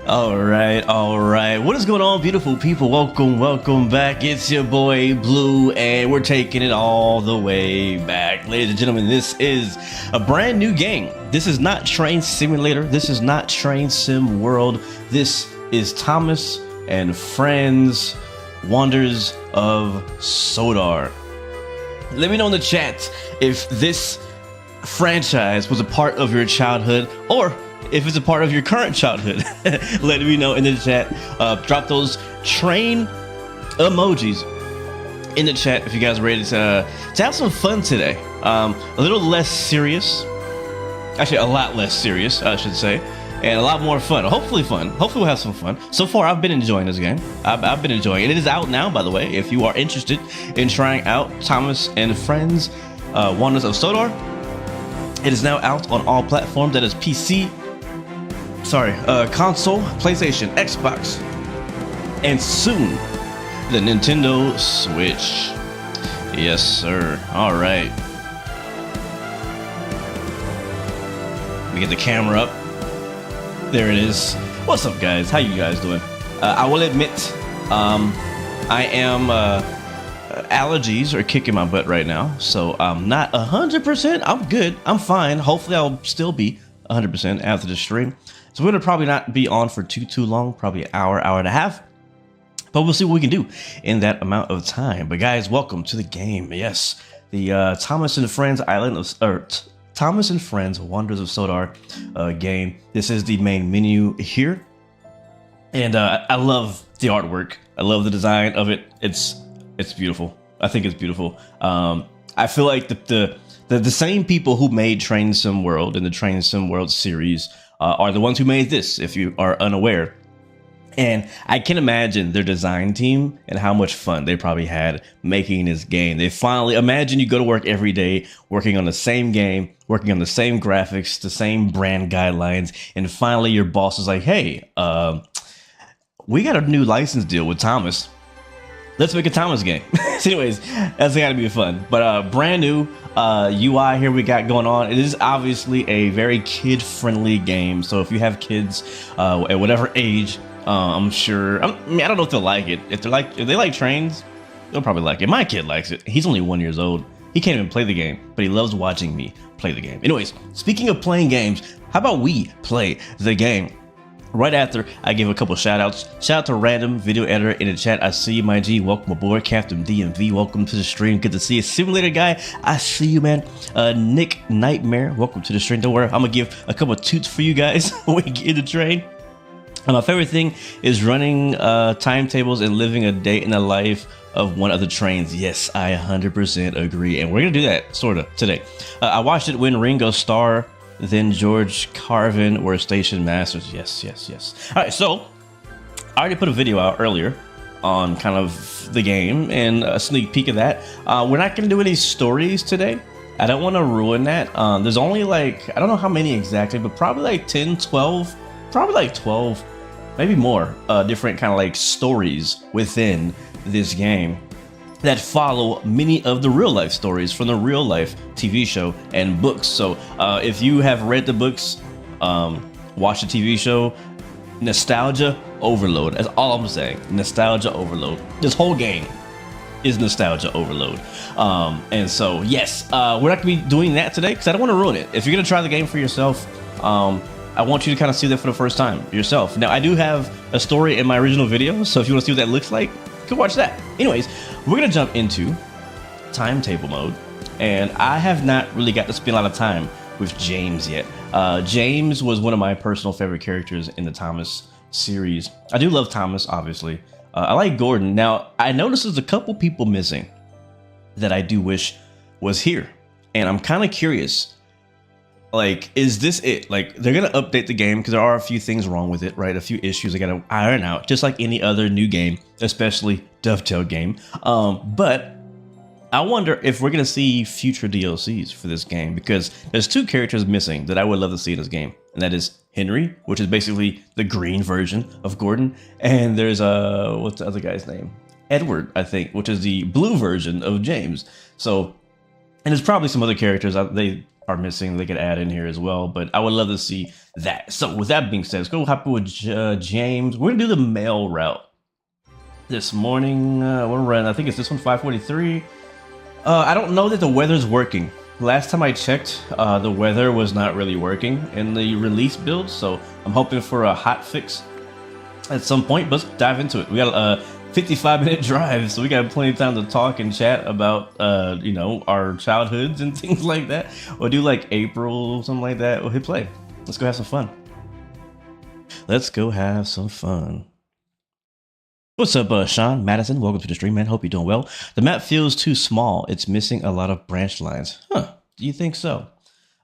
All right. What is going on, beautiful people? Welcome back. It's your boy Blue, and we're taking it all the way back. Ladies and gentlemen, this is a brand new game. This is not Train Simulator. This is not Train Sim World. This is Thomas and Friends Wonders of Sodor. Let me know in the chat if this franchise was a part of your childhood or if it's a part of your current childhood. Let me know in the chat. Drop those train emojis in the chat if you guys are ready to have some fun today. A little less serious, actually a lot less serious, I should say, and a lot more fun. Hopefully we'll have some fun. So far I've been enjoying this game. I've been enjoying it. It is out now, by the way, if you are interested in trying out Thomas and Friends Wonders of Sodor. It is now out on all platforms. That is PC, console, PlayStation, Xbox, and soon the Nintendo Switch. Yes, sir. All right. Let me get the camera up. There it is. What's up, guys? How you guys doing? I will admit, I am allergies are kicking my butt right now, so I'm not 100%. I'm good. I'm fine. Hopefully, I'll still be 100% after the stream. So we're gonna probably not be on for too long, probably an hour and a half, but we'll see what we can do in that amount of time. But guys, welcome to the game. Yes, the Thomas and Friends Thomas and Friends Wonders of Sodor game. This is the main menu here, and I love the artwork. I love the design of it. It's beautiful. I think it's beautiful. I feel like the same people who made Train Sim World and the Train Sim World series are the ones who made this, if you are unaware. And I can imagine their design team and how much fun they probably had making this game. They finally, imagine you go to work every day, working on the same game, working on the same graphics, the same brand guidelines, and finally your boss is like, hey, we got a new license deal with Thomas. Let's make a Thomas game. So anyways, that's gotta be fun. But brand new UI here we got going on. It is obviously a very kid-friendly game. So if you have kids at whatever age, I'm sure. I don't know if they'll like it. If they like trains, they'll probably like it. My kid likes it. He's only 1 year old. He can't even play the game, but he loves watching me play the game. Anyways, speaking of playing games, how about we play the game? Right after I give a couple shout outs. Shout out to Random Video Editor in the chat. I see you, my G. Welcome aboard. Captain DMV, welcome to the stream. Good to see you. Simulator Guy, I see you, man. Nick Nightmare, welcome to the stream. Don't worry, I'm gonna give a couple toots for you guys when we get in the train. And my favorite thing is running timetables and living a day in the life of one of the trains. Yes, I 100% agree. And we're gonna do that, sorta, today. I watched it when Ringo Starr, then George Carvin were station masters. Yes. All right, so I already put a video out earlier on kind of the game and a sneak peek of that. We're not gonna do any stories today. I don't want to ruin that. There's only like, I don't know how many exactly, but probably like 10, 12, probably like 12, maybe more different kind of like stories within this game that follow many of the real life stories from the real life TV show and books. So if you have read the books, watched the TV show, nostalgia overload. That's all I'm saying. Nostalgia overload. This whole game is nostalgia overload. And so yes, we're not gonna be doing that today because I don't want to ruin it. If you're gonna try the game for yourself, I want you to kind of see that for the first time yourself. Now I do have a story in my original video, so if you want to see what that looks like, you can watch that. Anyways, we're gonna jump into timetable mode, and I have not really got to spend a lot of time with James yet. James was one of my personal favorite characters in the Thomas series. I do love Thomas, obviously. I like Gordon. Now, I noticed there's a couple people missing that I do wish was here, and I'm kind of curious. Like, is this it? Like, they're gonna update the game because there are a few things wrong with it, right? A few issues they gotta iron out, just like any other new game, especially Dovetail game. But I wonder if we're gonna see future DLCs for this game, because there's two characters missing that I would love to see in this game, and that is Henry, which is basically the green version of Gordon, and there's what's the other guy's name? Edward, I think, which is the blue version of James. So, and there's probably some other characters are missing, they could add in here as well. But I would love to see that. So with that being said, let's go hop with James. We're gonna do the mail route this morning. We're running, I think it's this one, 543. I don't know that the weather's working. Last time I checked, the weather was not really working in the release build, so I'm hoping for a hot fix at some point. But let's dive into it. We got a 55-minute drive, so we got plenty of time to talk and chat about, you know, our childhoods and things like that. We'll do like April, something like that. We'll hit play. Let's go have some fun. Let's go have some fun. What's up, Sean Madison? Welcome to the stream, man. Hope you're doing well. The map feels too small. It's missing a lot of branch lines. Huh? Do you think so?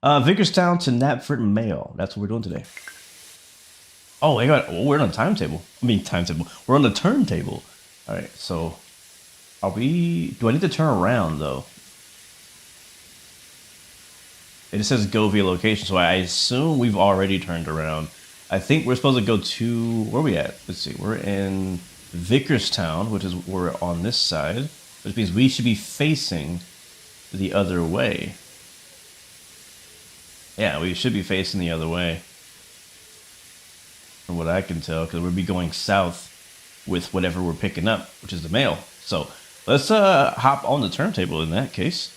Vicarstown to Knapford Mail. That's what we're doing today. Oh, we're on a timetable. I mean, timetable. We're on the turntable. All right, so are we? Do I need to turn around though? It just says go via location, so I assume we've already turned around. I think we're supposed to go to, where are we at? Let's see. We're in Vicarstown, which is we're on this side, which means we should be facing the other way. Yeah, we should be facing the other way, from what I can tell, because we'll be going south with whatever we're picking up, which is the mail. So let's hop on the turntable in that case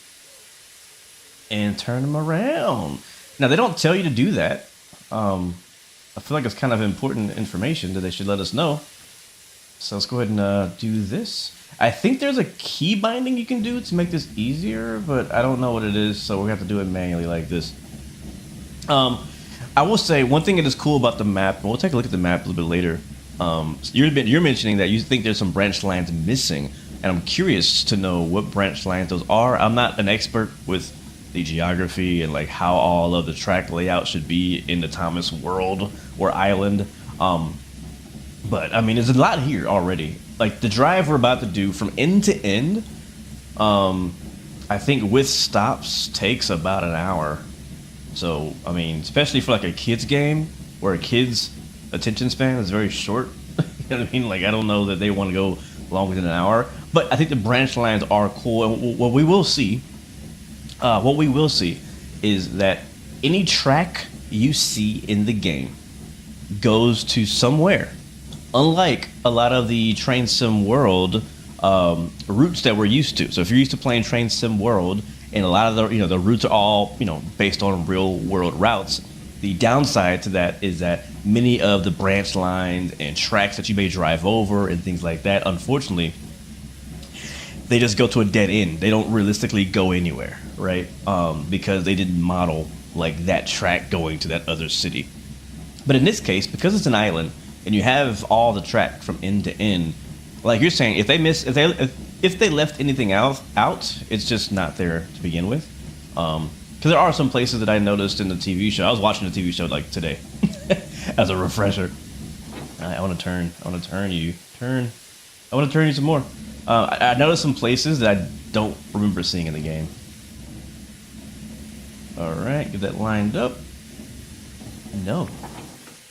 and turn them around. Now they don't tell you to do that. I feel like it's kind of important information that they should let us know. So let's go ahead and do this. I think there's a key binding you can do to make this easier, but I don't know what it is, so we have to do it manually like this. I will say one thing that is cool about the map, and we'll take a look at the map a little bit later. You're mentioning that you think there's some branch lines missing, and I'm curious to know what branch lines those are. I'm not an expert with the geography and like how all of the track layout should be in the Thomas world or island. But I mean, there's a lot here already. Like the drive we're about to do from end to end, I think with stops takes about an hour. So, I mean, especially for like a kid's game where a kid's attention span is very short. You know what I mean? Like, I don't know that they want to go longer than an hour, but I think the branch lines are cool. And what we will see is that any track you see in the game goes to somewhere. Unlike a lot of the Train Sim World routes that we're used to. So if you're used to playing Train Sim World, and a lot of the the routes are all based on real world routes, the downside to that is that many of the branch lines and tracks that you may drive over and things like that, unfortunately, they just go to a dead end. They don't realistically go anywhere, right? Because they didn't model like that track going to that other city. But in this case, because it's an island and you have all the track from end to end, like you're saying, if they left anything out, it's just not there to begin with. Because there are some places that I noticed in the TV show. I was watching the TV show like today as a refresher. I want to turn you some more. I noticed some places that I don't remember seeing in the game. All right, get that lined up. No.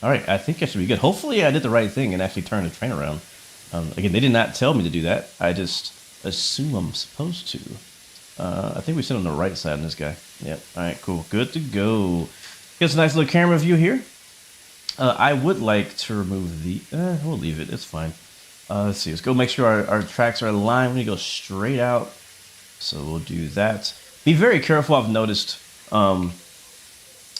All right, I think I should be good. Hopefully I did the right thing and actually turned the train around. Again, they did not tell me to do that. I just assume I'm supposed to. I think we sit on the right side in this guy. Yep. All right, cool. Good to go. Got a nice little camera view here. I would like to remove the... we'll leave it. It's fine. Let's see. Let's go make sure our tracks are aligned. We go straight out. So we'll do that. Be very careful, I've noticed,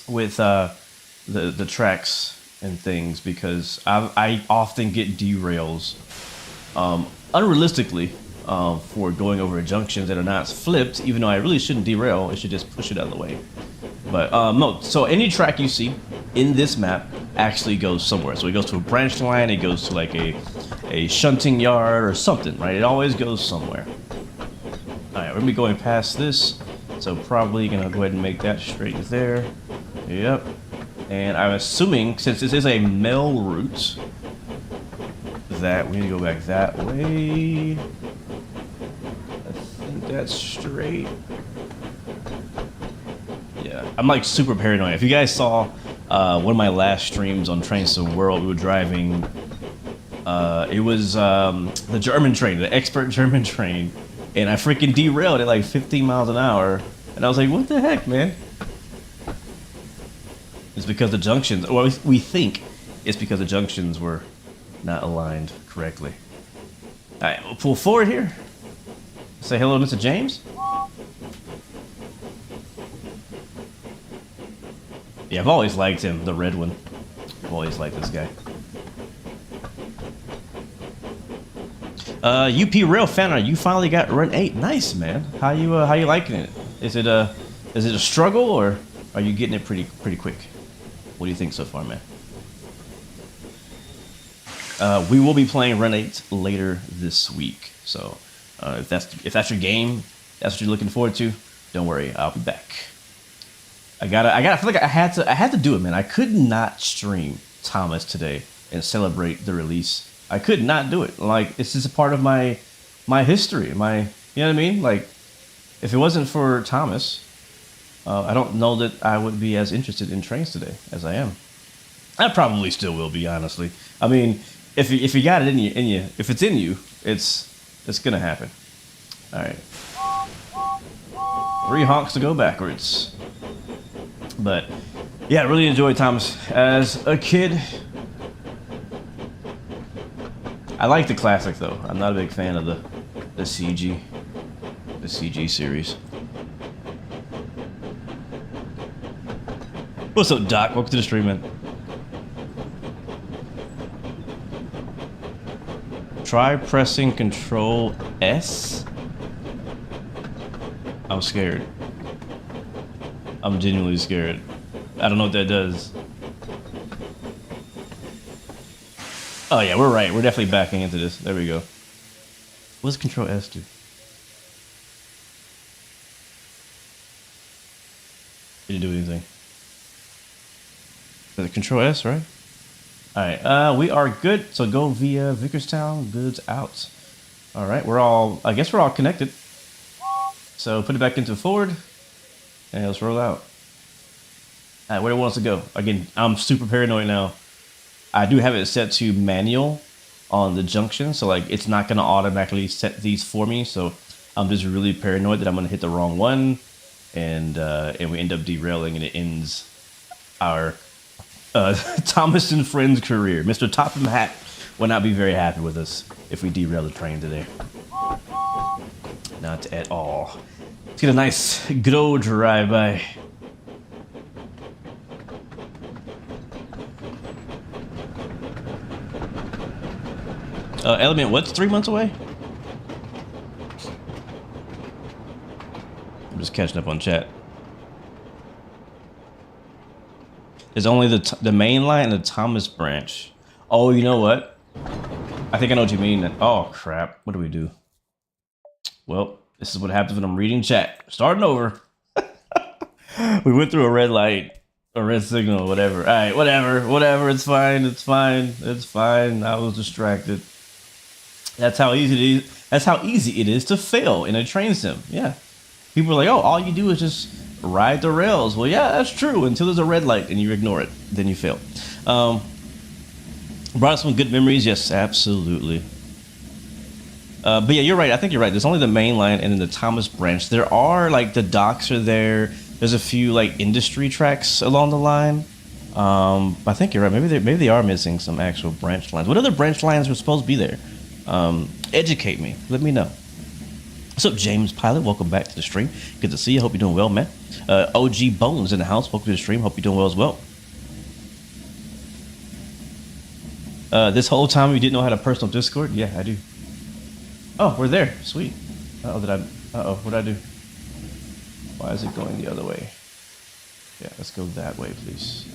with the tracks and things, because I often get derails unrealistically for going over junctions that are not flipped, even though I really shouldn't derail. I should just push it out of the way. But no, so any track you see in this map actually goes somewhere. So it goes to a branch line, it goes to like a shunting yard or something, right? It always goes somewhere. All right, we're gonna be going past this, so probably gonna go ahead and make that straight there. Yep. And I'm assuming, since this is a mail route, that we need to go back that way. I think that's straight. Yeah, I'm like super paranoid. If you guys saw one of my last streams on Train Sim World, we were driving, it was the German train, the expert German train, and I freaking derailed at like 15 miles an hour, and I was like, what the heck, man? It's because the junctions, or we think it's because the junctions were not aligned correctly. All right, we'll pull forward here. Say hello, Mr. James. Yeah, I've always liked him, the red one. I've always liked this guy. UP Rail Fanner, you finally got run 8. Nice, man. How you liking it? Is it a struggle, or are you getting it pretty quick? What do you think so far, man? We will be playing Run 8 later this week. So if that's your game, that's what you're looking forward to, don't worry, I'll be back. I feel like I had to do it, man. I could not stream Thomas today and celebrate the release. I could not do it. Like, it's just a part of my history. You know what I mean? Like, if it wasn't for Thomas, I don't know that I would be as interested in trains today as I am. I probably still will be, honestly. I mean, if you got it in you, if it's in you, it's gonna happen. All right, 3 honks to go backwards. But yeah, I really enjoyed Thomas as a kid. I like the classic though. I'm not a big fan of the CG series. What's up, Doc? Welcome to the stream, man. Try pressing Control S. I'm scared. I'm genuinely scared. I don't know what that does. Oh yeah, we're right. We're definitely backing into this. There we go. What does Control S do? Didn't do anything. Is it Control S, right? Alright, we are good. So go via Vicarstown, goods out. Alright, I guess we're all connected. So put it back into forward. And let's roll out. Alright, where it wants to go. Again, I'm super paranoid now. I do have it set to manual on the junction, so like it's not gonna automatically set these for me. So I'm just really paranoid that I'm gonna hit the wrong one, and we end up derailing, and it ends our Thomas and Friends career. Mr. Topham Hat will not be very happy with us if we derail the train today. Not at all. Let's get a nice good old drive by. Element, what's 3 months away? I'm just catching up on chat. There's only the main line and the Thomas branch. Oh, you know what? I think I know what you mean. Oh, crap. What do we do? Well, this is what happens when I'm reading chat. Starting over. We went through a red light, a red signal, whatever. All right, whatever. It's fine. I was distracted. That's how easy it is. That's how easy it is to fail in a train sim. Yeah. People are like, oh, all you do is just ride the rails. Well, yeah, that's true until there's a red light and you ignore it. Then you fail. Brought us some good memories. Yes, absolutely. But yeah, you're right. I think you're right. There's only the main line and then the Thomas branch. There are, like, the docks are there. There's a few, like, industry tracks along the line. I think you're right. Maybe they are missing some actual branch lines. What other branch lines were supposed to be there? Educate me. Let me know. What's up, James Pilot? Welcome back to the stream. Good to see you. Hope you're doing well, man. OG Bones in the house. Welcome to the stream. Hope you're doing well as well. This whole time you didn't know how to personal Discord? Yeah, I do. Oh, we're there. Sweet. Uh-oh, what'd I do? Why is it going the other way? Yeah, let's go that way, please.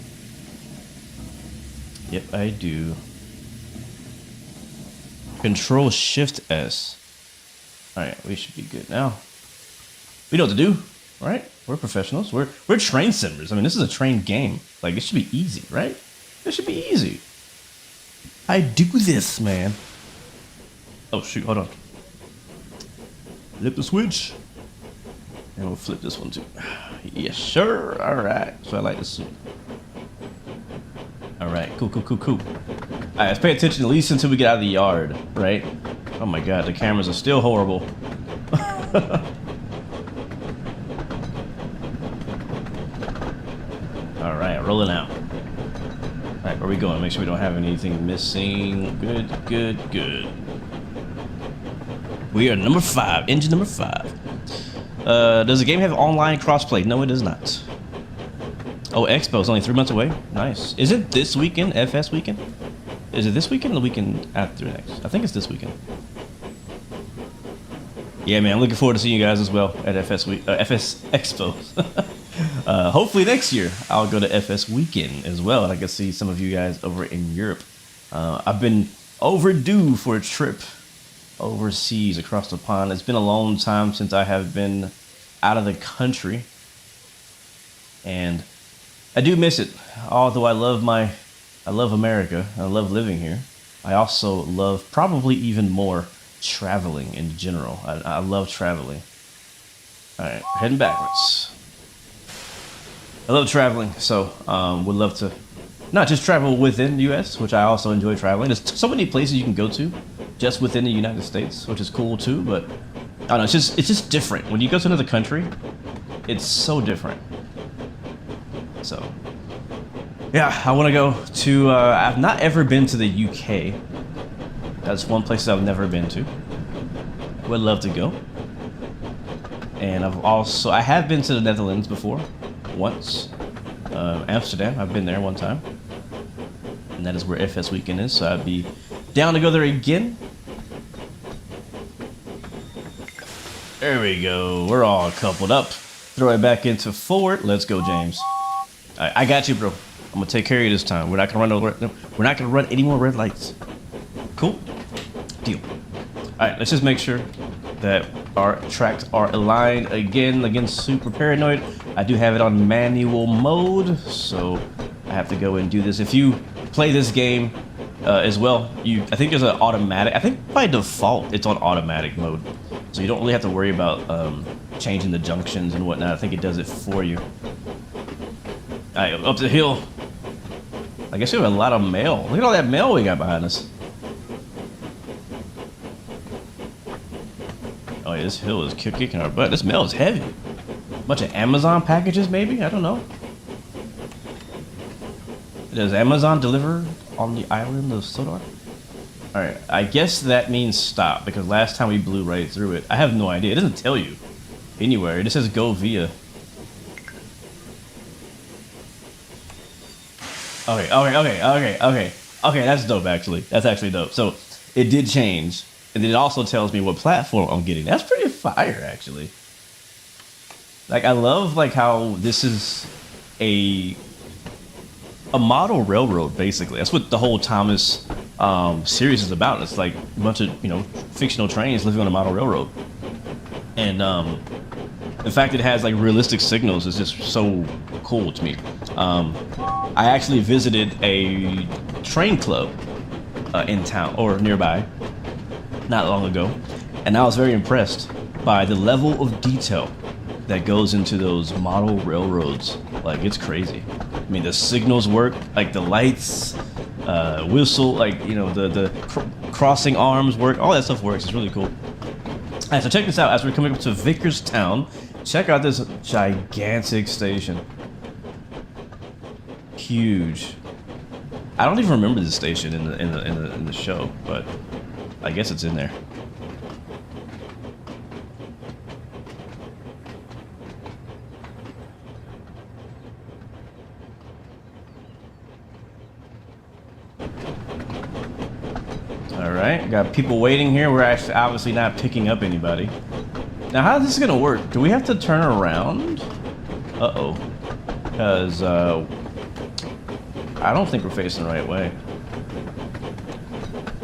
Yep, I do. Control Shift S. Alright, we should be good now. We know what to do, right? We're professionals. We're train simmers. I mean, this is a train game. Like, it should be easy, right? It should be easy. I do this, man. Oh, shoot, hold on. Flip the switch. And we'll flip this one, too. Yes, sir. Alright. So I like this suit. Alright, cool. Alright, let's pay attention at least until we get out of the yard, right? Oh my god, the cameras are still horrible. Alright, rolling out. Where are we going? Make sure we don't have anything missing. Good, good, good. We are number 5, engine number 5. Does the game have online crossplay? No, it does not. Oh, Expo's only 3 months away. Nice. Is it this weekend? FS weekend? Is it this weekend or the weekend after next? I think it's this weekend. Yeah, man, I'm looking forward to seeing you guys as well at FS Expo. Hopefully next year I'll go to FS weekend as well, and I can see some of you guys over in Europe. I've been overdue for a trip overseas across the pond. It's been a long time since I have been out of the country, and I do miss it. Although I love America, I love living here. I also love probably even more traveling in general. I love traveling. All right, heading backwards. I love traveling, so would love to not just travel within the U.S., which I also enjoy traveling. There's so many places you can go to just within the United States, which is cool too. But I don't know, it's just different when you go to another country. It's so different. So yeah, I want to go to. I've not ever been to the UK. That's one place I've never been to. Would love to go. And I have been to the Netherlands before, once. Amsterdam, I've been there one time. And that is where FS weekend is, so I'd be down to go there again. There we go, we're all coupled up. Throw it back into forward. Let's go, James. All right, I got you, bro. I'm gonna take care of you this time. We're not gonna run any more red lights. Cool? Deal. Alright, let's just make sure that our tracks are aligned again, super paranoid. I do have it on manual mode, so I have to go and do this. If you play this game as well, I think there's an automatic, I think by default it's on automatic mode. So you don't really have to worry about changing the junctions and whatnot. I think it does it for you. Alright, up the hill. I guess we have a lot of mail. Look at all that mail we got behind us. Oh yeah, this hill is kicking our butt. This mail is heavy. Bunch of Amazon packages, maybe? I don't know. Does Amazon deliver on the island of Sodor? Alright, I guess that means stop, because last time we blew right through it. I have no idea. It doesn't tell you anywhere. It just says go via. Okay, that's dope, actually. That's actually dope. So, it did change. And then it also tells me what platform I'm getting. That's pretty fire, actually. Like, I love, like, how this is a model railroad, basically. That's what the whole Thomas series is about. It's like a bunch of, fictional trains living on a model railroad. And the fact that it has, like, realistic signals is just so cool to me. I actually visited a train club in town, or nearby, not long ago, and I was very impressed by the level of detail that goes into those model railroads. Like, it's crazy. I mean, the signals work, like the lights, whistle, like, the crossing arms work, all that stuff works. It's really cool. Alright, so check this out. As we're coming up to Vicarstown, check out this gigantic station. Huge. I don't even remember this station in the show, but I guess it's in there. All right, got people waiting here. We're actually obviously not picking up anybody. Now, how is this gonna work? Do we have to turn around? Uh-oh. Because I don't think we're facing the right way.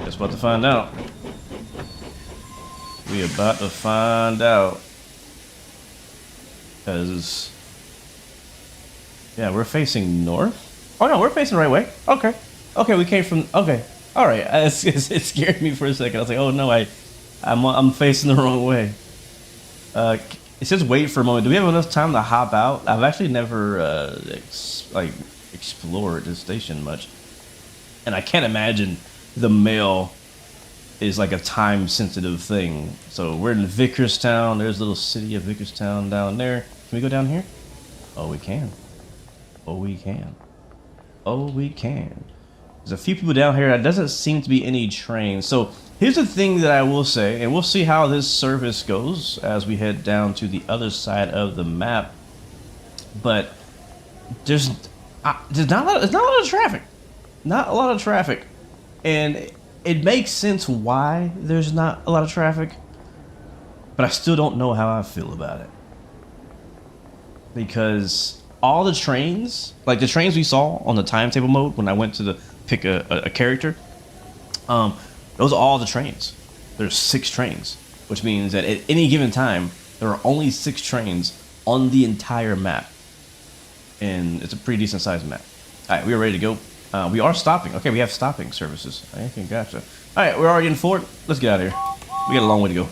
Just about to find out. We about to find out. Because, yeah, we're facing north. Oh no, we're facing the right way. Okay. Okay, we came from, okay. All right, it scared me for a second. I was like, oh no, I'm facing the wrong way. It says wait for a moment. Do we have enough time to hop out? I've actually never, explored this station much. And I can't imagine the mail is like a time-sensitive thing. So we're in Vicarstown. There's a little city of Vicarstown down there. Can we go down here? Oh, we can. Oh, we can. Oh, we can. There's a few people down here. There doesn't seem to be any trains. So here's the thing that I will say, and we'll see how this service goes as we head down to the other side of the map. But there's not a lot, it's not a lot of traffic. Not a lot of traffic. And it makes sense why there's not a lot of traffic. But I still don't know how I feel about it. Because all the trains, like the trains we saw on the timetable mode when I went to pick a character, those are all the trains. There's 6 trains, which means that at any given time, there are only 6 trains on the entire map. And it's a pretty decent sized map. All right, we are ready to go. We are stopping. Okay, we have stopping services. Okay, gotcha. All right, we're already in Fort. Let's get out of here. We got a long way to go.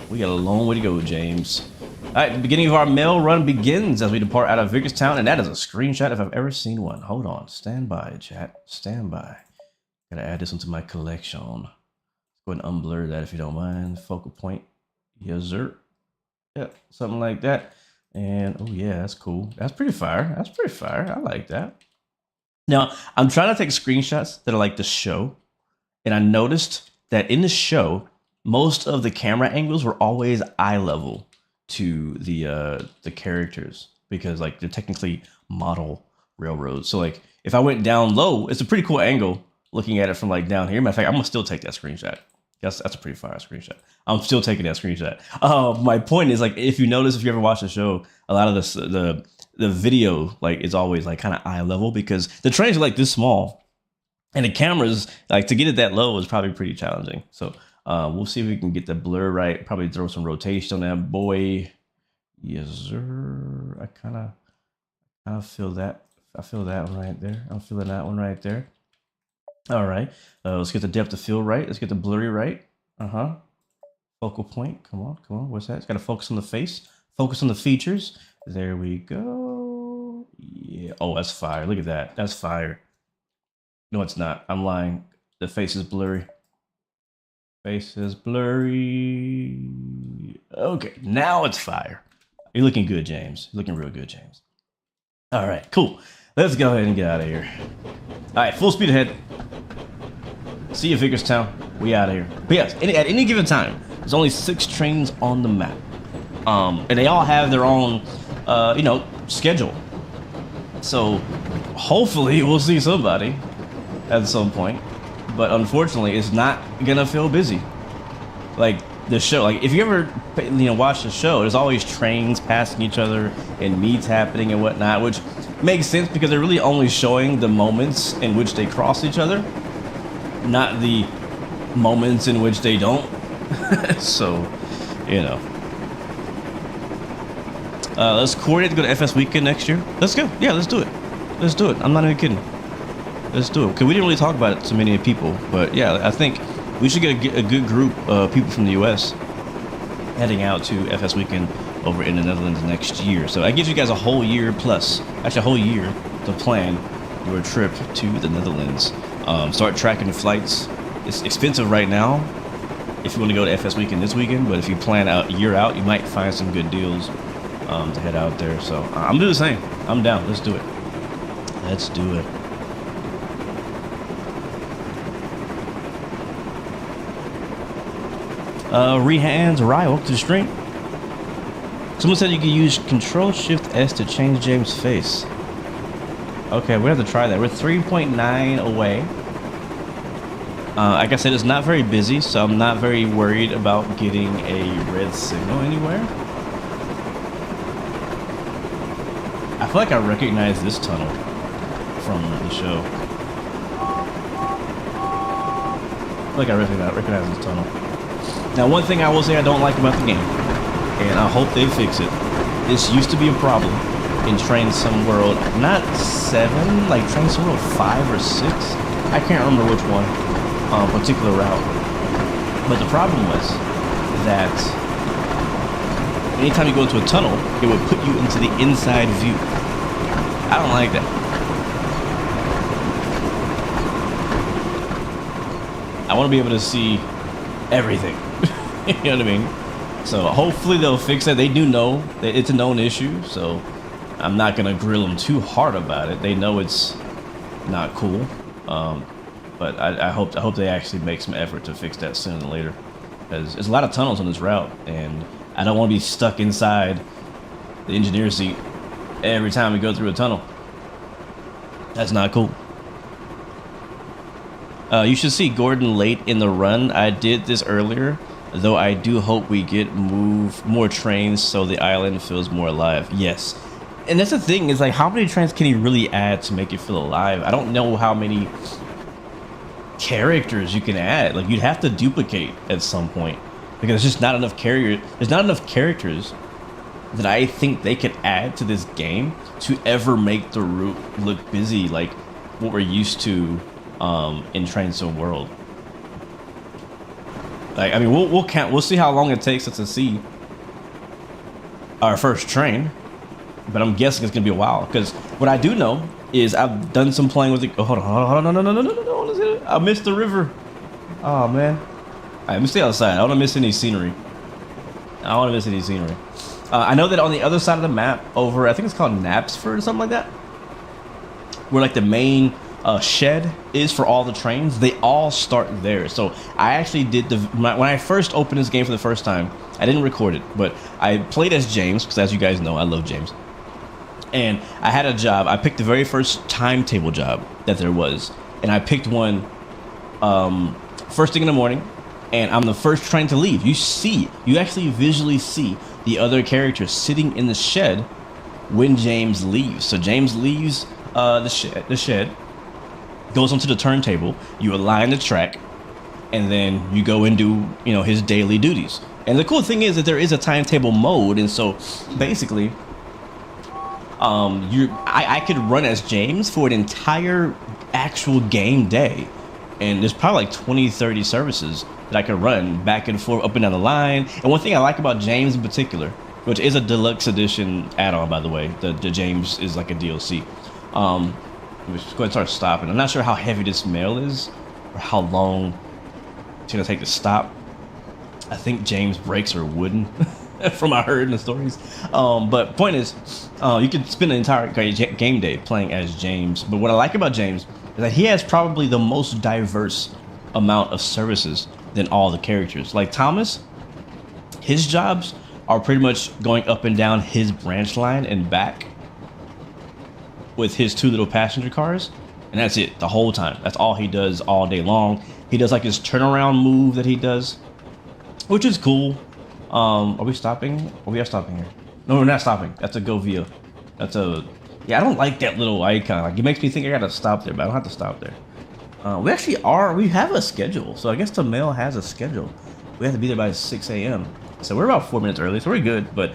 We got a long way to go, James. All right, the beginning of our mail run begins as we depart out of Vicarstown, and that is a screenshot if I've ever seen one. Hold on, stand by, chat. Stand by. Gotta add this into my collection. Go ahead and unblur that if you don't mind. Focal point. Yes, sir. Yep, something like that. And oh yeah, that's cool. That's pretty fire. That's pretty fire. I like that. Now, I'm trying to take screenshots that are like the show, and I noticed that in the show, most of the camera angles were always eye level to the characters because like they're technically model railroads. So like if I went down low, it's a pretty cool angle looking at it from like down here. Matter of fact, I'm gonna still take that screenshot. That's a pretty fire screenshot. I'm still taking that screenshot. My point is like if you notice, if you ever watch the show, a lot of this the video like is always like kind of eye level because the trains are like this small, and the cameras like to get it that low is probably pretty challenging. So we'll see if we can get the blur right. Probably throw some rotation on that boy. Yes, sir. I kind of feel that. I feel that one right there. I'm feeling that one right there. All right. Let's get the depth of field right. Let's get the blurry right. Focal point. Come on. Come on. What's that? It's got to focus on the face. Focus on the features. There we go. Yeah. Oh, that's fire. Look at that. That's fire. No, it's not. I'm lying. The face is blurry. Face is blurry. Okay, now it's fire. You're looking good, James. You're looking real good, James. All right, cool. Let's go ahead and get out of here. All right, full speed ahead. See you, Vicarstown. We out of here. But yes, at any given time, there's only 6 trains on the map, and they all have their own, schedule. So hopefully we'll see somebody at some point. But unfortunately, it's not gonna feel busy. Like the show, like if you ever watch the show, there's always trains passing each other and meets happening and whatnot, which makes sense because they're really only showing the moments in which they cross each other, not the moments in which they don't. So, let's coordinate to go to FS Weekend next year. Let's go. Yeah, let's do it. Let's do it. I'm not even kidding. Let's do it. Because we didn't really talk about it to many people. But yeah, I think we should get a good group of people from the US heading out to FS Weekend over in the Netherlands next year. So that gives you guys a whole year plus, actually a whole year to plan your trip to the Netherlands. Start tracking the flights. It's expensive right now if you want to go to FS Weekend this weekend. But if you plan a year out, you might find some good deals to head out there. So I'm doing the same. I'm down. Let's do it. Let's do it. Rehands Rye, welcome to the stream. Someone said you could use Control-Shift-S to change James' face. Okay, we have to try that. We're 3.9 away. Like I said, it's not very busy, so I'm not very worried about getting a red signal anywhere. I feel like I recognize this tunnel from the show. I feel like I recognize this tunnel. Now, one thing I will say I don't like about the game, and I hope they fix it, this used to be a problem in Train Sim World, not 7, like Train Sim World 5 or 6. I can't remember which one, particular route. But the problem was that anytime you go into a tunnel, it would put you into the inside view. I don't like that. I want to be able to see everything. You know what I mean? So hopefully they'll fix that. They do know that it's a known issue, so I'm not gonna grill them too hard about it. They know it's not cool. But I hope they actually make some effort to fix that sooner than later, because there's a lot of tunnels on this route, and I don't want to be stuck inside the engineer seat every time we go through a tunnel. That's not cool. You should see Gordon late in the run. I did this earlier, though I do hope we get more trains so the island feels more alive. Yes. And that's the thing, is like, how many trains can he really add to make it feel alive? I don't know how many characters you can add. Like, you'd have to duplicate at some point, because there's just not enough there's not enough characters that I think they could add to this game to ever make the route look busy like what we're used to in Train Sim World. Like, I mean, we'll see how long it takes us to see our first train, but I'm guessing it's gonna be a while, because what I do know is I've done some playing with it. Oh, hold on, no, I missed the river. Oh man. All right, let me stay outside. I don't want to miss any scenery. I know that on the other side of the map, over, I think it's called Knapford or something like that, where like the main shed is for all the trains, they all start there. So I actually did when I first opened this game for the first time, I didn't record it, but I played as James, because as you guys know, I love James. And I had a job. I picked the very first timetable job that there was, and I picked one first thing in the morning, and I'm the first train to leave. You actually visually see the other characters sitting in the shed when James leaves. So James leaves the shed, goes onto the turntable, you align the track, and then you go and do, you know, his daily duties. And the cool thing is that there is a timetable mode, and so basically I could run as James for an entire actual game day, and there's probably like 20-30 services that I could run back and forth, up and down the line. And one thing I like about James in particular, which is a deluxe edition add-on, by the way, the James is like a DLC. Let's go ahead and start stopping. I'm not sure how heavy this mail is, or how long it's gonna take to stop. I think James' brakes are wooden, from what I heard in the stories. But point is, you can spend an entire game day playing as James. But what I like about James is that he has probably the most diverse amount of services than all the characters. Like Thomas, his jobs are pretty much going up and down his branch line and back with his 2 little passenger cars, and that's it the whole time. That's all he does all day long. He does like his turnaround move that he does, which is cool. Are we stopping? Oh, we are stopping here. No, we're not stopping. That's a go via. Yeah, I don't like that little icon. Like, it makes me think I gotta stop there, but I don't have to stop there. We have a schedule, so I guess the mail has a schedule. We have to be there by 6 a.m. So we're about 4 minutes early, so we're good. But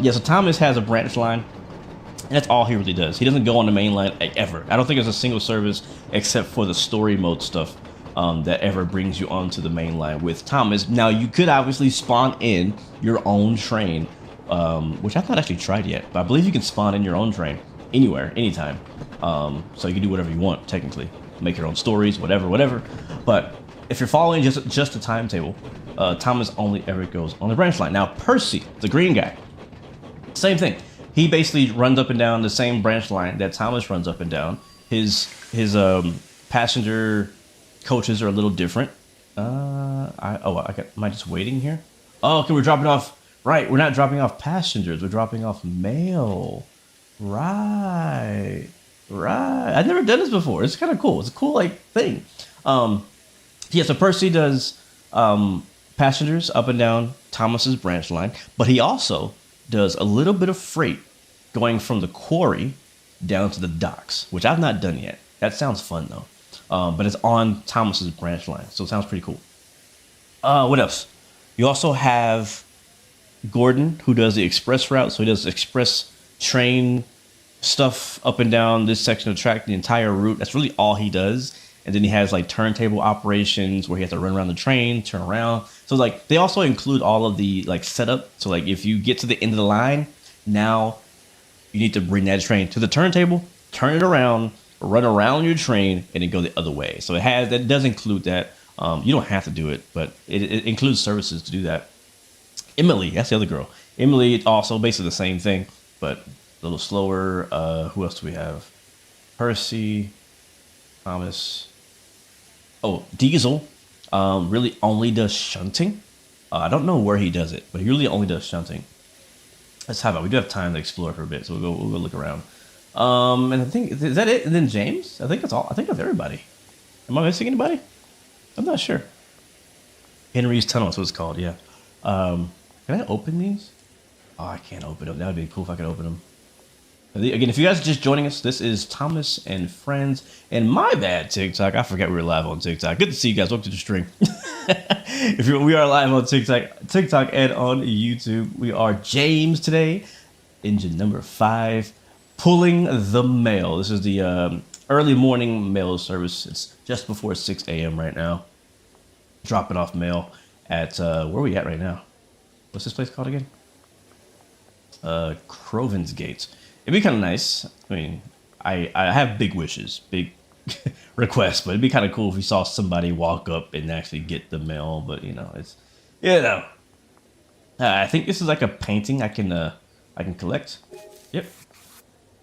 yeah, so Thomas has a branch line, and that's all he really does. He doesn't go on the main line ever. I don't think there's a single service except for the story mode stuff that ever brings you onto the main line with Thomas. Now, you could obviously spawn in your own train, which I've not actually tried yet, but I believe you can spawn in your own train anywhere, anytime. So you can do whatever you want, technically. Make your own stories, whatever. But if you're following just the timetable, Thomas only ever goes on the branch line. Now, Percy, the green guy, same thing. He basically runs up and down the same branch line that Thomas runs up and down. His passenger coaches are a little different. Am I just waiting here? Oh, okay, we're dropping off. Right, we're not dropping off passengers. We're dropping off mail. Right. I've never done this before. It's kind of cool. It's a cool like thing. Yeah, so Percy does passengers up and down Thomas's branch line, but he also does a little bit of freight going from the quarry down to the docks, which I've not done yet. That sounds fun though. But it's on Thomas's branch line, so it sounds pretty cool. What else? You also have Gordon, who does the express route, so he does express train stuff up and down this section of track, the entire route. That's really all he does. And then he has like turntable operations where he has to run around the train, turn around. So like they also include all of the like setup. So like if you get to the end of the line, now you need to bring that train to the turntable, turn it around, run around your train, and then go the other way. So that does include that. You don't have to do it, but it includes services to do that. Emily, that's the other girl. Emily also basically the same thing, but a little slower. Who else do we have? Percy. Thomas. Oh, Diesel really only does shunting. I don't know where he does it, but he really only does shunting. Let's have it. We do have time to explore for a bit, so we'll go look around. And I think, is that it? And then James? I think that's all. I think that's everybody. Am I missing anybody? I'm not sure. Henry's Tunnel is what it's called, yeah. Can I open these? Oh, I can't open them. That would be cool if I could open them. Again, if you guys are just joining us, this is Thomas and Friends. And my bad, TikTok. I forgot we were live on TikTok. Good to see you guys. Welcome to the stream. We are live on TikTok and on YouTube. We are James today, engine number 5, pulling the mail. This is the early morning mail service. It's just before 6 a.m. right now. Dropping off mail at, where are we at right now? What's this place called again? Croven's Gates. It'd be kind of nice. I mean, I have big wishes, big requests, but it'd be kind of cool if we saw somebody walk up and actually get the mail. But it's, I think this is like a painting I can collect. Yep.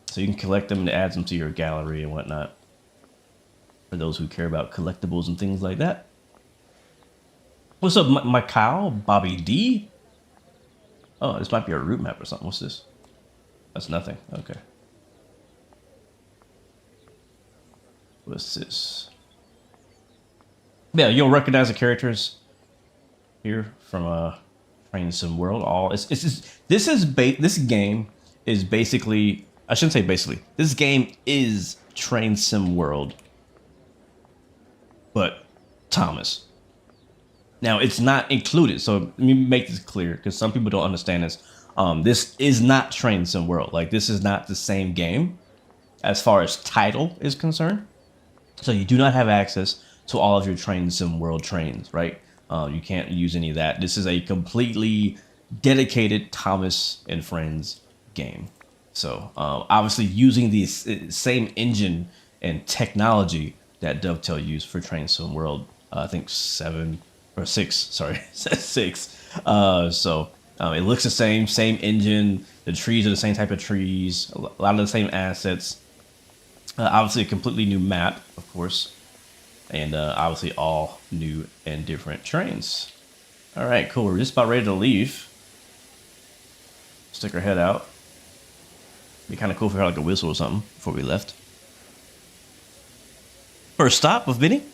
So you can collect them and add them to your gallery and whatnot. For those who care about collectibles and things like that. What's up, Macau? Bobby D? Oh, this might be a route map or something. What's this? That's nothing. Okay. What's this? Yeah, you'll recognize the characters here from Train Sim World. This game is basically, I shouldn't say basically. This game is Train Sim World, but Thomas. Now, it's not included, so let me make this clear, because some people don't understand this. This is not Train Sim World. Like, this is not the same game as far as title is concerned. So you do not have access to all of your Train Sim World trains, right? You can't use any of that. This is a completely dedicated Thomas and Friends game. So, obviously, using the same engine and technology that Dovetail used for Train Sim World, I think 6. Sorry, 6. It looks the same engine. The trees are the same type of trees. A lot of the same assets. Obviously, a completely new map, of course, and obviously all new and different trains. All right, cool. We're just about ready to leave. Stick our head out. Be kind of cool if we had like a whistle or something before we left. First stop of Vinny.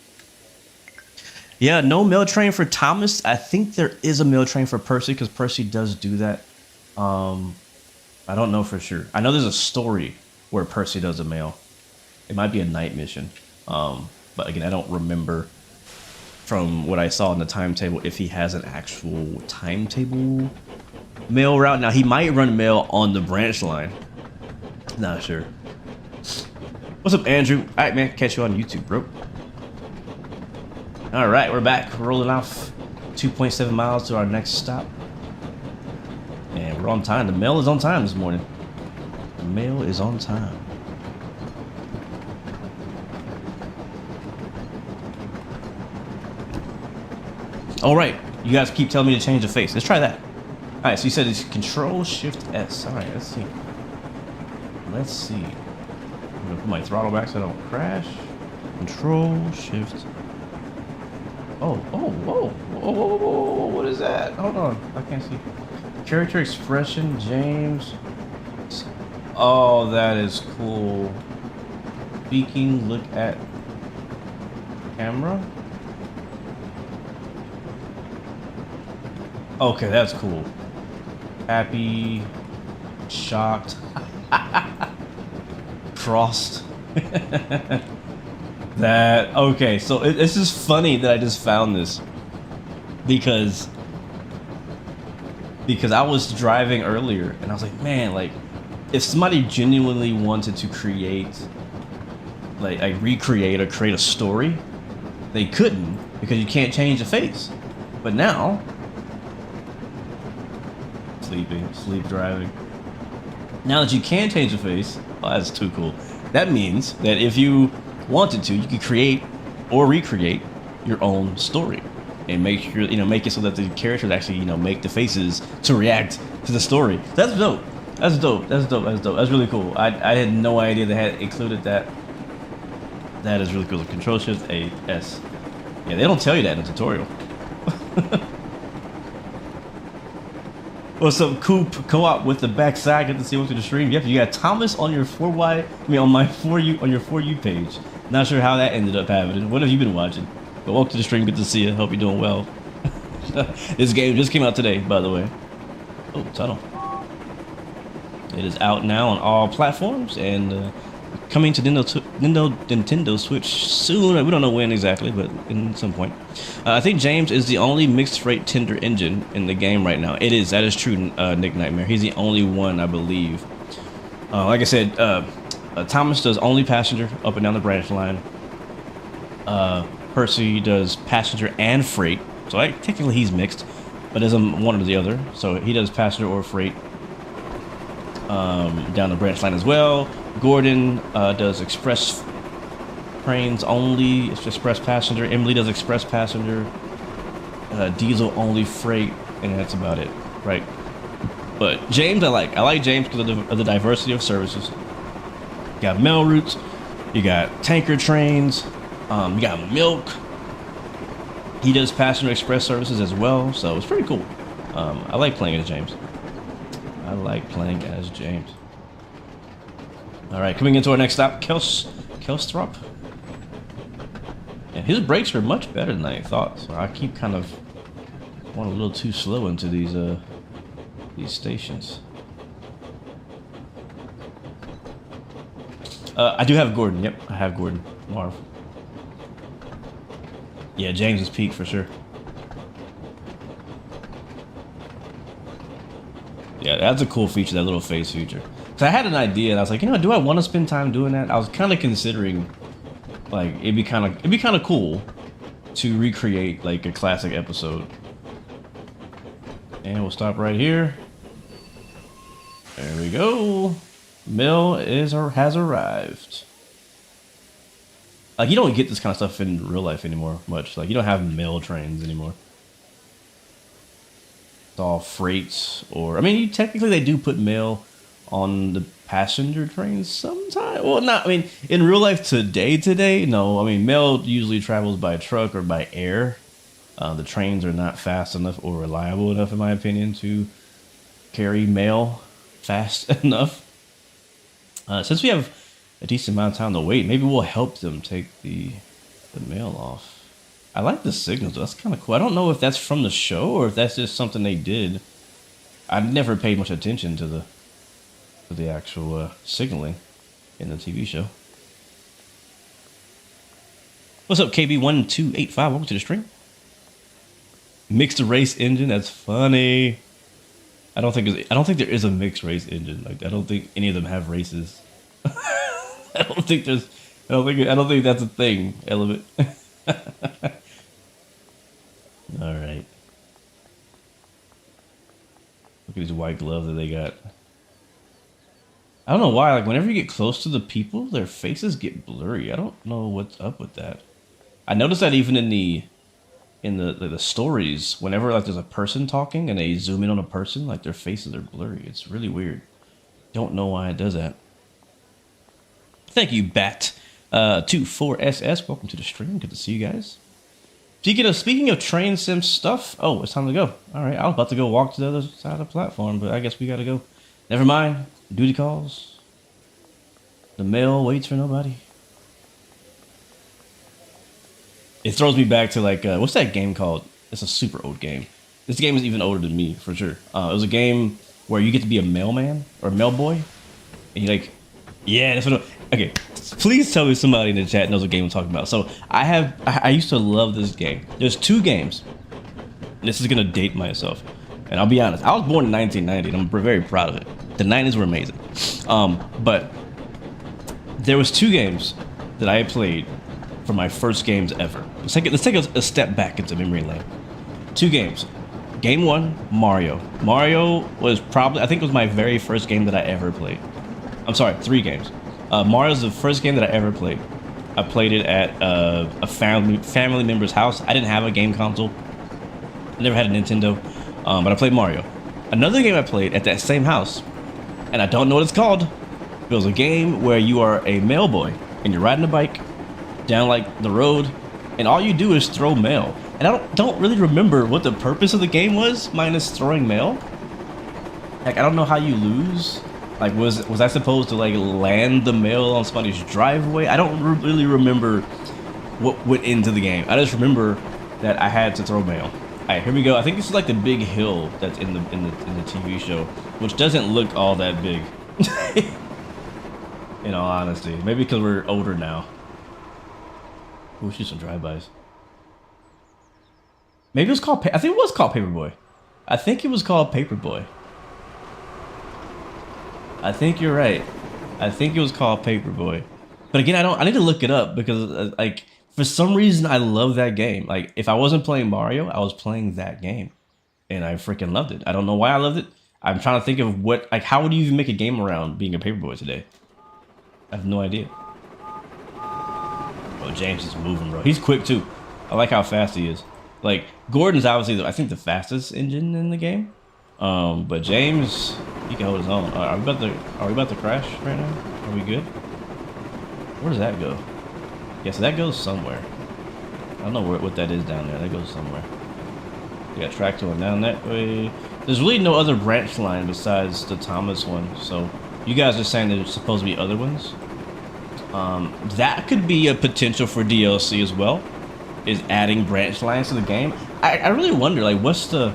Yeah, no mail train for Thomas. I think there is a mail train for Percy, because Percy does do that. I don't know for sure. I know there's a story where Percy does a mail. It might be a night mission. But again, I don't remember from what I saw in the timetable if he has an actual timetable mail route. Now, he might run mail on the branch line. Not sure. What's up, Andrew? All right, man. Catch you on YouTube, bro. All right, we're back. We're rolling off 2.7 miles to our next stop. And we're on time. The mail is on time this morning. The mail is on time. All right, you guys keep telling me to change the face. Let's try that. All right, so you said it's Control Shift S. All right, let's see. Let's see. I'm gonna put my throttle back so I don't crash. Control Shift. Oh, whoa, what is that? Hold on, I can't see. Character expression, James. Oh, that is cool. Speaking, look at camera. Okay, that's cool. Happy, shocked, crossed. Okay, so this is funny that I just found this because I was driving earlier and I was like, man, like if somebody genuinely wanted to create, like recreate or create a story, they couldn't because you can't change the face. But now, sleep driving. Now that you can change the face, oh, that's too cool. That means that if you wanted to, you could create or recreate your own story and make sure, make it so that the characters actually, make the faces to react to the story. That's dope. That's really cool. I had no idea they had included that That is really cool. Control Shift A S. Yeah, they don't tell you that in the tutorial. What's up, Coop? Co-op with the backside. Get to see what's through the stream. Yep, you got Thomas on your 4Y. I mean, on my 4U on your 4U page. Not sure how that ended up happening. What have you been watching? But welcome to the stream. Good to see you. Hope you're doing well. This game just came out today, by the way. Oh, tunnel. It is out now on all platforms and coming to Nintendo Switch soon. We don't know when exactly, but in some point. I think James is the only mixed freight tender engine in the game right now. It is. That is true, Nick Nightmare. He's the only one, I believe. Like I said, Thomas does only passenger up and down the branch line. Percy does passenger and freight. So technically he's mixed, but isn't one or the other. So he does passenger or freight down the branch line as well. Gordon does express trains only, express passenger. Emily does express passenger. Diesel only freight, and that's about it, right? But James, I like James because of the diversity of services. You got mail routes, you got tanker trains, you got milk. He does passenger express services as well, so it's pretty cool. I like playing as James. I like playing as James. All right, coming into our next stop, Kelstrop. And his brakes are much better than I thought, so I keep kind of going a little too slow into these stations. I do have Gordon. Yep, I have Gordon. Marv. Yeah, James is peak for sure. Yeah, that's a cool feature, that little face feature. Cause I had an idea, and I was like, do I want to spend time doing that? I was kind of considering, like, it'd be kind of cool to recreate like a classic episode. And we'll stop right here. There we go. Mail has arrived. Like, you don't get this kind of stuff in real life anymore much. Like, you don't have mail trains anymore. It's all freights, or I mean, technically they do put mail on the passenger trains sometimes. Well, not. I mean, in real life today, no. I mean, mail usually travels by truck or by air. The trains are not fast enough or reliable enough, in my opinion, to carry mail fast enough. Since we have a decent amount of time to wait, maybe we'll help them take the mail off. I like the signals, though. That's kind of cool. I don't know if that's from the show or if that's just something they did. I never paid much attention to the actual signaling in the TV show. What's up, KB1285? Welcome to the stream. Mixed race engine. That's funny. I don't think there is a mixed race engine. Like, I don't think any of them have races. I don't think that's a thing. Element. All right. Look at these white gloves that they got. I don't know why. Like, whenever you get close to the people, their faces get blurry. I don't know what's up with that. I noticed that even in the stories, whenever like there's a person talking and they zoom in on a person, like their faces are blurry. It's really weird. Don't know why it does that. Thank you, Bat24SS. Welcome to the stream. Good to see you guys. Speaking of train sim stuff, oh, it's time to go. All right, I was about to go walk to the other side of the platform, but I guess we got to go. Never mind. Duty calls. The mail waits for nobody. It throws me back to like, what's that game called? It's a super old game. This game is even older than me, for sure. It was a game where you get to be a mailman or a mailboy. And you like, yeah, that's what. Okay, please tell me somebody in the chat knows what game I'm talking about. So I used to love this game. There's two games. This is gonna date myself, and I'll be honest. I was born in 1990, and I'm very proud of it. The 90s were amazing. But there was two games that I played for my first games ever. Let's take a step back into memory lane. Two games. Game one, Mario. Mario was probably, I think it was my very first game that I ever played. I'm sorry, three games. Mario's the first game that I ever played. I played it at a family member's house. I didn't have a game console. I never had a Nintendo, but I played Mario. Another game I played at that same house, and I don't know what it's called. It was a game where you are a mailboy, and you're riding a bike, down like the road, and all you do is throw mail. And I don't really remember what the purpose of the game was, minus throwing mail. Like, I don't know how you lose. Like, was I supposed to like land the mail on somebody's driveway? I don't really remember what went into the game. I just remember that I had to throw mail. All right, here we go. I think this is like the big hill that's in the TV show, which doesn't look all that big. In all honesty, maybe because we're older now. We'll shoot some drive-bys. Maybe it was called. I think it was called Paperboy. I think it was called Paperboy. I think you're right. I think it was called Paperboy. But again, I need to look it up because like for some reason I love that game. Like if I wasn't playing Mario, I was playing that game, and I freaking loved it. I don't know why I loved it. I'm trying to think of what like how would you even make a game around being a Paperboy today? I have no idea. Oh, James is moving, bro. He's quick too. I like how fast he is. Like Gordon's obviously, I think, the fastest engine in the game. But James, he can hold his own. Are we about to crash right now? Are we good? Where does that go? Yes, that goes somewhere. I don't know what that is down there. That goes somewhere. We got track going down that way. There's really no other branch line besides the Thomas one. So you guys are saying there's supposed to be other ones. That could be a potential for DLC as well. Is adding branch lines to the game. I really wonder, like, what's the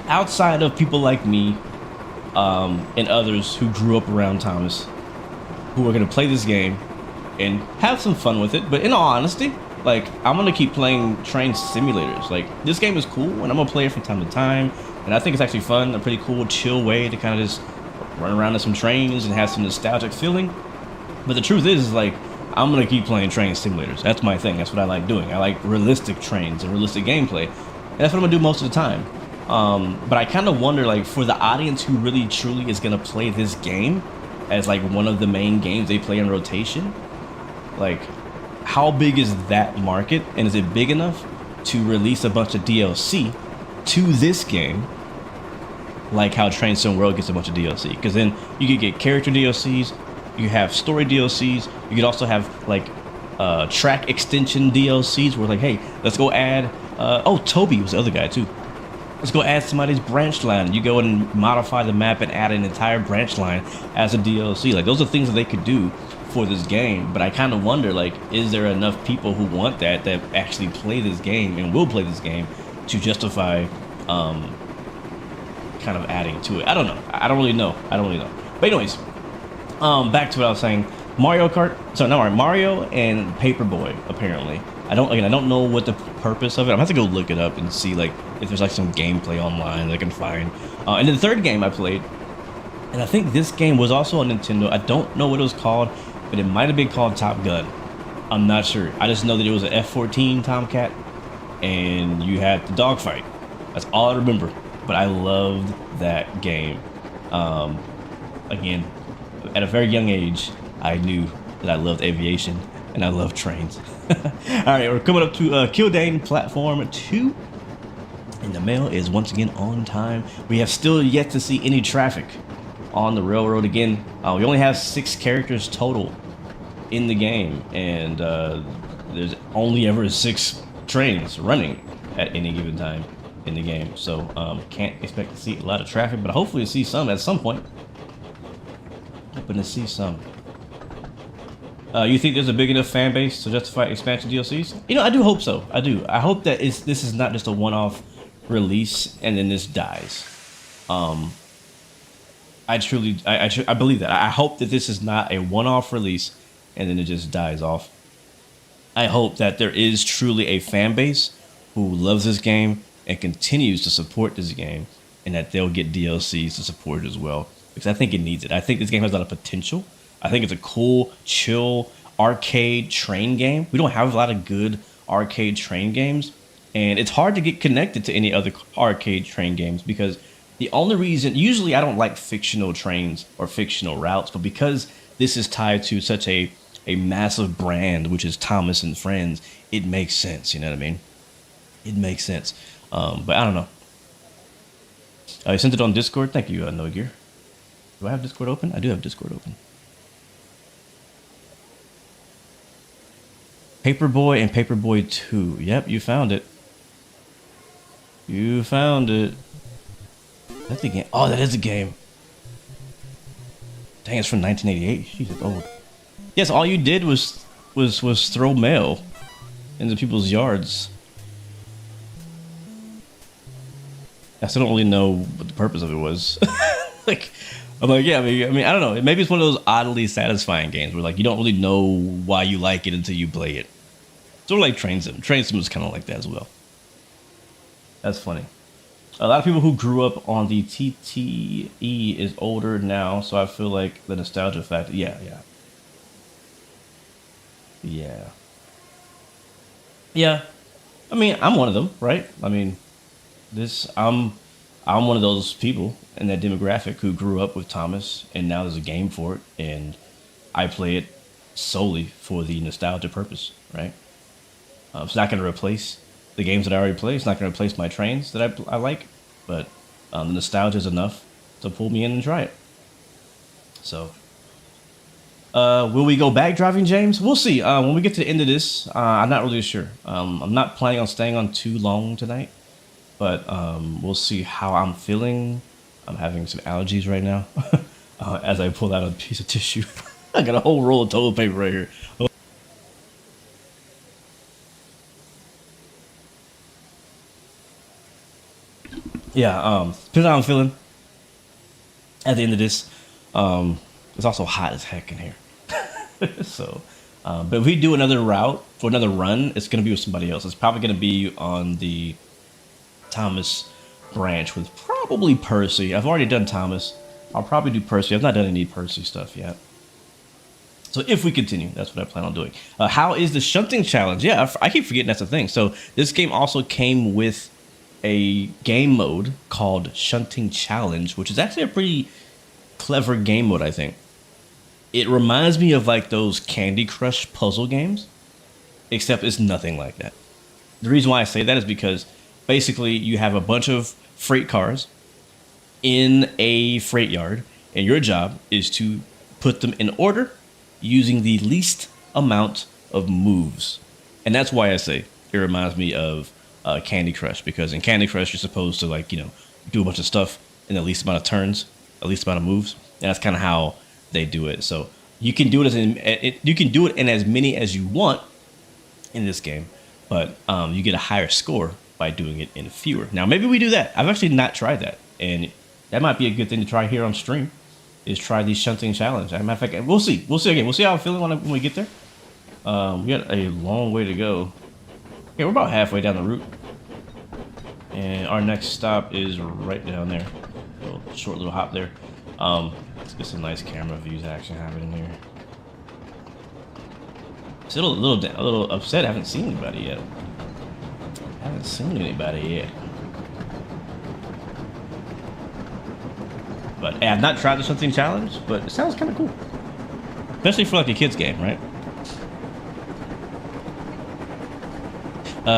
outside of people like me and others who grew up around Thomas, who are gonna play this game and have some fun with it. But in all honesty, like, I'm gonna keep playing train simulators. Like, this game is cool, and I'm gonna play it from time to time. And I think it's actually fun, a pretty cool, chill way to kind of just run around in some trains and have some nostalgic feeling. But the truth is, like, I'm gonna keep playing train simulators. That's my thing. That's what I like doing. I like realistic trains and realistic gameplay, and that's what I'm gonna do most of the time. But I kind of wonder, like, for the audience who really truly is gonna play this game as like one of the main games they play in rotation, like, how big is that market, and is it big enough to release a bunch of DLC to this game, like how Train Sim World gets a bunch of DLC? Because then you could get character DLCs. You have story DLCs. You could also have like track extension DLCs where like, hey, let's go add. Oh, Toby was the other guy too. Let's go add somebody's branch line. You go and modify the map and add an entire branch line as a DLC. Like, those are things that they could do for this game. But I kind of wonder, like, is there enough people who want that actually play this game and will play this game to justify kind of adding to it? I don't know. I don't really know. But anyways. Back to what I was saying. Mario Kart. So no, Mario and Paperboy. Apparently, I don't know what the purpose of it. I'm gonna have to go look it up and see like if there's like some gameplay online that I can find. And then the third game I played, and I think this game was also on Nintendo. I don't know what it was called, but it might have been called Top Gun. I'm not sure. I just know that it was an F-14 Tomcat, and you had the dogfight. That's all I remember. But I loved that game. Again, at a very young age, I knew that I loved aviation and I love trains. Alright, we're coming up to Kildane Platform 2. And the mail is once again on time. We have still yet to see any traffic on the railroad again. We only have 6 characters total in the game. And there's only ever 6 trains running at any given time in the game. So can't expect to see a lot of traffic, but hopefully see some at some point. Hoping to see some. You think there's a big enough fan base to justify expansion DLCs? You know, I do hope so. I do. I hope that this is not just a one-off release and then this dies. I believe that. I hope that this is not a one-off release and then it just dies off. I hope that there is truly a fan base who loves this game and continues to support this game, and that they'll get DLCs to support it as well, because I think it needs it. I think this game has a lot of potential. I think it's a cool, chill, arcade train game. We don't have a lot of good arcade train games, and it's hard to get connected to any other arcade train games, because the only reason, usually I don't like fictional trains or fictional routes, but because this is tied to such a massive brand, which is Thomas and Friends, it makes sense, you know what I mean? It makes sense. But I don't know. I sent it on Discord. Thank you, No Gear. Do I have Discord open? I do have Discord open. Paperboy and Paperboy 2. Yep, you found it. You found it. That's the game. Oh, that is a game. Dang, it's from 1988. She's old. Yes, all you did was throw mail into people's yards. I still don't really know what the purpose of it was. Like, I'm like, yeah, I mean, I don't know. Maybe it's one of those oddly satisfying games where like you don't really know why you like it until you play it. Sort of like Train Sim. Train Sim is kind of like that as well. That's funny. A lot of people who grew up on the TTE is older now, so I feel like the nostalgia factor. Yeah. I mean, I'm one of them, right? I mean, I'm one of those people in that demographic who grew up with Thomas, and now there's a game for it, and I play it solely for the nostalgia purpose, right? It's not going to replace the games that I already play. It's not going to replace my trains that I like, but the nostalgia is enough to pull me in and try it. So, will we go back driving, James? We'll see. When we get to the end of this, I'm not really sure. I'm not planning on staying on too long tonight, but we'll see how I'm feeling. I'm having some allergies right now. As I pull out a piece of tissue, I got a whole roll of toilet paper right here. Yeah, depends on how I'm feeling at the end of this. It's also hot as heck in here. So, but if we do another route for another run, it's going to be with somebody else. It's probably going to be on the Thomas branch with probably Percy. I've already done Thomas. I'll probably do Percy. I've not done any Percy stuff yet. So if we continue, that's what I plan on doing. How is the Shunting challenge? Yeah, I keep forgetting that's a thing. So this game also came with a game mode called Shunting Challenge, which is actually a pretty clever game mode, I think. It reminds me of like those Candy Crush puzzle games, except it's nothing like that. The reason why I say that is because basically you have a bunch of freight cars in a freight yard, and your job is to put them in order using the least amount of moves. And that's why I say it reminds me of Candy Crush, because in Candy Crush you're supposed to like do a bunch of stuff in the least amount of turns, the least amount of moves, and that's kind of how they do it. So you can do it in as many as you want in this game, but you get a higher score by doing it in fewer. Now maybe we do that. I've actually not tried that, and that might be a good thing to try here on stream. Is try the Shunting challenge. As a matter of fact, we'll see. We'll see again. We'll see how I'm feeling when we get there. We got a long way to go. Okay, we're about halfway down the route. And our next stop is right down there. A little short little hop there. Let's get some nice camera views action happening here. Still a little upset. I haven't seen anybody yet. But hey, I've not tried the Shunting challenge, but it sounds kind of cool. Especially for like a kid's game, right?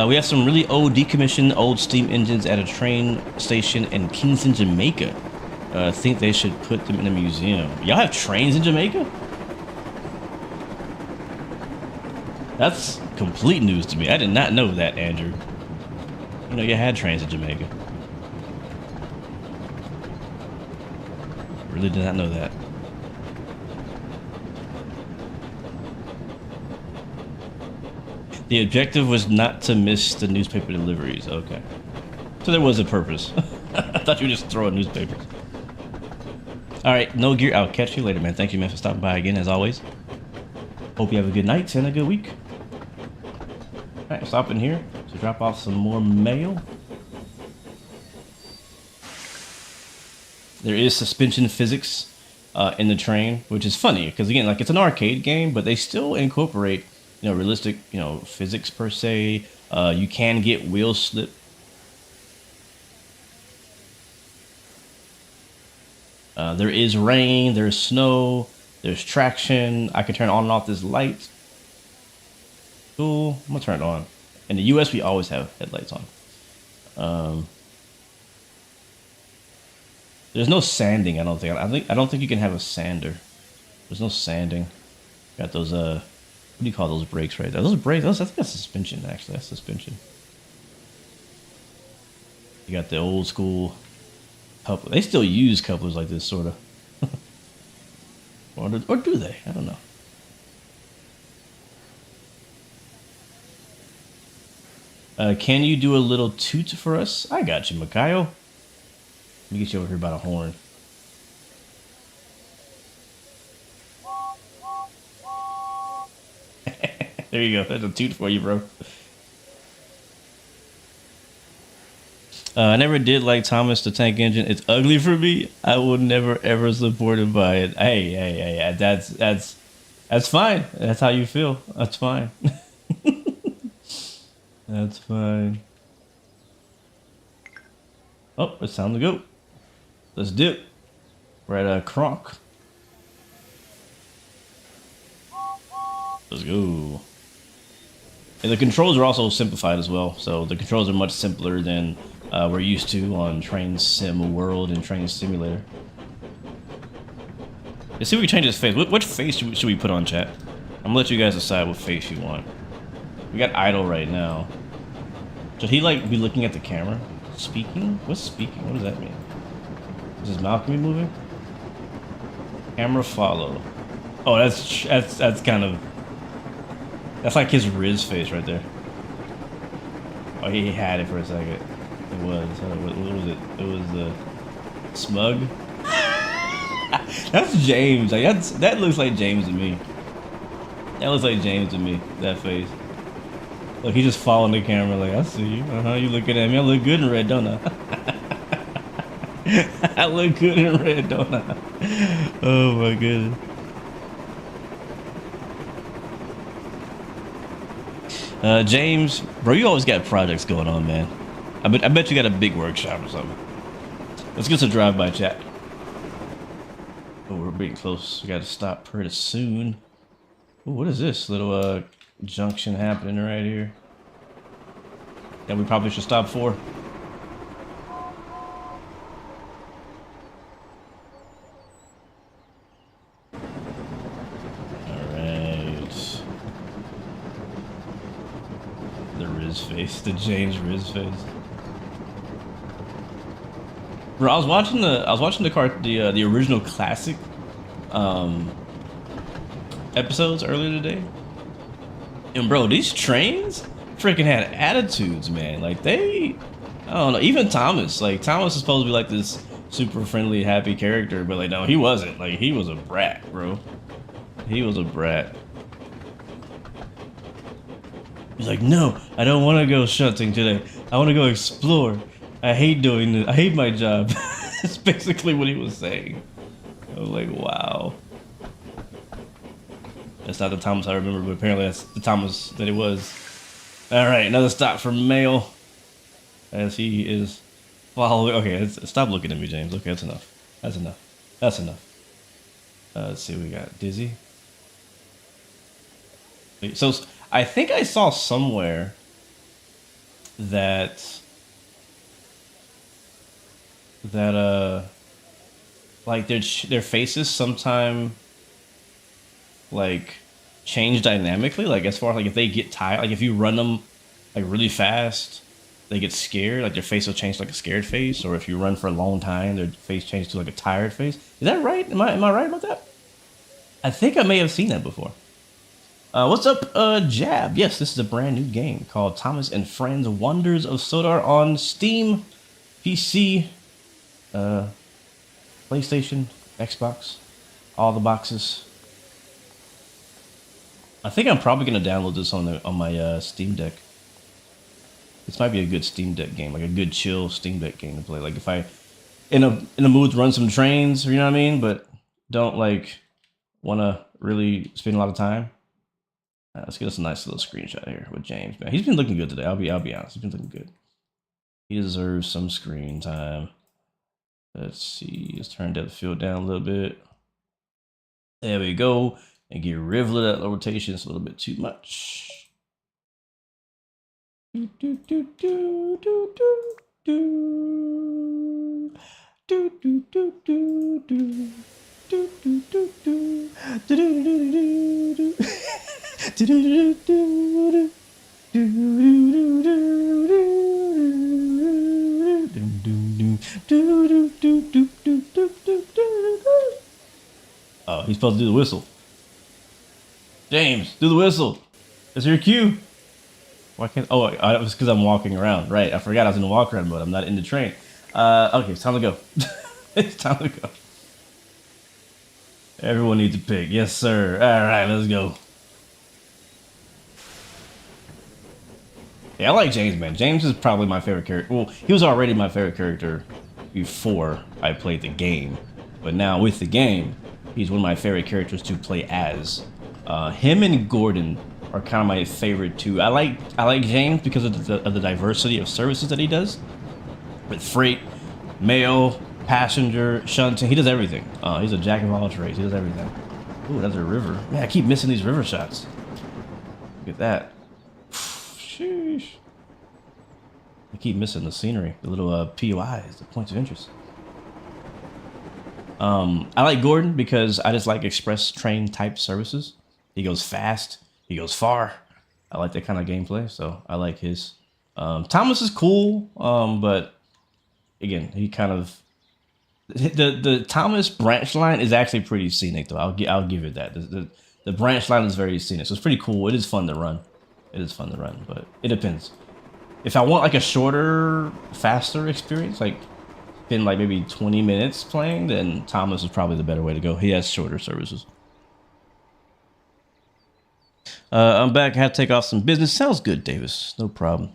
We have some really old decommissioned old steam engines at a train station in Kingston, Jamaica. Think they should put them in a museum. Y'all have trains in Jamaica? That's complete news to me. I did not know that, Andrew. You know, you had trains in Jamaica. Really did not know that. The objective was not to miss the newspaper deliveries. Okay. So there was a purpose. I thought you were just throwing newspapers. Alright, no gear. I'll catch you later, man. Thank you, man, for stopping by again, as always. Hope you have a good night and a good week. Alright, stop in here to drop off some more mail. There is suspension physics in the train, which is funny because again, like it's an arcade game, but they still incorporate, realistic, physics per se. You can get wheel slip. There is rain, there's snow, there's traction. I can turn on and off this light. Cool. I'm gonna turn it on. In the US, we always have headlights on. There's no sanding, I don't think. I don't think you can have a sander. There's no sanding. Got those do you call those brakes right there? Those brakes. I think that's suspension. Actually, that's suspension. You got the old school coupler. They still use couplers like this, sort of. or do they? I don't know. Can you do a little toot for us? I got you, Makayo. Let me get you over here by the horn. There you go. That's a toot for you, bro. I never did like Thomas the Tank Engine. It's ugly for me. I will never ever support it by it. Hey, that's fine. That's how you feel. That's fine. That's fine. Oh, it's time to go. Let's dip. We're at Kronk. Let's go. And the controls are also simplified as well. So the controls are much simpler than we're used to on Train Sim World and Train Simulator. Let's see if we can change his face. Which face should we put on, chat? I'm gonna let you guys decide what face you want. We got idle right now. Should he like be looking at the camera? Speaking? What's speaking? What does that mean? Is his mouth gonna be moving? Camera follow. Oh, that's kind of... That's like his Riz face right there. Oh, he had it for a second. It was. What was it? It was the smug. That's James. Like that looks like James to me. That looks like James to me. That face. Look, he just following the camera. Like, I see you. You looking at me? I look good in red, don't I? I look good in red, don't I? Oh my goodness. James, bro, you always got projects going on, man. I bet you got a big workshop or something. Let's get some drive-by chat. Oh, we're getting close. We got to stop pretty soon. Ooh, what is this little junction happening right here? That we probably should stop for. Face, the James Riz face. Bro, I was watching the original classic episodes earlier today. And bro, these trains freaking had attitudes, man. Like I don't know, even Thomas. Like Thomas is supposed to be like this super friendly, happy character, but like no, he wasn't. Like he was a brat, bro. He was a brat. He's like, no, I don't want to go shunting today. I want to go explore. I hate doing this. I hate my job. That's basically what he was saying. I was like, wow. That's not the Thomas I remember, but apparently that's the Thomas that it was. All right, another stop for mail. As he is following. Okay, stop looking at me, James. Okay, that's enough. That's enough. That's enough. Let's see what we got. Dizzy. So I think I saw somewhere that like their faces sometime like change dynamically, like as far as like if they get tired, like if you run them like really fast, they get scared, like their face will change to like a scared face, or if you run for a long time, their face changes to like a tired face. Is that right? Am I right about that? I think I may have seen that before. What's up, Jab? Yes, this is a brand new game called Thomas and Friends Wonders of Sodor on Steam, PC, PlayStation, Xbox, all the boxes. I think I'm probably gonna download this on my Steam Deck. This might be a good Steam Deck game, like a good chill Steam Deck game to play. Like if I in a mood to run some trains, you know what I mean, but don't like want to really spend a lot of time. Let's get us a nice little screenshot here with James, man. He's been looking good today. I'll be honest. He's been looking good. He deserves some screen time. Let's see. Let's turn depth of field down a little bit. There we go. And get rid of that rotation. It's a little bit too much. Do, do, do, do, do, do, do. Do, do, do, do, do. Oh, he's supposed to do the whistle. James, do the whistle. Is your cue? Why can't? Oh, it was because I'm walking around. Right, I forgot I was in the walk around mode. I'm not in the train. Okay, it's time to go. It's time to go. Everyone needs a pick. Yes, sir. All right, let's go. Yeah, I like James, man. James is probably my favorite character. Well, he was already my favorite character before I played the game. But now with the game, he's one of my favorite characters to play as. Him and Gordon are kind of my favorite too. I like James because of the diversity of services that he does. With freight, mail, passenger, shunting, he does everything. He's a jack of all trades. He does everything. Ooh, that's a river. Man, I keep missing these river shots. Look at that. Sheesh. I keep missing the scenery, the little POIs, the points of interest. I like Gordon because I just like express train type services. He goes fast, he goes far. I like that kind of gameplay, so I like his. Thomas is cool, but again, he kind of the Thomas branch line is actually pretty scenic though. I'll give it that. The branch line is very scenic, so it's pretty cool. It is fun to run. It is fun to run, but it depends. If I want like a shorter, faster experience, like in like maybe 20 minutes playing, then Thomas is probably the better way to go. He has shorter services. I'm back. I had to take off some business. Sounds good, Davis. No problem.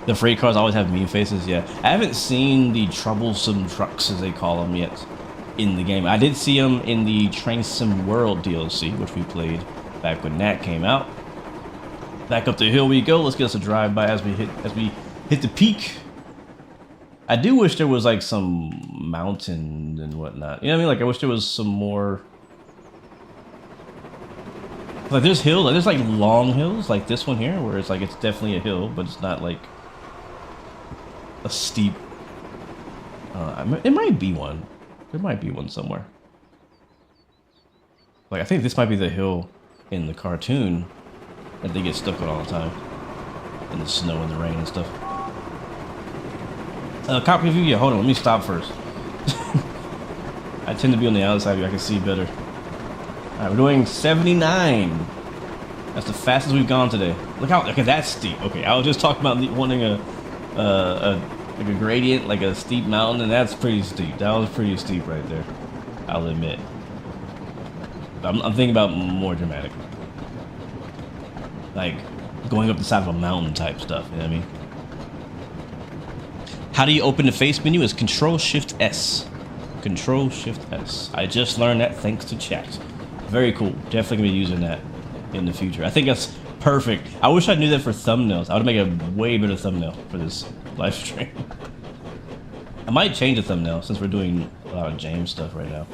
The freight cars always have mean faces. Yeah, I haven't seen the troublesome trucks, as they call them, yet in the game. I did see them in the Train Sim World DLC, which we played back when that came out. Back up the hill we go. Let's get us a drive by as we hit the peak. I do wish there was like some mountain and whatnot. You know what I mean? Like I wish there was some more. Like there's hills, like there's like long hills, like this one here, where it's like it's definitely a hill, but it's not like a steep. It might be one. There might be one somewhere. Like I think this might be the hill in the cartoon that they get stuck on all the time, in the snow and the rain and stuff. Copy of you? Yeah, hold on, let me stop first. I tend to be on the outside of you, I can see better. Alright, we're doing 79. That's the fastest we've gone today. Look how, okay, that's steep. Okay, I was just talking about wanting like a gradient, like a steep mountain, and that's pretty steep. That was pretty steep right there, I'll admit. I'm thinking about more dramatic. Like, going up the side of a mountain type stuff, you know what I mean? How do you open the face menu? Is Control-Shift-S. Control-Shift-S. I just learned that thanks to chat. Very cool. Definitely gonna be using that in the future. I think that's perfect. I wish I knew that for thumbnails. I would make a way better thumbnail for this live stream. I might change the thumbnail since we're doing a lot of James stuff right now.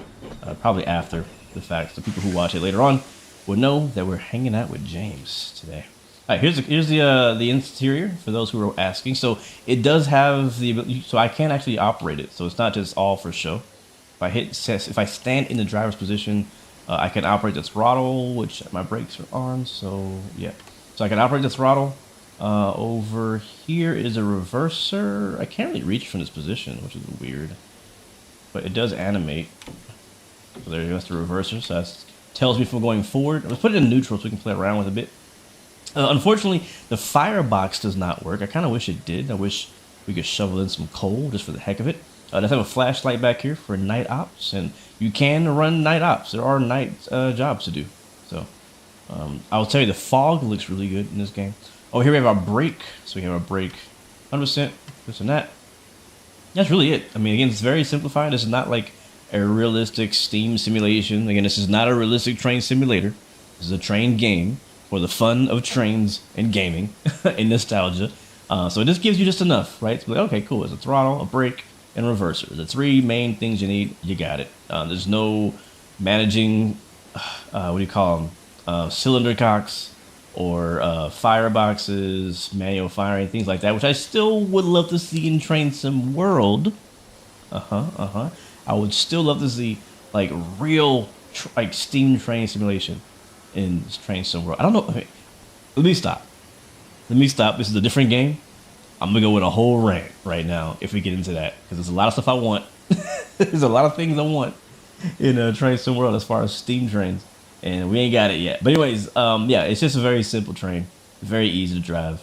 Probably after the fact. The people who watch it later on will know that we're hanging out with James today. All right, here's the interior for those who are asking. So it does have the ability, so I can actually operate it. So it's not just all for show. If I stand in the driver's position, I can operate the throttle, which my brakes are on. So yeah, so I can operate the throttle. Over here is a reverser. I can't really reach from this position, which is weird, but it does animate. So there goes the reverser. So that tells me if I'm going forward. Let's put it in neutral so we can play around with it a bit. Unfortunately, the firebox does not work. I kind of wish it did. I wish we could shovel in some coal just for the heck of it. Let's have a flashlight back here for night ops, and you can run night ops. There are night jobs to do. So I'll tell you, the fog looks really good in this game. Oh, here we have our brake. So we have our brake 100%, this and that. That's really it. I mean, again, it's very simplified. This is not like a realistic Steam simulation. Again, this is not a realistic train simulator. This is a train game for the fun of trains and gaming and nostalgia. So it just gives you just enough, right? So like, okay, cool. There's a throttle, a brake, and a reverser. The three main things you need, you got it. There's no managing, what do you call them? Cylinder cocks or fireboxes, manual firing, things like that, which I still would love to see in Train Sim World. I would still love to see like real like steam train simulation in Train Sim World. I don't know. Okay, let me stop. Let me stop. This is a different game. I'm gonna go with a whole rant right now if we get into that because there's a lot of stuff I want. There's a lot of things I want in Train Sim World as far as steam trains, and we ain't got it yet. But anyways, yeah, it's just a very simple train, very easy to drive.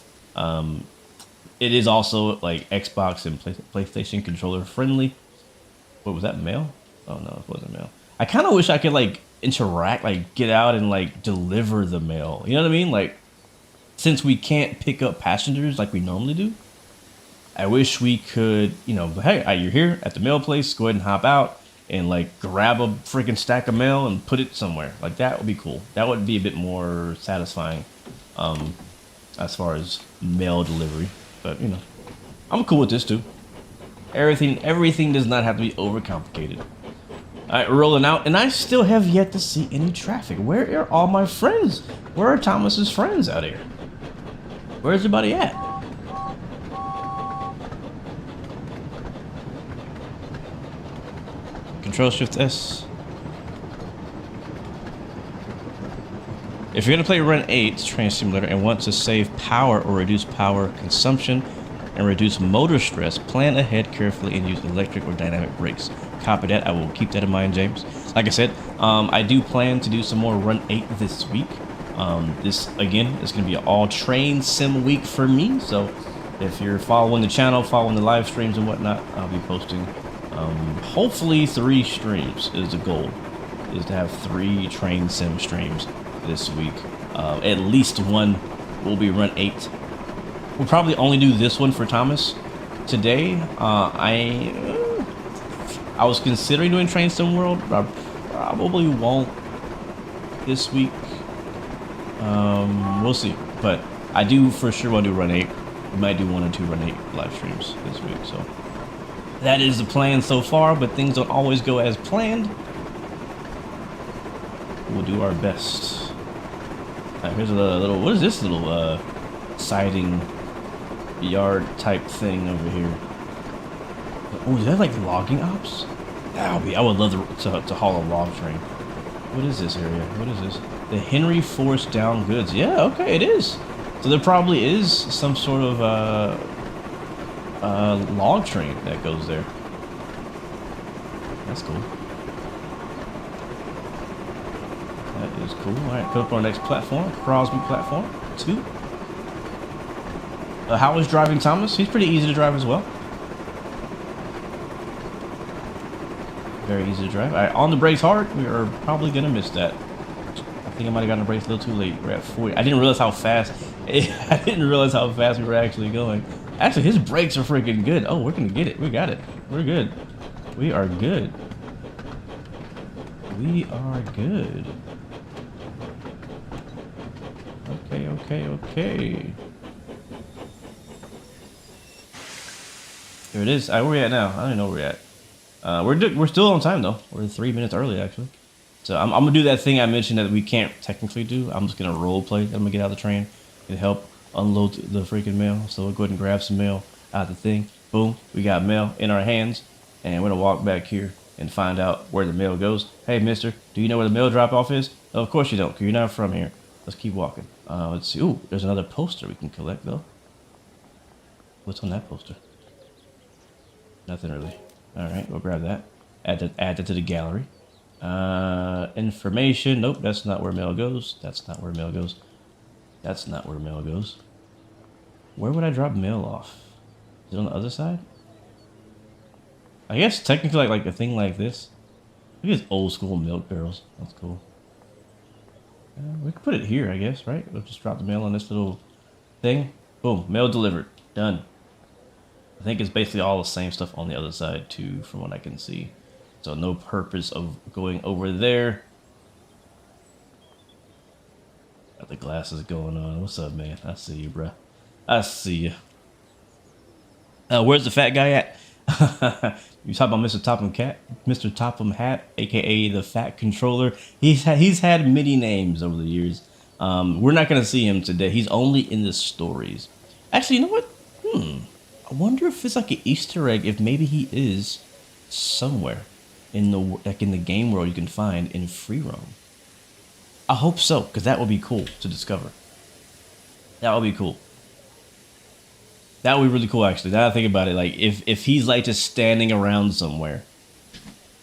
It is also like Xbox and PlayStation controller friendly. What was that, mail? Oh no, it wasn't mail. I kind of wish I could like interact, like get out and like deliver the mail. You know what I mean? Like since we can't pick up passengers like we normally do, I wish we could, you know, hey, you're here at the mail place, go ahead and hop out and like grab a freaking stack of mail and put it somewhere. Like that would be cool. That would be a bit more satisfying as far as mail delivery. But you know, I'm cool with this too. Everything does not have to be overcomplicated. Alright, rolling out, and I still have yet to see any traffic. Where are all my friends? Where are Thomas's friends out here? Where's everybody at? Control Shift S. If you're gonna play Run 8 Train Simulator and want to save power or reduce power consumption and reduce motor stress, plan ahead carefully and use electric or dynamic brakes. Copy that. I will keep that in mind, James. Like I said, I do plan to do some more Run 8 this week. This again is going to be an all train sim week for me. So if you're following the channel, following the live streams and whatnot, I'll be posting hopefully 3 streams is the goal, is to have 3 train sim streams this week. At least one will be Run 8. We'll probably only do this one for Thomas today. I was considering doing Train Sim World, but I probably won't this week. We'll see. But I do for sure want to do Run 8. We might do 1 or 2 Run 8 live streams this week. So that is the plan so far, but things don't always go as planned. We'll do our best. All right, here's a little, what is this little siding yard type thing over here? Oh, is that like logging ops? That would be, I would love to haul a log train. What is this area? What is this? The Henry Force Down Goods. Yeah, okay, it is. So there probably is some sort of log train that goes there. That's cool. That is cool. All right, put up our next platform, Crosby platform 2. How is driving Thomas? He's pretty easy to drive as well. Very easy to drive. All right, on the brakes hard. We are probably gonna miss that. I think I might have gotten the brakes a little too late. We're at 40. I didn't realize how fast. I didn't realize how fast we were actually going. Actually, his brakes are freaking good. Oh, we're gonna get it. We got it. We're good. We are good. We are good. Okay, okay, okay. Here it is. Where we at now? I don't even know where we're at. We're still on time though. We're 3 minutes early actually. So I'm gonna do that thing I mentioned that we can't technically do. I'm just gonna role play. I'm gonna get out of the train and help unload the freaking mail. So we'll go ahead and grab some mail out the thing. Boom, we got mail in our hands, and we're gonna walk back here and find out where the mail goes. Hey, mister, do you know where the mail drop off is? Oh, of course you don't, because you're not from here. Let's keep walking. Let's see. Ooh, there's another poster we can collect though. What's on that poster? Nothing really. All right, we'll grab that. Add that to the gallery. Information. Nope, that's not where mail goes. That's not where mail goes. That's not where mail goes. Where would I drop mail off? Is it on the other side? I guess technically like a thing like this. Look at these old school milk barrels. That's cool. We can put it here, I guess, right? We'll just drop the mail on this little thing. Boom, mail delivered. Done. I think it's basically all the same stuff on the other side too, from what I can see. So no purpose of going over there. Got the glasses going on. What's up, man? I see you, bruh. I see you. Where's the fat guy at? You talk about Mr. Topham Hat, aka the Fat Controller. He's had many names over the years. We're not gonna see him today. He's only in the stories. Actually, you know what? I wonder if it's like an Easter egg. If maybe he is somewhere. in the game world you can find in free roam. I hope so, because that would be cool to discover. That would be cool. That would be really cool, actually. Now that I think about it, like if he's like just standing around somewhere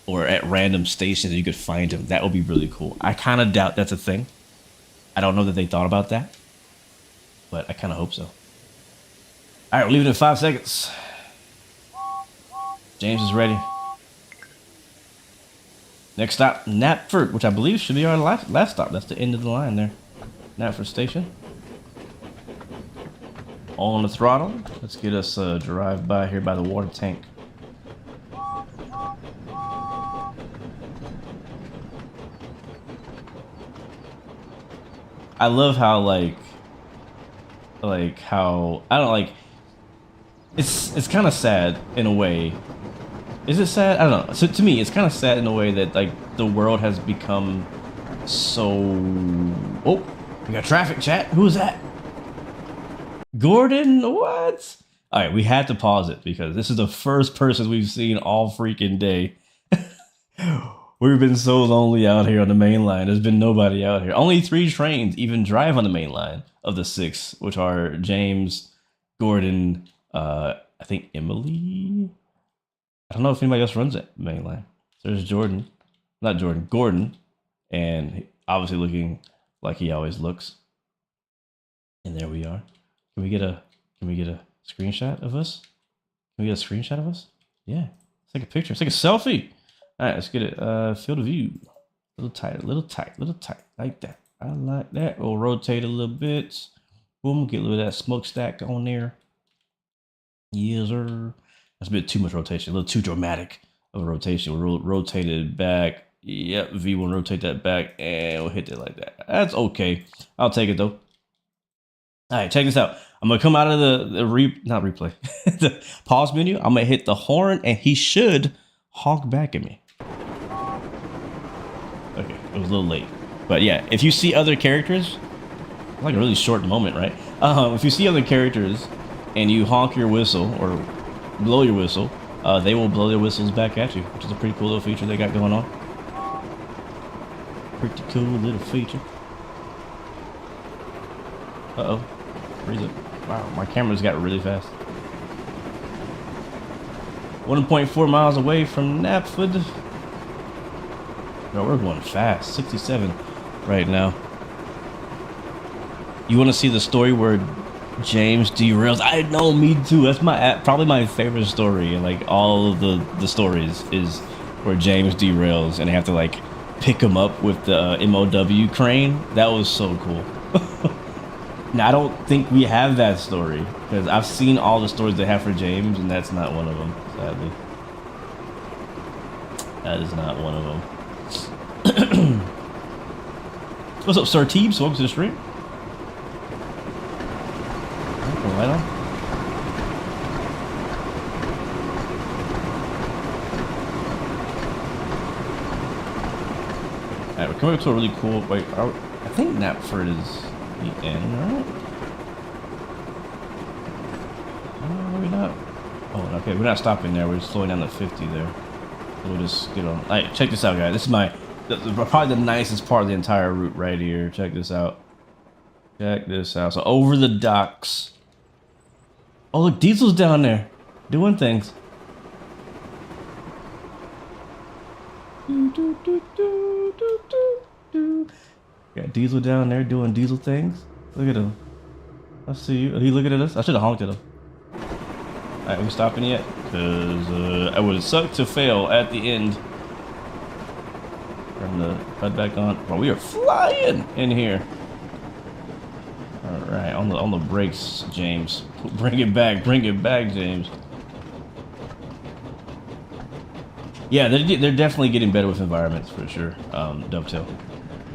or at random stations and you could find him, that would be really cool. I kind of doubt that's a thing. I don't know that they thought about that, but I kind of hope so. All right, we're leaving in 5 seconds. James is ready. Next stop, Knapford, which I believe should be our last stop. That's the end of the line there. Knapford Station. On the throttle. Let's get us a drive by here by the water tank. I love how like how I don't like. It's kind of sad in a way. Is it sad? I don't know. So to me, it's kind of sad in a way that like the world has become so. Oh, we got traffic, chat. Who's that? Gordon? What? All right, we had to pause it because this is the first person we've seen all freaking day. We've been so lonely out here on the main line. There's been nobody out here. Only 3 trains even drive on the main line of the 6, which are James, Gordon, I think Emily. I don't know if anybody else runs that main line. There's Gordon, and obviously looking like he always looks. And there we are. Can we get a screenshot of us? Can we get a screenshot of us? Yeah. Let's take a picture. Let's take a selfie. All right, let's get it. Field of view. A little tight, like that. I like that. We'll rotate a little bit. Boom, get a little of that smokestack on there. Yes, sir. That's a bit too much rotation. A little too dramatic of a rotation. We'll rotate it back. Yep, V1, rotate that back, and we'll hit it like that. That's okay. I'll take it, though. All right, check this out. I'm going to come out of the pause menu. I'm going to hit the horn, and he should honk back at me. Okay, it was a little late. But yeah, if you see other characters, like a really short moment, right? If you see other characters and you honk your whistle or blow your whistle, they will blow their whistles back at you, which is a pretty cool little feature they got going on. Pretty cool little feature. Uh-oh. Freeze it. Wow, my camera's got really fast. 1.4 miles away from Knapford. No, we're going fast. 67 right now. You want to see the story where James derails? I know, me too. That's probably my favorite story. And like all of the stories is where James derails and they have to like pick him up with the MOW crane. That was so cool. Now I don't think we have that story because I've seen all the stories they have for James, and that's not one of them. Sadly, that is not one of them. What's up, Sir Teebs? Welcome to the stream. Right on. Alright, we're coming up to a really cool. Wait, I think Knapford is the end, right? Maybe not. Oh, okay, we're not stopping there. We're slowing down to 50 there. So we'll just get on. Alright, check this out, guys. This is probably the nicest part of the entire route right here. Check this out. Check this out. So over the docks. Oh, look, Diesel's down there doing things. Got Diesel down there doing Diesel things. Look at him. I see you. He looking at us. I should have honked at him. All right, we stopping yet? Cause I would suck to fail at the end. Turn the cut back on. Bro, we are flying in here. All right, on the brakes, James. Bring it back, James. Yeah, they're definitely getting better with environments for sure. Dovetail,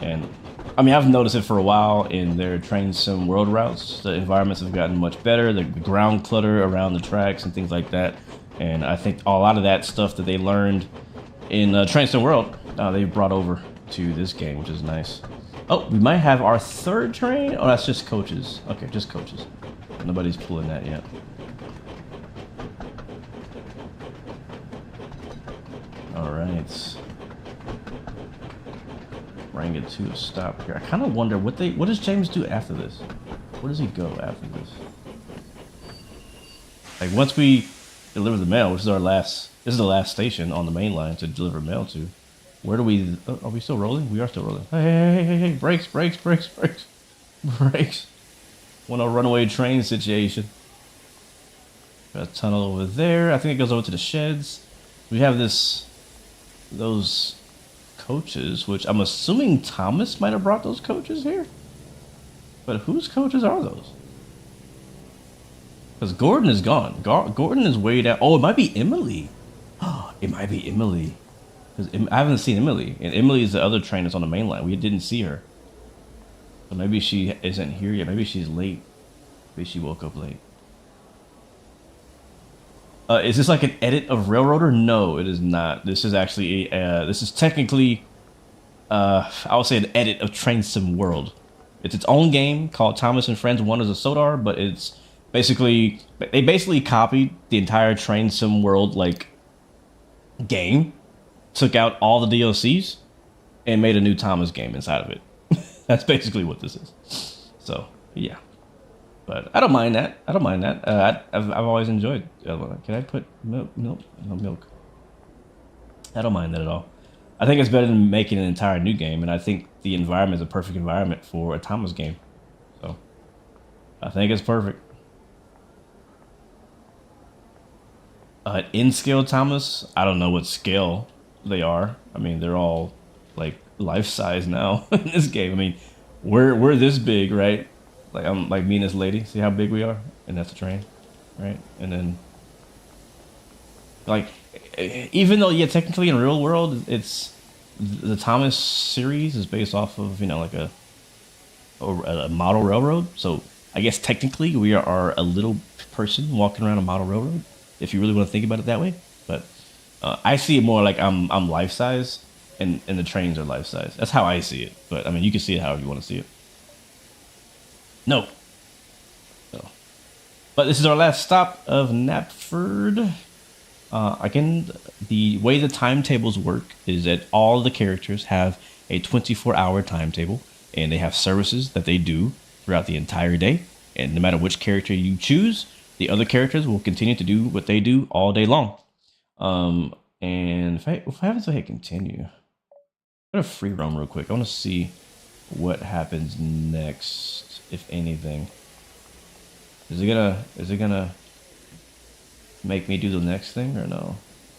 and I mean I've noticed it for a while in their train sim world routes. The environments have gotten much better. The ground clutter around the tracks and things like that. And I think a lot of that stuff that they learned in Train Sim World, they've brought over to this game, which is nice. Oh, we might have our third train. Oh, that's just coaches. Okay, just coaches. Nobody's pulling that yet. All right. Bring it to a stop here. I kind of wonder what does James do after this? Where does he go after this? Like once we deliver the mail, which is this is the last station on the main line to deliver mail to. Where do we? Are we still rolling? We are still rolling. Hey! Brakes! Brakes! Want a runaway train situation? Got a tunnel over there. I think it goes over to the sheds. We have those coaches, which I'm assuming Thomas might have brought those coaches here. But whose coaches are those? Because Gordon is gone. Gordon is way down. Oh, it might be Emily. It might be Emily. Because I haven't seen Emily. And Emily is the other train that's on the main line. We didn't see her. So maybe she isn't here yet. Maybe she's late. Maybe she woke up late. Is this like an edit of Railroader? No, it is not. This is actually this is technically I would say an edit of Train Sim World. It's its own game called Thomas and Friends Wonders of Sodor, but it's basically they basically copied the entire Train Sim World like game, took out all the DLCs, and made a new Thomas game inside of it. That's basically what this is. So yeah. But I don't mind that. I've always enjoyed. Can I put milk? No milk. I don't mind that at all. I think it's better than making an entire new game, and I think the environment is a perfect environment for a Thomas game. So I think it's perfect. In scale Thomas, I don't know what scale they are. I mean, they're all like life size now in this game. I mean, we're this big, right? Like I'm like me and this lady. See how big we are, and that's the train, right? And then, like, even though technically in real world, it's the Thomas series is based off of like a model railroad. So I guess technically we are a little person walking around a model railroad, if you really want to think about it that way. But I see it more like I'm life size, and the trains are life size. That's how I see it. But I mean, you can see it however you want to see it. No. But this is our last stop of Knapford. Again, the way the timetables work is that all the characters have a 24-hour timetable, and they have services that they do throughout the entire day. And no matter which character you choose, the other characters will continue to do what they do all day long. And if I haven't hit continue, I'm gonna free roam real quick. I want to see what happens next, if anything. Is it gonna make me do the next thing or no?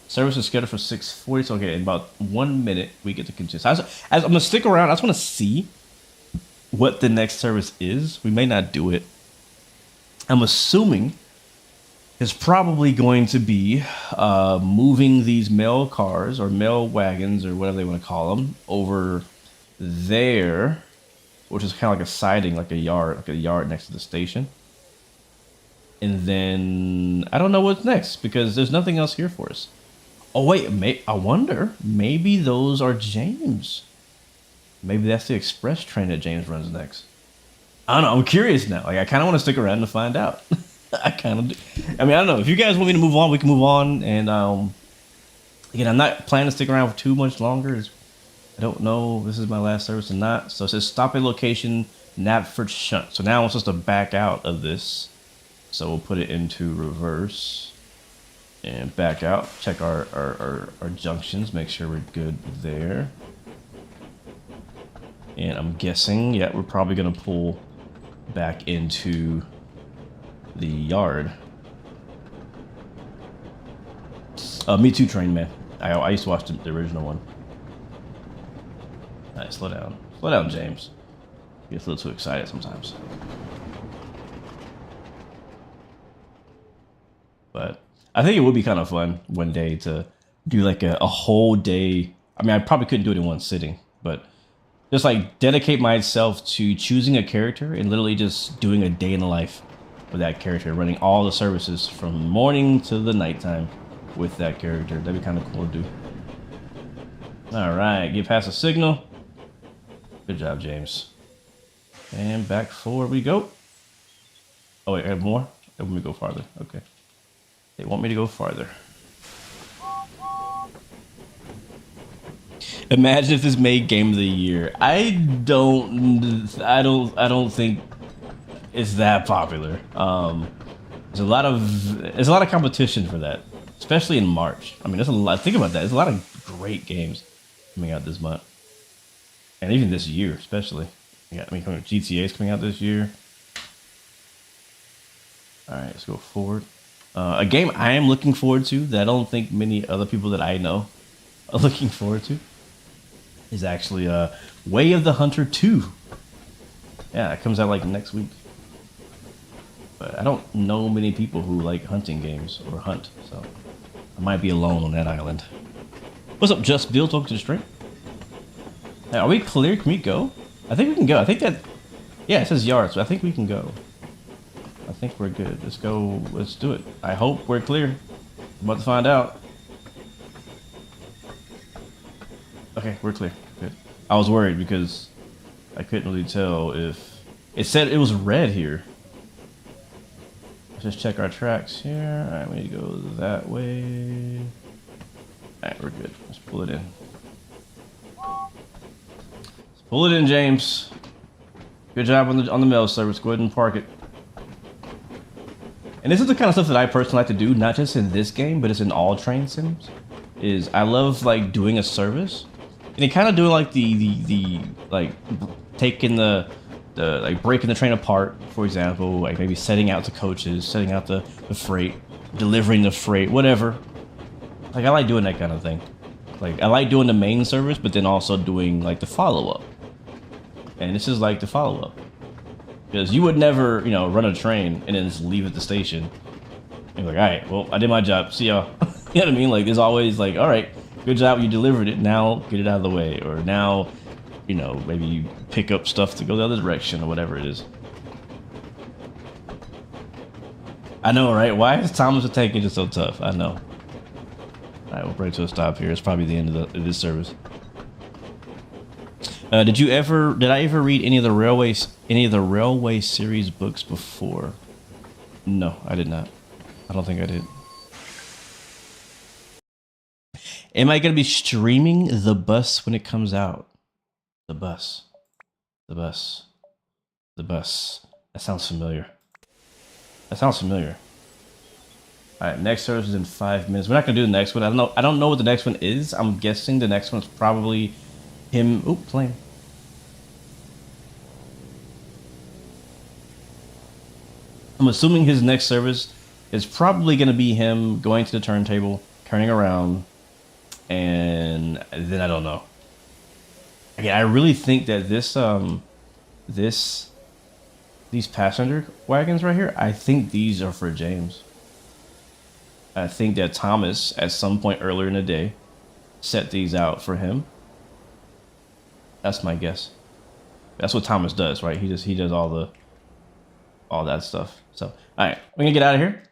Service is scheduled for 6:40, so okay, in about 1 minute we get to continue. So as I'm gonna stick around, I just want to see what the next service is. We may not do it. I'm assuming it's probably going to be moving these mail cars or mail wagons or whatever they want to call them over there, which is kind of like a siding, like a yard next to the station. And then I don't know what's next because there's nothing else here for us. Oh wait, I wonder, maybe those are James. Maybe that's the express train that James runs next. I don't know. I'm curious now. Like I kind of want to stick around to find out. I kind of do. I mean, I don't know. If you guys want me to move on, we can move on. And again, I'm not planning to stick around for too much longer. I don't know if this is my last service or not. So it says stop at location Knapford Shunt. So now it wants us to back out of this. So we'll put it into reverse and back out. Check our junctions. Make sure we're good there. And I'm guessing, yeah, we're probably going to pull back into the yard. Me too, Train Man. I used to watch the original one. All right, slow down. Slow down, James. You get a little too excited sometimes. But I think it would be kind of fun one day to do like a whole day. I mean, I probably couldn't do it in one sitting, but just like dedicate myself to choosing a character and literally just doing a day in the life with that character, running all the services from morning to the nighttime with that character. That'd be kind of cool to do. All right, get past the signal. Good job, James. And back forward we go. Oh wait, I have more? Let me go farther. Okay. They want me to go farther. Imagine if this made Game of the Year. I don't think it's that popular. There's a lot of competition for that, especially in March. I mean, there's a lot. Think about that. There's a lot of great games coming out this month, and even this year, especially. GTA is coming out this year. All right, let's go forward. A game I am looking forward to that I don't think many other people that I know are looking forward to is actually Way of the Hunter 2. Yeah, it comes out like next week. But I don't know many people who like hunting games or hunt, so I might be alone on that island. What's up, G.Skill? Talk to the stream. Hey, are we clear? Can we go? I think we can go. I think that, yeah, it says yard, so I think we can go. I think we're good. Let's go. Let's do it. I hope we're clear. I'm about to find out. Okay, we're clear. Good. I was worried because I couldn't really tell if it said it was red here. Let's just check our tracks here. All right, we need to go that way. All right, we're good. Let's pull it in. Let's pull it in, James. Good job on the mail service. Go ahead and park it. And this is the kind of stuff that I personally like to do, not just in this game, but it's in all train sims. Is I love like doing a service, and kind of doing like the like taking the like breaking the train apart, for example, like maybe setting out the coaches, setting out the freight, delivering the freight, whatever. Like I like doing that kind of thing. Like I like doing the main service, but then also doing like the follow up. And this is like the follow up. Because you would never, you know, run a train and then just leave at the station. And you're like, all right, well, I did my job. See y'all. You know what I mean? Like, there's always like, all right, good job. You delivered it. Now get it out of the way. Or now, you know, maybe you pick up stuff to go the other direction or whatever it is. I know, right? Why is Thomas the Tank Engine so tough? I know. All right, we'll break to a stop here. It's probably the end of this service. Did I ever read any of the railway series books before? No, I did not. I don't think I did. Am I going to be streaming The Bus when it comes out? The Bus. The Bus. The Bus. That sounds familiar. That sounds familiar. All right, next service is in 5 minutes. We're not going to do the next one. I don't know what the next one is. I'm guessing the next one's probably him. Oop, plane. I'm assuming his next service is probably going to be him going to the turntable, turning around, and then I don't know. Again, I really think that these passenger wagons right here, I think these are for James. I think that Thomas, at some point earlier in the day, set these out for him. That's my guess. That's what Thomas does, right? He does all that stuff. So, all right, we're gonna get out of here.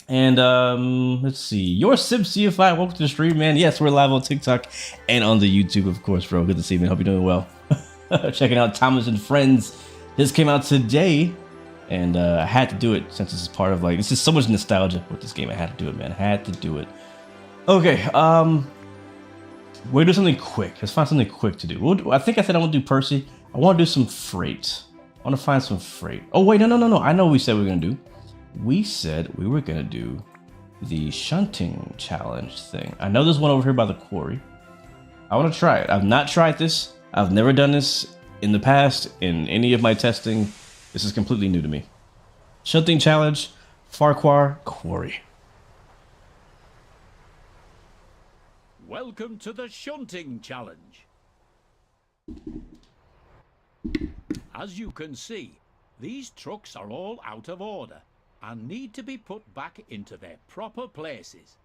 And let's see. Your Sim CFI, welcome to the stream, man. Yes, we're live on TikTok and on the YouTube, of course, bro. Good to see you, man. Hope you're doing well. Checking out Thomas and Friends. This came out today, and I had to do it since this is part of this is so much nostalgia with this game. I had to do it, man. I had to do it. Okay, we're gonna do something quick. Let's find something quick to do. I think I said I want to do Percy. I want to do some freight. I want to find some freight. Oh wait, no. I know what we said we were gonna do. We said we were gonna do the shunting challenge thing. I know there's one over here by the quarry. I want to try it. I've not tried this. I've never done this in the past in any of my testing. This is completely new to me. Shunting challenge, Farquhar Quarry. Welcome to the Shunting challenge. As you can see, these trucks are all out of order and need to be put back into their proper places.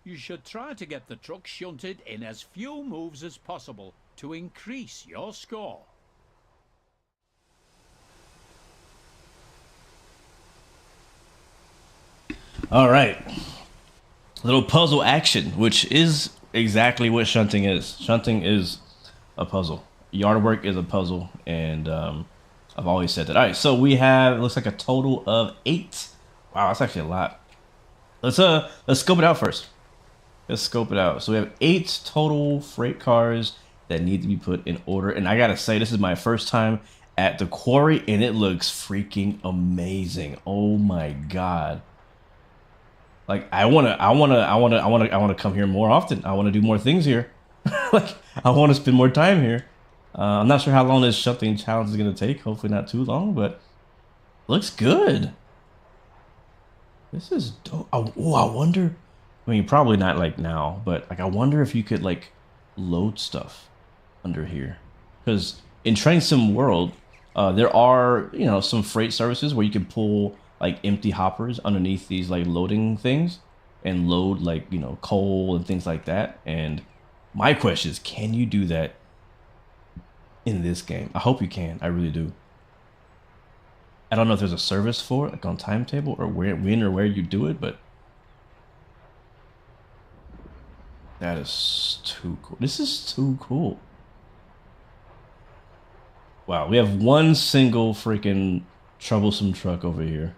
You should try to get the truck shunted in as few moves as possible to increase your score. All right. Little puzzle action, which is exactly what shunting is. Shunting is a puzzle. Yard work is a puzzle, and I've always said that. All right, so we have, it looks like a total of 8. Wow, that's actually a lot. Let's scope it out first. Let's scope it out. So we have 8 total freight cars that need to be put in order. And I gotta say, this is my first time at the quarry, and it looks freaking amazing. Oh my god! Like I wanna come here more often. I wanna do more things here. Like I wanna spend more time here. I'm not sure how long this shunting challenge is gonna take. Hopefully not too long, but looks good. This is dope. Oh, I wonder. I mean, probably not like now, but like I wonder if you could like load stuff under here, because in Train Sim World, there are some freight services where you can pull like empty hoppers underneath these like loading things and load like coal and things like that. And my question is, can you do that in this game? I hope you can. I really do. I don't know if there's a service for it, like on timetable, or when or where you do it, but that is too cool. This is too cool. Wow, we have one single freaking troublesome truck over here.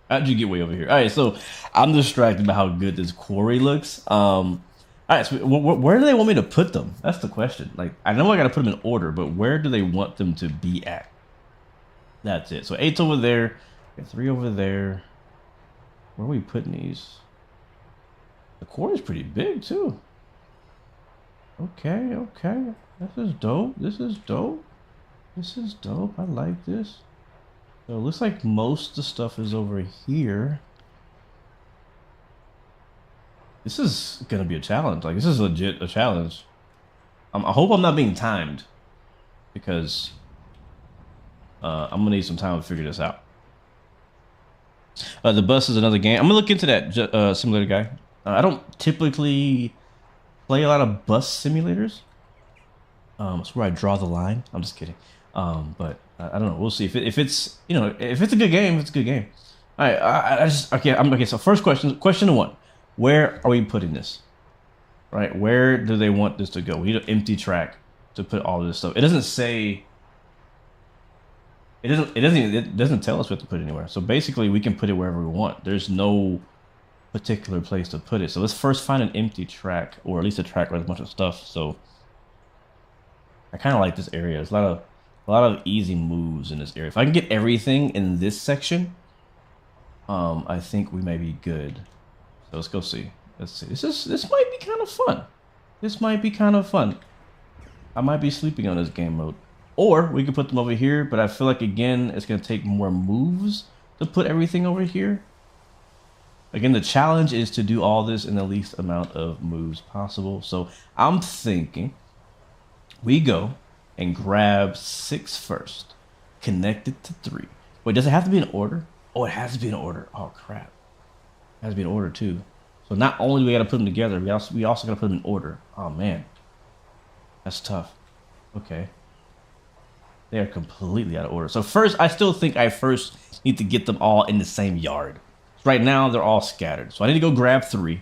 How'd you get way over here? All right, so I'm distracted by how good this quarry looks. All right, so where do they want me to put them? That's the question. Like, I know I got to put them in order, but where do they want them to be at? That's it. So 8's over there, 3 over there. Where are we putting these? The quarry's pretty big too. Okay, okay. This is dope. This is dope. This is dope. I like this. So it looks like most of the stuff is over here. This is gonna be a challenge. Like, this is legit a challenge. I hope I'm not being timed, because I'm gonna need some time to figure this out. The bus is another game. I'm gonna look into that simulator guy. I don't typically play a lot of bus simulators. That's where I draw the line. I'm just kidding. But I don't know. We'll see if it's if it's a good game. It's a good game. All right. I just okay. So first question 1: where are we putting this? Right. Where do they want this to go? We need an empty track to put all this stuff. It doesn't say. It doesn't tell us we have to put it anywhere. So basically, we can put it wherever we want. There's no particular place to put it. So let's first find an empty track, or at least a track with a bunch of stuff. So I kind of like this area. There's a lot of easy moves in this area. If I can get everything in this section, I think we may be good. So let's go see. Let's see. This might be kind of fun. This might be kind of fun. I might be sleeping on this game mode. Or we could put them over here, but I feel like, again, it's going to take more moves to put everything over here. Again, the challenge is to do all this in the least amount of moves possible. So I'm thinking we go and grab 6 first, connect it to 3. Wait, does it have to be in order? Oh, it has to be in order. Oh, crap. It has to be in order, too. So not only do we got to put them together, we also got to put them in order. Oh, man. That's tough. Okay. They are completely out of order. So first, I still think I first need to get them all in the same yard. Right now, they're all scattered. So I need to go grab 3.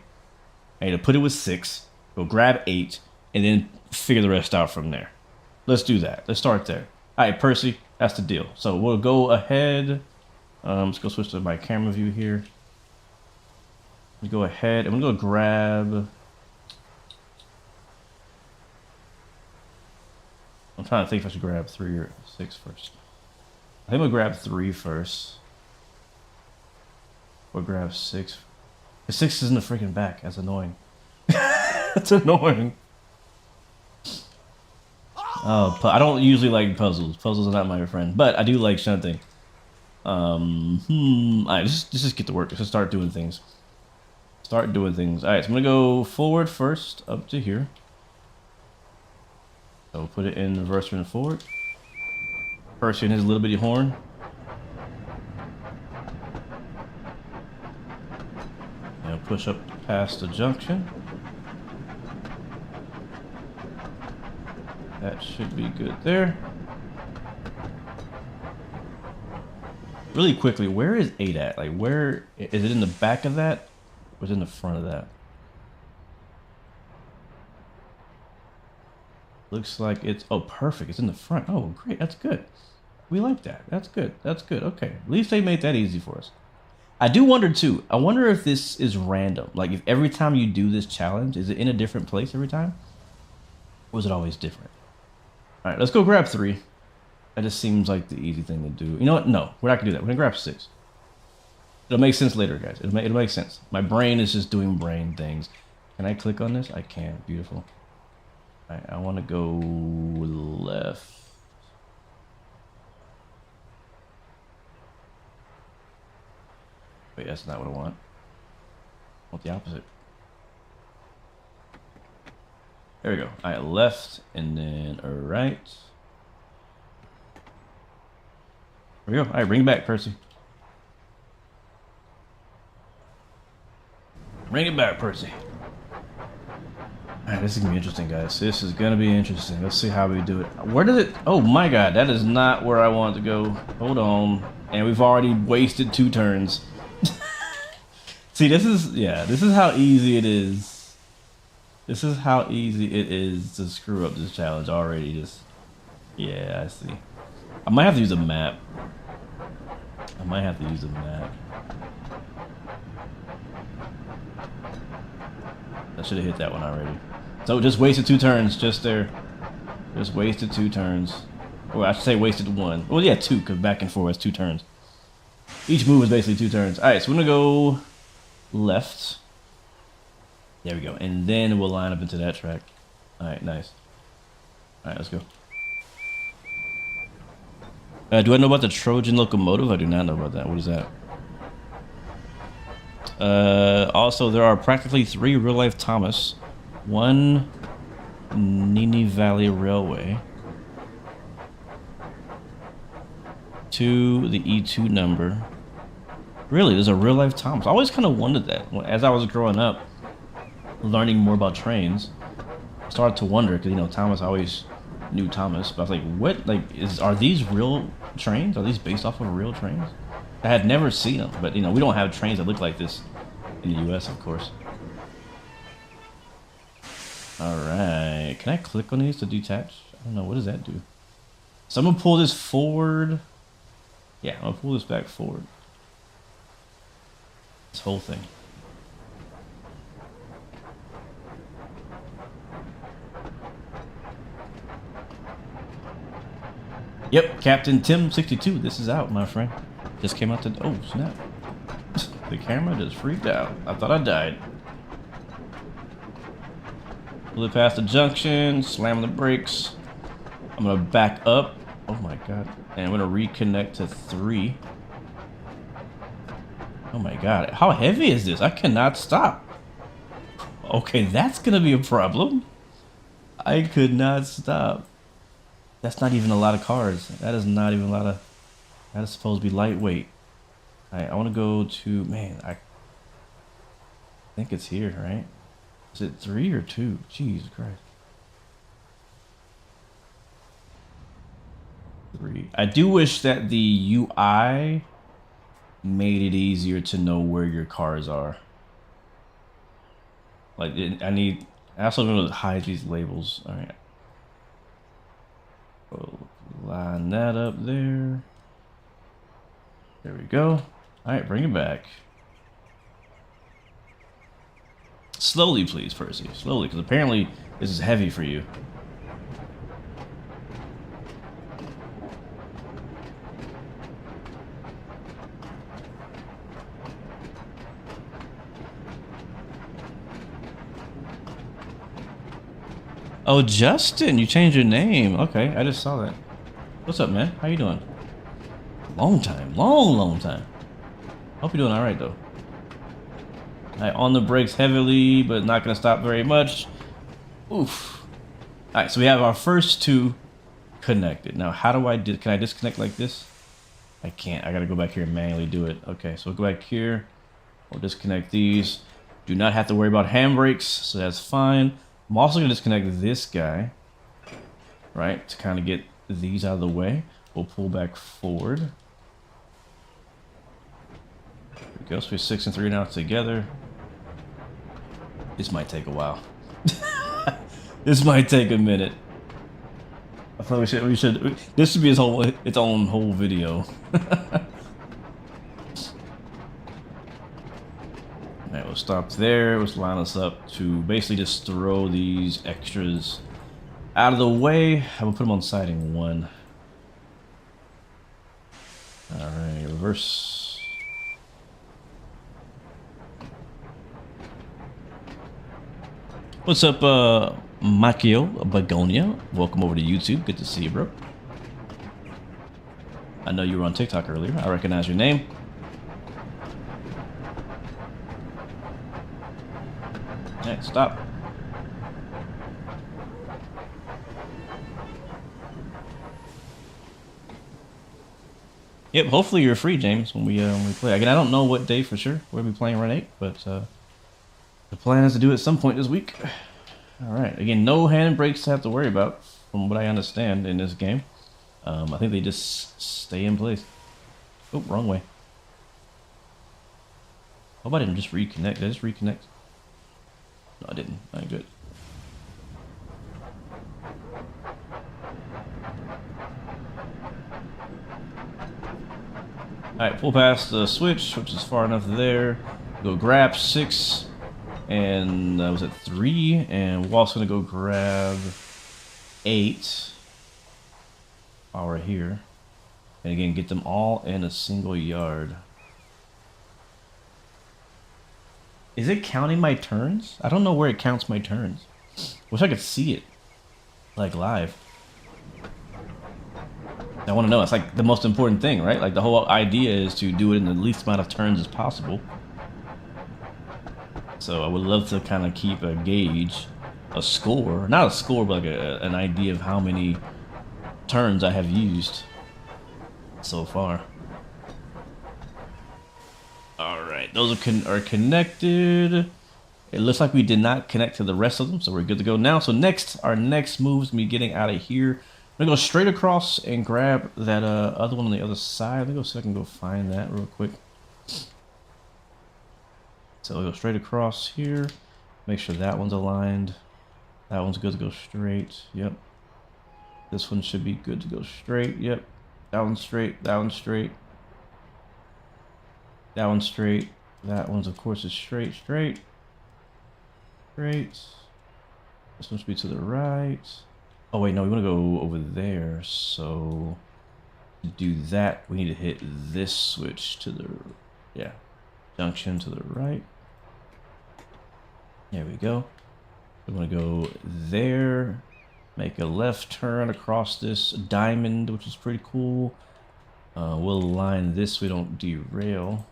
I need to put it with 6. Go grab 8. And then figure the rest out from there. Let's do that. Let's start there. All right, Percy, that's the deal. So we'll go ahead. Let's go switch to my camera view here. Let's go ahead. I'm going to go grab... I'm trying to think if I should grab 3 or 6 first. I think we'll grab 3 first. Or grab 6. The 6 is in the freaking back. That's annoying. That's annoying. Oh, I don't usually like puzzles. Puzzles are not my friend. But I do like shunting. Alright, let's just get to work. Let's just start doing things. Start doing things. Alright, so I'm going to go forward first up to here. So we'll put it in reverse and forward. Percy and his little bitty horn. And push up past the junction. That should be good there. Really quickly, where is 8 at? Like, where is it? In the back of that, or is it in the front of that? Looks like it's, oh, perfect. It's in the front. Oh, great. That's good. We like that. That's good. That's good. Okay. At least they made that easy for us. I do wonder too. I wonder if this is random. Like if every time you do this challenge, is it in a different place every time? Or is it always different? All right, let's go grab 3. That just seems like the easy thing to do. You know what? No, we're not gonna do that. We're gonna grab 6. It'll make sense later, guys. It'll make sense. My brain is just doing brain things. Can I click on this? I can. Beautiful. All right, I want to go left. Wait, that's not what I want. I want the opposite. There we go. All right, left and then right. There we go. All right, bring it back, Percy. Bring it back, Percy. All right, this is gonna be interesting, guys. This is gonna be interesting. Let's see how we do it. Where did it? Oh my God, that is not where I want to go. Hold on. And we've already wasted 2 turns. See, this is how easy it is. This is how easy it is to screw up this challenge already. Just, yeah, I see. I might have to use a map. I should have hit that one already. So just wasted 2 turns just there. Just wasted 2 turns. Or I should say wasted 1. Well, yeah, 2, because back and forth is 2 turns. Each move is basically 2 turns. All right, so we're going to go left. There we go. And then we'll line up into that track. All right, nice. All right, let's go. Do I know about the Trojan locomotive? I do not know about that. What is that? Also, there are practically 3 real-life Thomas, 1 Nini Valley Railway, 2 the E2 number. Really, there's a real-life Thomas. I always kind of wondered that. As I was growing up, learning more about trains, I started to wonder, because, you know, Thomas, I always knew Thomas, but I was like, what, like, are these real trains? Are these based off of real trains? I had never seen them, but, you know, we don't have trains that look like this in the US, of course. Alright, can I click on these to detach? I don't know, what does that do? So I'm gonna pull this forward. Yeah, I'm gonna pull this back forward. This whole thing. Yep, Captain Tim 62. This is out, my friend. Just came out to. Oh, snap. The camera just freaked out. I thought I died. Pull it past the junction, slam the brakes. I'm gonna back up. Oh my God. And I'm gonna reconnect to 3. Oh my God. How heavy is this? I cannot stop. Okay, that's gonna be a problem. I could not stop. That's not even a lot of cars. That is not even a lot of. That is supposed to be lightweight. Alright, I want to go to. Man, I think it's here, right? Is it 3 or 2? Jesus Christ. 3. I do wish that the UI made it easier to know where your cars are. Like, I also don't know how to hide these labels. Alright. We'll line that up there. There we go. Alright, bring it back. Slowly, please, Percy. Slowly, because apparently this is heavy for you. Oh, Justin, you changed your name. Okay, I just saw that. What's up, man? How you doing? Long time. Long time. Hope you're doing all right, though. All right, on the brakes heavily, but not going to stop very much. Oof. All right, so we have our first 2 connected. Now, how do I can I disconnect like this? I can't. I got to go back here and manually do it. Okay, so we'll go back here. We'll disconnect these. Do not have to worry about handbrakes, so that's fine. I'm also going to disconnect this guy, right, to kind of get these out of the way. We'll pull back forward. There we go. So we're 6 and 3 now together. This might take a while. This might take a minute. I thought we should. This should be its own whole video. stop there. Let's line us up to basically just throw these extras out of the way. I will put them on siding 1. Alright, reverse. What's up, Makio Begonia? Welcome over to YouTube. Good to see you, bro. I know you were on TikTok earlier. I recognize your name. Alright, stop. Yep, hopefully you're free, James, when we play. Again, I don't know what day for sure we'll be playing Run 8, but the plan is to do it at some point this week. Alright, again, no hand brakes to have to worry about, from what I understand in this game. I think they just stay in place. Oh, wrong way. How about I didn't just reconnect? Did I just reconnect? No, I didn't. Alright, good. Alright, pull past the switch, which is far enough there. Go grab 6, and was it 3? And we're also gonna go grab 8 while we're here. And again, get them all in a single yard. Is it counting my turns? I don't know where it counts my turns. Wish I could see it, like, live. I want to know. It's like the most important thing, right? Like the whole idea is to do it in the least amount of turns as possible. So I would love to kind of keep a gauge, a score, not a score, but like an idea of how many turns I have used so far. All right, those are connected. It looks like we did not connect to the rest of them, so we're good to go now. So next, our next move is gonna be getting out of here. I'm gonna go straight across and grab that other one on the other side. Let me go see if I can go find that real quick. So we'll go straight across here. Make sure that one's aligned. That one's good to go straight. Yep. This one should be good to go straight. Yep. That one's straight. That one's straight. That one's straight. That one's, of course, is straight. Straight. This one should be to the right. Oh wait, no, we want to go over there. So to do that, we need to hit this switch to the, yeah, junction to the right. There we go. We want to go there, make a left turn across this diamond, which is pretty cool. We'll align this so we don't derail.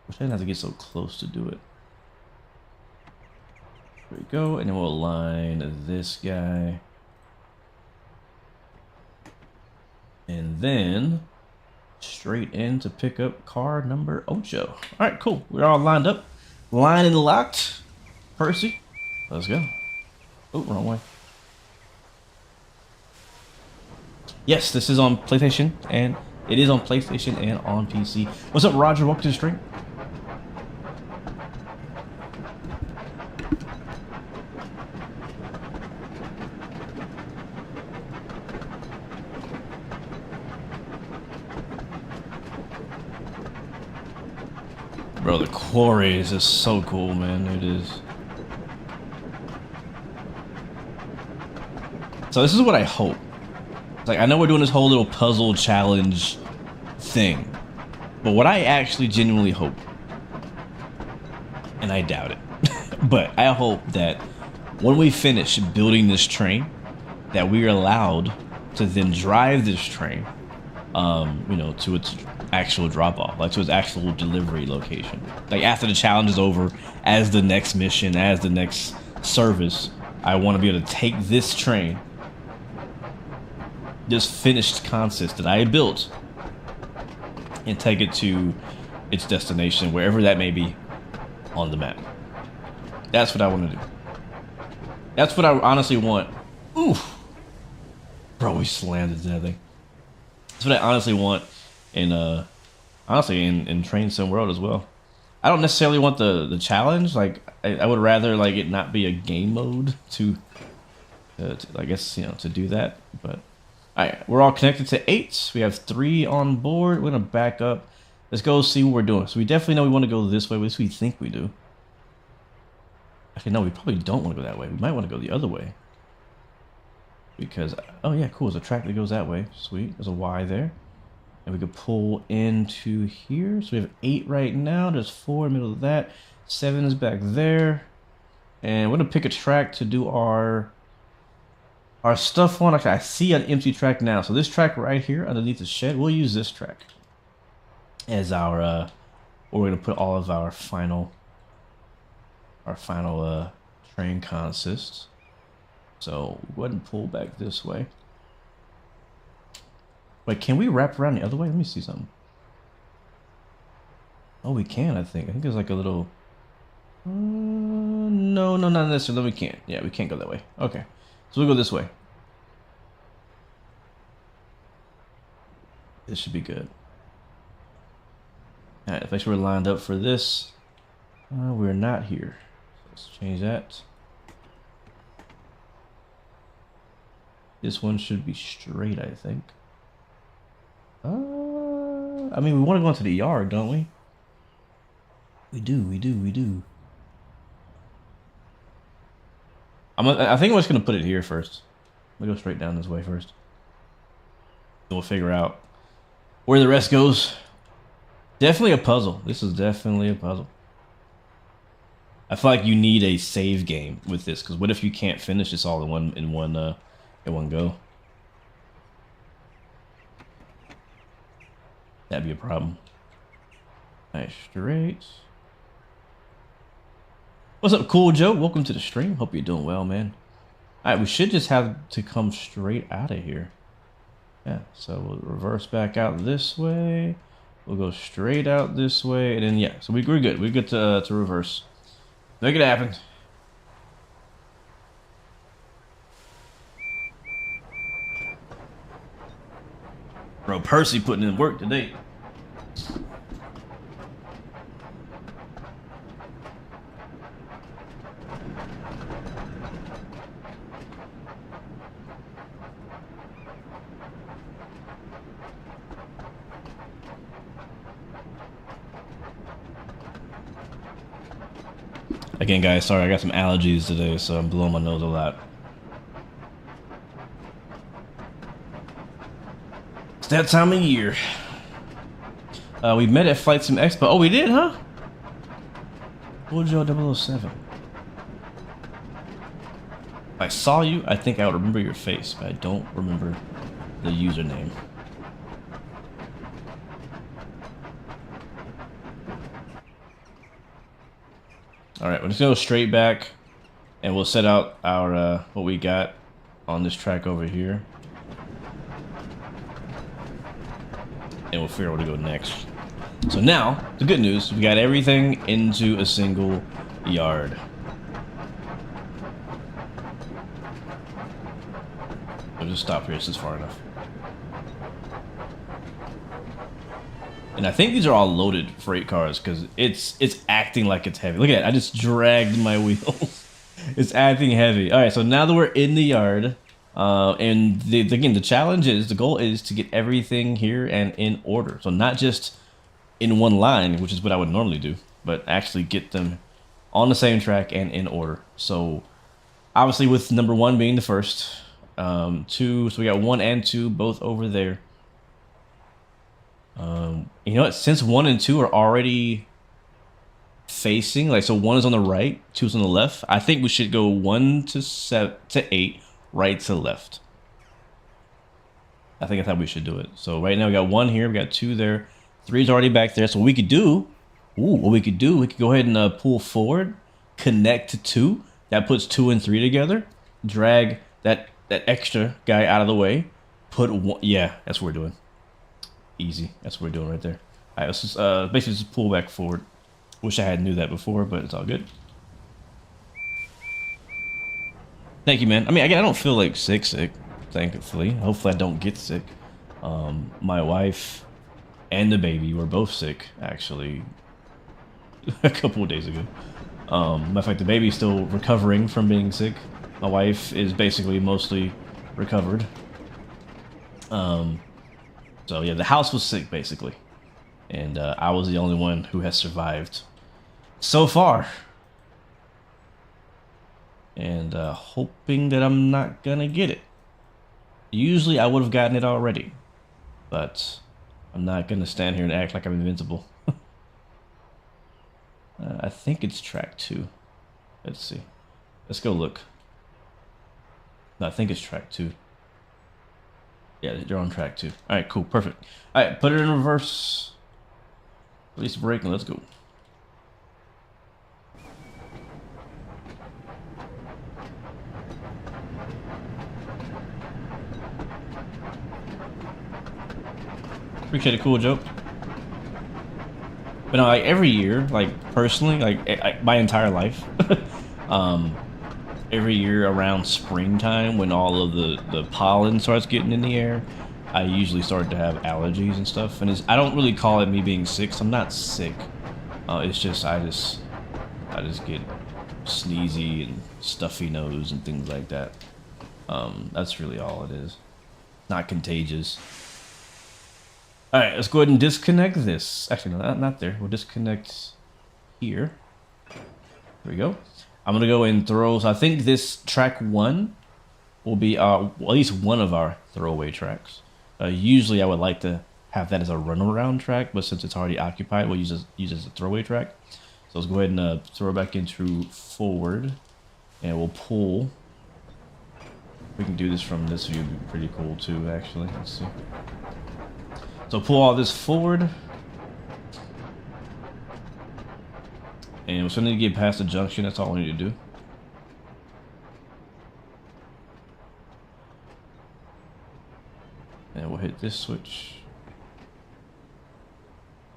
Wish I didn't have to get so close to do it. There we go, and then we'll align this guy. And then straight in to pick up car number 8. All right, cool. We're all lined up. Line and locked. Percy, let's go. Oh, wrong way. Yes, this is on PlayStation, and it is on PlayStation and on PC. What's up, Roger? Welcome to the stream. Bro, the Quarry is just so cool, man. It is. So this is what I hope. It's like, I know we're doing this whole little puzzle challenge thing, but what I actually genuinely hope, and I doubt it, but I hope that when we finish building this train, that we are allowed to then drive this train, you know, to its actual drop-off, like to its actual delivery location. Like after the challenge is over, as the next mission, as the next service, I want to be able to take this train, this finished concept that I built, and take it to its destination, wherever that may be on the map. That's what I want to do. That's what I honestly want. Oof. Bro, we slammed into that thing. That's what I honestly want in honestly in Train Sim World as well. I don't necessarily want the challenge. Like I would rather like it not be a game mode to I guess, you know, to do that. But all right, we're all connected to 8. We have 3 on board. We're gonna back up let's go see what we're doing. So we definitely know we want to go this way. At least we think we do. Actually, no, we probably don't want to go that way. We might want to go the other way. Because, oh yeah, cool. There's a track that goes that way. Sweet. There's a Y there. And we could pull into here. So we have 8 right now. There's 4 in the middle of that. 7 is back there. And we're going to pick a track to do our stuff on. Actually, I see an empty track now. So this track right here underneath the shed, we'll use this track as our, where we're going to put all of our final train consists. So go ahead and pull back this way. Wait, can we wrap around the other way? Let me see something. Oh, we can, I think. I think there's like a little... no, not necessarily. We can't. Yeah, we can't go that way. Okay. So we'll go this way. This should be good. Alright, if I we're lined up for this, we're not here. So let's change that. This one should be straight, I think. I mean, we want to go into the yard, don't we? We do. I think I'm just gonna put it here first. We'll go straight down this way first. Then we'll figure out where the rest goes. Definitely a puzzle. This is definitely a puzzle. I feel like you need a save game with this, because what if you can't finish this all in one go? That'd be a problem. Nice, straight. What's up, Cool Joe? Welcome to the stream. Hope you're doing well, man. Alright, we should just have to come straight out of here. Yeah, so we'll reverse back out this way. We'll go straight out this way, and then, yeah, so we're good. We're good to reverse. Make it happen. Bro, Percy putting in work today. Again, guys, sorry, I got some allergies today, so I'm blowing my nose a lot. It's that time of year. We met at Flight Sim Expo. Oh, we did, huh? Wojo 007. If I saw you, I think I would remember your face, but I don't remember the username. Alright, we're just gonna go straight back and we'll set out our what we got on this track over here. And we'll figure out where to go next. So now, the good news, we got everything into a single yard. I'll just stop here, this is far enough. And I think these are all loaded freight cars because it's acting like it's heavy. Look at it, I just dragged my wheels. It's acting heavy. All right, so now that we're in the yard, and again, the challenge is, the goal is to get everything here and in order. So not just in one line, which is what I would normally do, but actually get them on the same track and in order. So obviously with number 1 being the first, 2, so we got 1 and 2 both over there. You know what? Since 1 and 2 are already facing, like, so 1 is on the right, 2 is on the left. I think we should go 1 to 8, right to left. I think that's how we should do it. So right now we got 1 here, we got 2 there, 3 is already back there. So what we could do, we could go ahead and pull forward, connect to 2. That puts 2 and 3 together. Drag that extra guy out of the way. Put 1. Yeah, that's what we're doing. Easy. That's what we're doing right there. All right, let's just basically just pull back forward. Wish I had knew that before, but it's all good. Thank you, man. I mean, again, I don't feel like sick, thankfully. Hopefully I don't get sick. My wife and the baby were both sick, actually, a couple of days ago. Matter of fact, the baby's still recovering from being sick. My wife is basically mostly recovered. So yeah, the house was sick, basically. And I was the only one who has survived so far. And hoping that I'm not gonna get it. Usually I would have gotten it already, but I'm not gonna stand here and act like I'm invincible. I think it's track 2. Let's see. Let's go look. No, I think it's track 2. Yeah, they're on track 2. All right, cool, perfect. All right, put it in reverse. Release the brake and let's go. Appreciate a cool joke. But no, like every year, like personally, like my entire life, every year around springtime when all of the pollen starts getting in the air, I usually start to have allergies and stuff. And I don't really call it me being sick. 'Cause I'm not sick. It's just I just get sneezy and stuffy nose and things like that. That's really all it is. Not contagious. All right, let's go ahead and disconnect this. Actually, no, not there. We'll disconnect here. There we go. I'm gonna go and throw. So I think this track 1 will be well, at least one of our throwaway tracks. Usually, I would like to have that as a runaround track, but since it's already occupied, we'll use it as a throwaway track. So let's go ahead and throw it back into forward, and we'll pull. We can do this from this view. It'd be pretty cool too, actually. Let's see. So pull all this forward. And we're starting to get past the junction. That's all we need to do. And we'll hit this switch.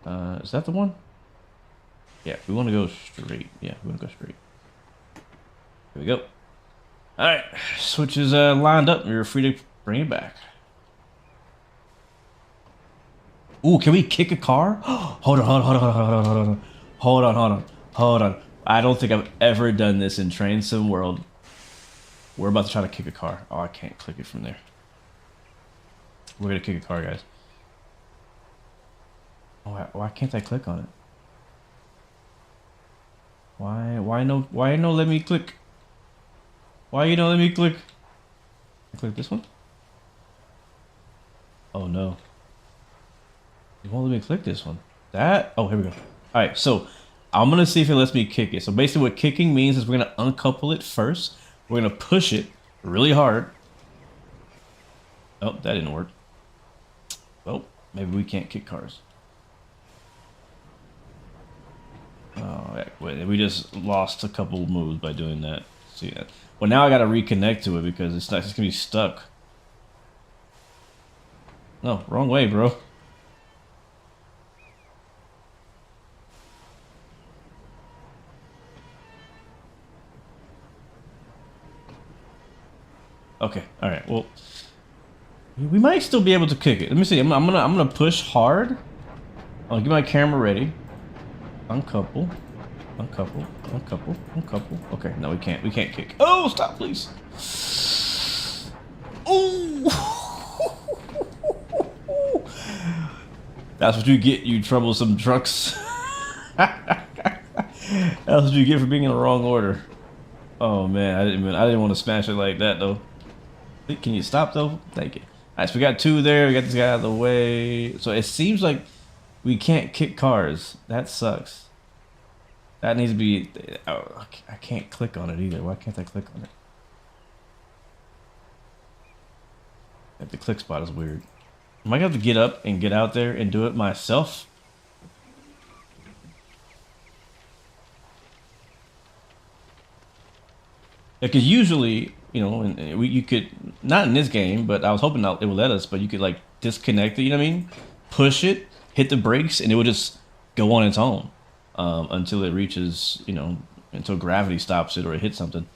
Is that the one? Yeah, we want to go straight. Yeah, we want to go straight. Here we go. Alright, switch is lined up. You're free to bring it back. Ooh, can we kick a car? Hold on. I don't think I've ever done this in Train Sim World. We're about to try to kick a car. Oh, I can't click it from there. We're gonna kick a car, guys. Oh, why can't I click on it? Why no let me click? Why you don't let me click? I click this one? Oh no. You won't let me click this one. Oh, here we go. Alright, so I'm gonna see if it lets me kick it. So basically what kicking means is we're gonna uncouple it first. We're gonna push it really hard. Oh, that didn't work. Oh, maybe we can't kick cars. Oh, we just lost a couple moves by doing that. See that? Well, now I gotta reconnect to it because it's gonna be stuck. No, wrong way, bro. Okay, all right. Well, we might still be able to kick it. Let me see. I'm gonna push hard. I'll get my camera ready. Uncouple. Okay, no, we can't. We can't kick. Oh, stop, please. Oh. That's what you get, you troublesome trucks. That's what you get for being in the wrong order. Oh man, I didn't want to smash it like that though. Can you stop though? Thank you. Alright, so we got 2 there. We got this guy out of the way. So it seems like we can't kick cars. That sucks. That needs to be. Oh, I can't click on it either. Why can't I click on it? The click spot is weird. I might have to get up and get out there and do it myself. Because usually, you know, you could, not in this game, but I was hoping it would let us, but you could like disconnect it, you know what I mean? Push it, hit the brakes, and it would just go on its own until it reaches, you know, until gravity stops it or it hits something.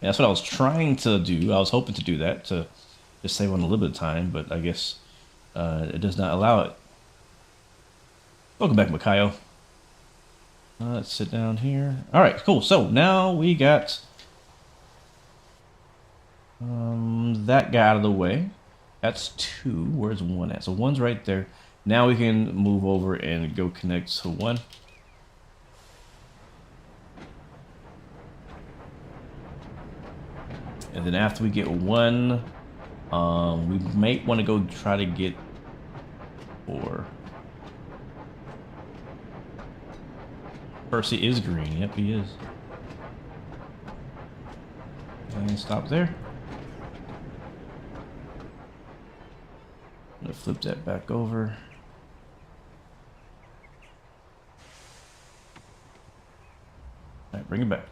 And that's what I was trying to do. I was hoping to do that to just save on a little bit of time, but I guess it does not allow it. Welcome back, Makayo. Let's sit down here. All right, cool. So now we got that guy out of the way. That's 2. Where's 1 at? So 1's right there. Now we can move over and go connect to 1. And then after we get 1, we might want to go try to get 4. Percy is green. Yep, he is. And stop there. I'm gonna flip that back over. All right, bring it back.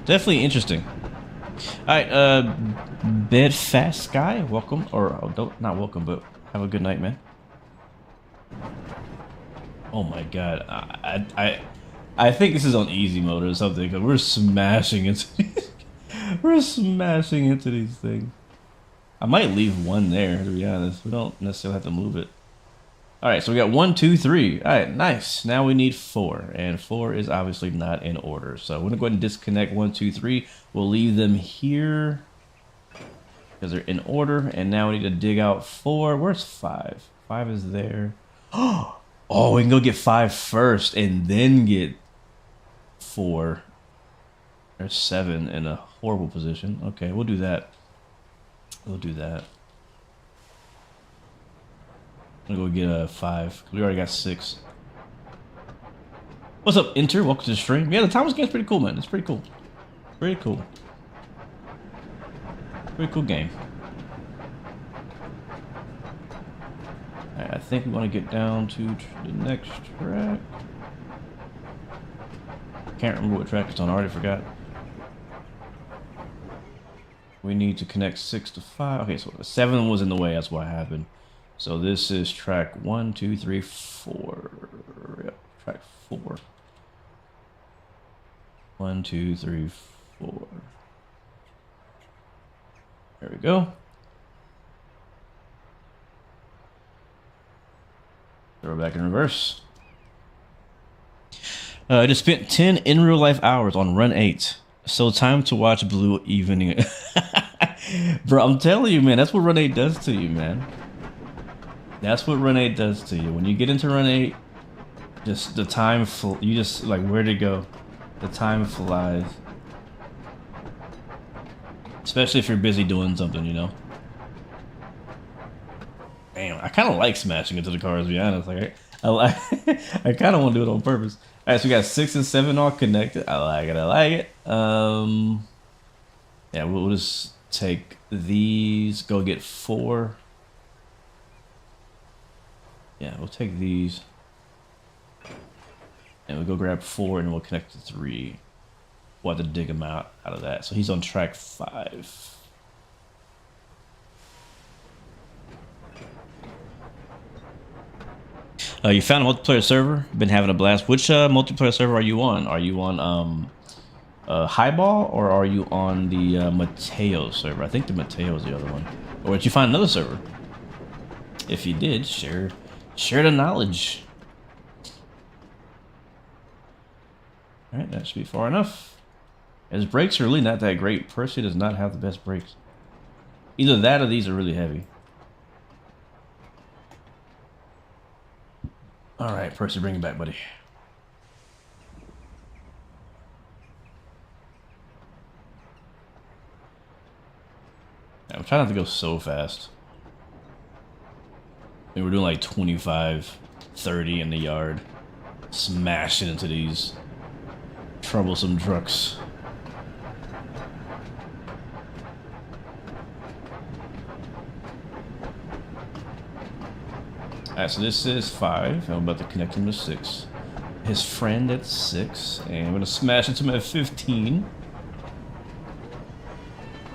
Definitely interesting. All right, Bedfast Sky, welcome, or don't, not welcome, but have a good night, man. Oh my god, I think this is on easy mode or something, because we're smashing into these, we're smashing into these things. I might leave 1 there, to be honest. We don't necessarily have to move it. All right, so we got 1, 2, 3. All right, nice. Now we need 4, and 4 is obviously not in order. So we're gonna go ahead and disconnect 1, 2, 3. We'll leave them here because they're in order. And now we need to dig out 4. Where's 5? 5 is there. Oh, we can go get 5 first and then get 4. There's 7 in a horrible position. Okay, we'll do that. We'll do that. I'm gonna go get a 5. We already got 6. What's up, Enter? Welcome to the stream. Yeah, the Thomas game's pretty cool, man. It's pretty cool. Pretty cool. Pretty cool game. Alright, I think we want to get down to the next track. Can't remember what track it's on. I already forgot. We need to connect 6 to 5. Okay, so 7 was in the way. That's what happened. So this is track 1, 2, 3, 4. Yep, track 4. 1, 2, 3, 4. There we go. Throw it back in reverse. I just spent 10 in real life hours on run 8. So time to watch Blue Evening. Bro, I'm telling you, man, that's what run 8 does to you, man. That's what run 8 does to you. When you get into run 8, just the time, you just like, where'd it go? The time flies. Especially if you're busy doing something, you know? Damn, I kind of like smashing into the cars, to be honest. Like, I kind of want to do it on purpose. All right, so we got 6 and 7 all connected. I like it. I like it. Yeah, we'll just take these. Go get 4. Yeah, we'll take these. And we'll go grab 4 and we'll connect to 3. We'll have to dig him out of that. So he's on track 5. You found a multiplayer server. Been having a blast. Which multiplayer server are you on? Are you on Highball or are you on the Mateo server? I think the Mateo is the other one. Or did you find another server? If you did, share the knowledge. All right, that should be far enough. His brakes are really not that great. Percy does not have the best brakes. Either that or these are really heavy. All right, Percy, bring it back, buddy. I'm trying not to go so fast. I mean, we're doing like 25, 30 in the yard. Smashing into these troublesome trucks. Alright, so this is 5. I'm about to connect him to 6. His friend at 6. And I'm going to smash into him at 15.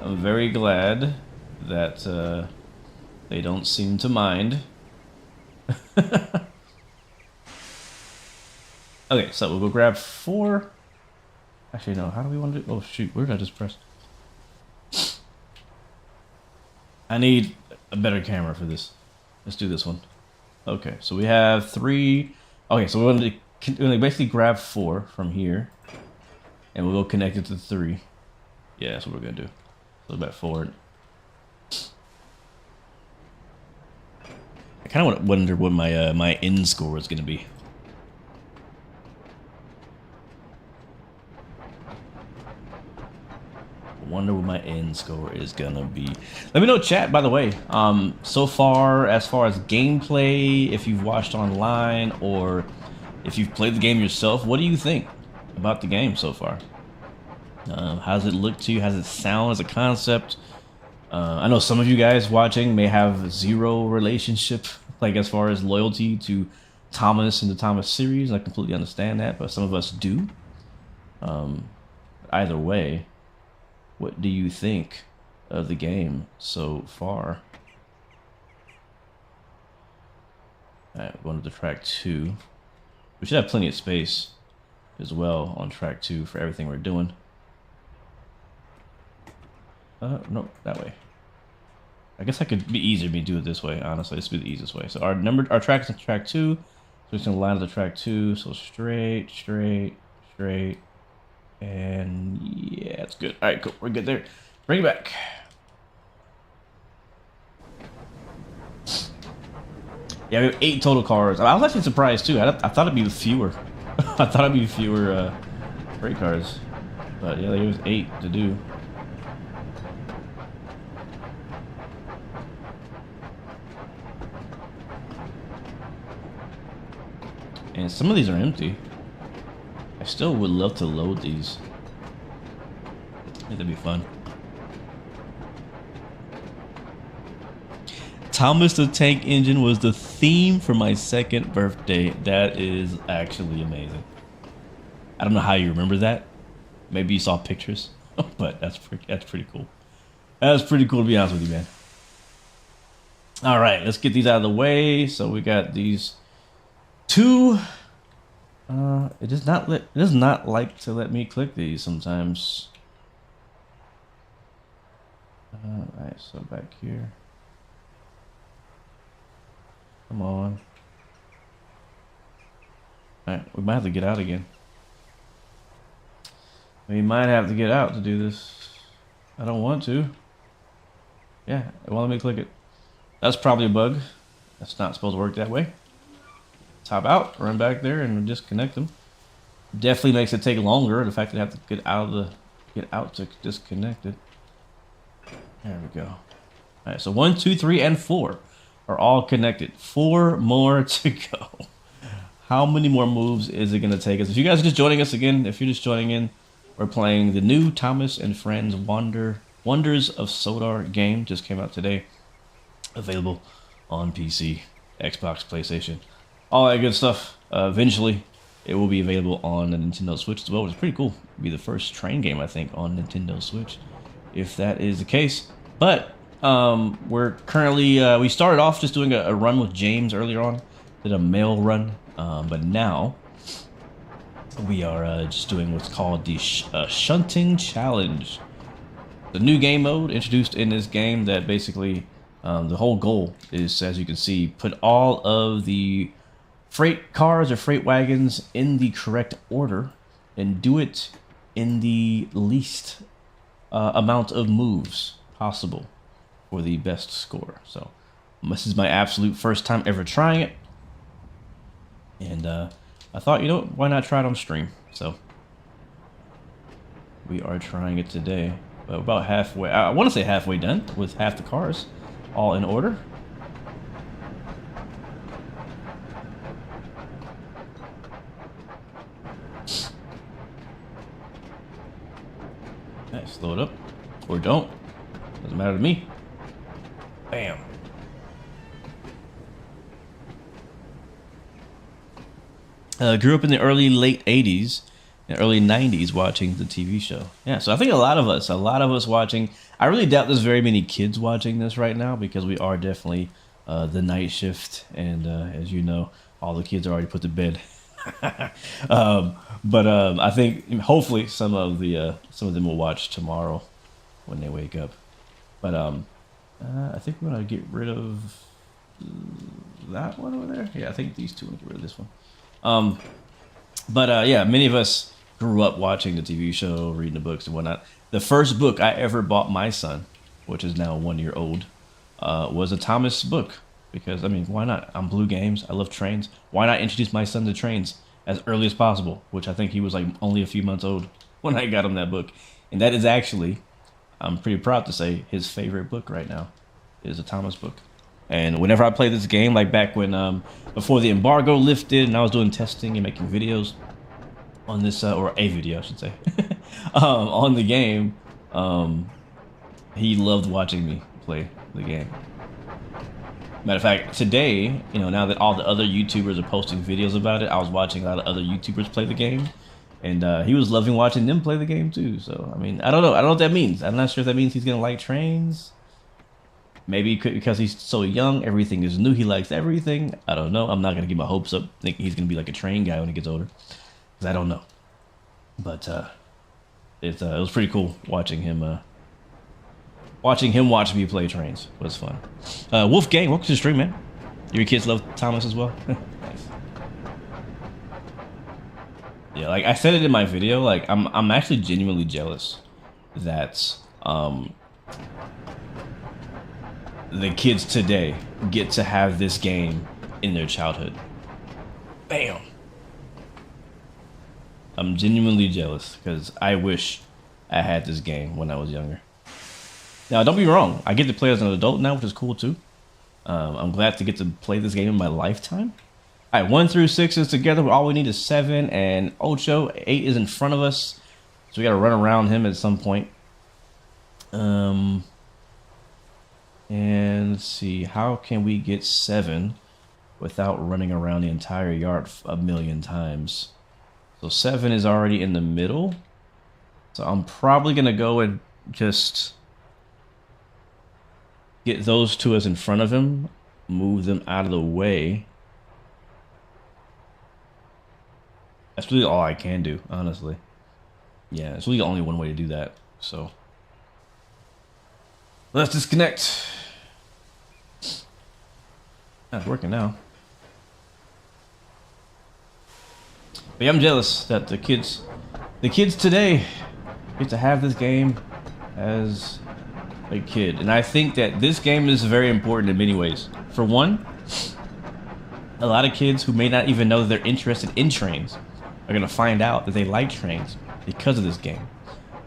I'm very glad that they don't seem to mind. Okay, so we'll go grab 4. Actually, no. How do we want to do? Oh, shoot. Where did I just press? I need a better camera for this. Let's do this one. Okay, so we have 3. Okay, so we want to We're gonna basically grab 4 from here, and we'll go connect it to 3. Yeah, that's what we're gonna do. A little bit forward. I kind of wonder what my my end score is gonna be. Wonder what my end score is gonna be. Let me know, chat, by the way. So far as gameplay, if you've watched online or if you've played the game yourself, what do you think about the game so far? How does it look to you? How does it sound as a concept? I know some of you guys watching may have zero relationship, like as far as loyalty to Thomas and the Thomas series. I completely understand that, but some of us do. Either way, what do you think of the game so far? Alright, we're going to track 2. We should have plenty of space as well on track 2 for everything we're doing. No, that way. I guess I could be easier me do it this way, honestly. This would be the easiest way. So our track's on track 2. So we're just gonna line up the track 2. So straight, straight, straight. And yeah, it's good. Alright, cool. We're good there. Bring it back. Yeah, we have 8 total cars. I was actually surprised too. I thought it'd be fewer. I thought it'd be fewer freight cars. But yeah, there was 8 to do. And some of these are empty. I still would love to load these. I think that'd be fun. Thomas the Tank Engine was the theme for my 2nd birthday. That is actually amazing. I don't know how you remember that. Maybe you saw pictures, but that's pretty cool. That's pretty cool, to be honest with you, man. All right, let's get these out of the way. So we got these 2. It does not like to let me click these sometimes. Alright, so back here. Come on. Alright, we might have to get out again. We might have to get out to do this. I don't want to. Yeah, it won't let me click it. That's probably a bug. That's not supposed to work that way. Top out, run back there, and disconnect them. Definitely makes it take longer. The fact that I have to get out to disconnect it. There we go. All right, so 1, 2, 3, and 4 are all connected. 4 more to go. How many more moves is it gonna take us? If you guys are just joining us again, if you're just joining in, we're playing the new Thomas and Friends Wonders of Sodor game. Just came out today. Available on PC, Xbox, PlayStation. All that good stuff. Eventually, it will be available on the Nintendo Switch as well, which is pretty cool. It'll be the first train game, I think, on Nintendo Switch, if that is the case. But we're currently, we started off just doing a run with James earlier on. Did a mail run, but now we are just doing what's called the Shunting Challenge. The new game mode introduced in this game that basically, the whole goal is, as you can see, put all of the freight cars or freight wagons in the correct order and do it in the least amount of moves possible for the best score. So this is my absolute first time ever trying it, and I thought, you know what, why not try it on stream? So we are trying it today. About halfway, I want to say halfway done with half the cars all in order. Slow it up, or don't. Doesn't matter to me. Bam. Grew up in the late 80s and early 90s watching the TV show. Yeah, so I think a lot of us watching. I really doubt there's very many kids watching this right now because we are definitely the night shift, and as you know, all the kids are already put to bed. But I think hopefully some of them will watch tomorrow when they wake up. But I think we're gonna get rid of that one over there. Yeah, I think these 2. We'll get rid of this one. But yeah, many of us grew up watching the TV show, reading the books and whatnot. The first book I ever bought my son, which is now 1 year old, was a Thomas book. Because, I mean, why not? I'm Blue Games. I love trains. Why not introduce my son to trains as early as possible? Which I think he was like only a few months old when I got him that book. And that is actually, I'm pretty proud to say, his favorite book right now is a Thomas book. And whenever I play this game, like back when, before the embargo lifted and I was doing testing and making videos on this, or a video, I should say, on the game, he loved watching me play the game. Matter of fact, today, you know, now that all the other YouTubers are posting videos about it, I was watching a lot of other YouTubers play the game, and he was loving watching them play the game too. So, I mean, I don't know what that means. I'm not sure if that means he's gonna like trains. Maybe because he's so young, everything is new. He likes everything. I don't know. I'm not gonna get my hopes up, thinking he's gonna be like a train guy when he gets older, because I don't know. But it was pretty cool watching him. Watching him watch me play trains was fun. Wolfgang, welcome to the stream, man. Your kids love Thomas as well? Nice. Yeah, like I said it in my video, like I'm actually genuinely jealous that the kids today get to have this game in their childhood. Bam! I'm genuinely jealous because I wish I had this game when I was younger. Now, don't be wrong. I get to play as an adult now, which is cool too. I'm glad to get to play this game in my lifetime. All right, 1 through 6 is together. All we need is 7, and Ocho 8 is in front of us, so we got to run around him at some point. And let's see, how can we get 7 without running around the entire yard a million times? So 7 is already in the middle. So I'm probably gonna go and just get those two as in front of him, move them out of the way. That's really all I can do, honestly. Yeah, it's really the only one way to do that. So let's disconnect. That's working now. But yeah, I'm jealous that the kids today get to have this game as a kid. And I think that this game is very important in many ways. For one, a lot of kids who may not even know that they're interested in trains are going to find out that they like trains because of this game.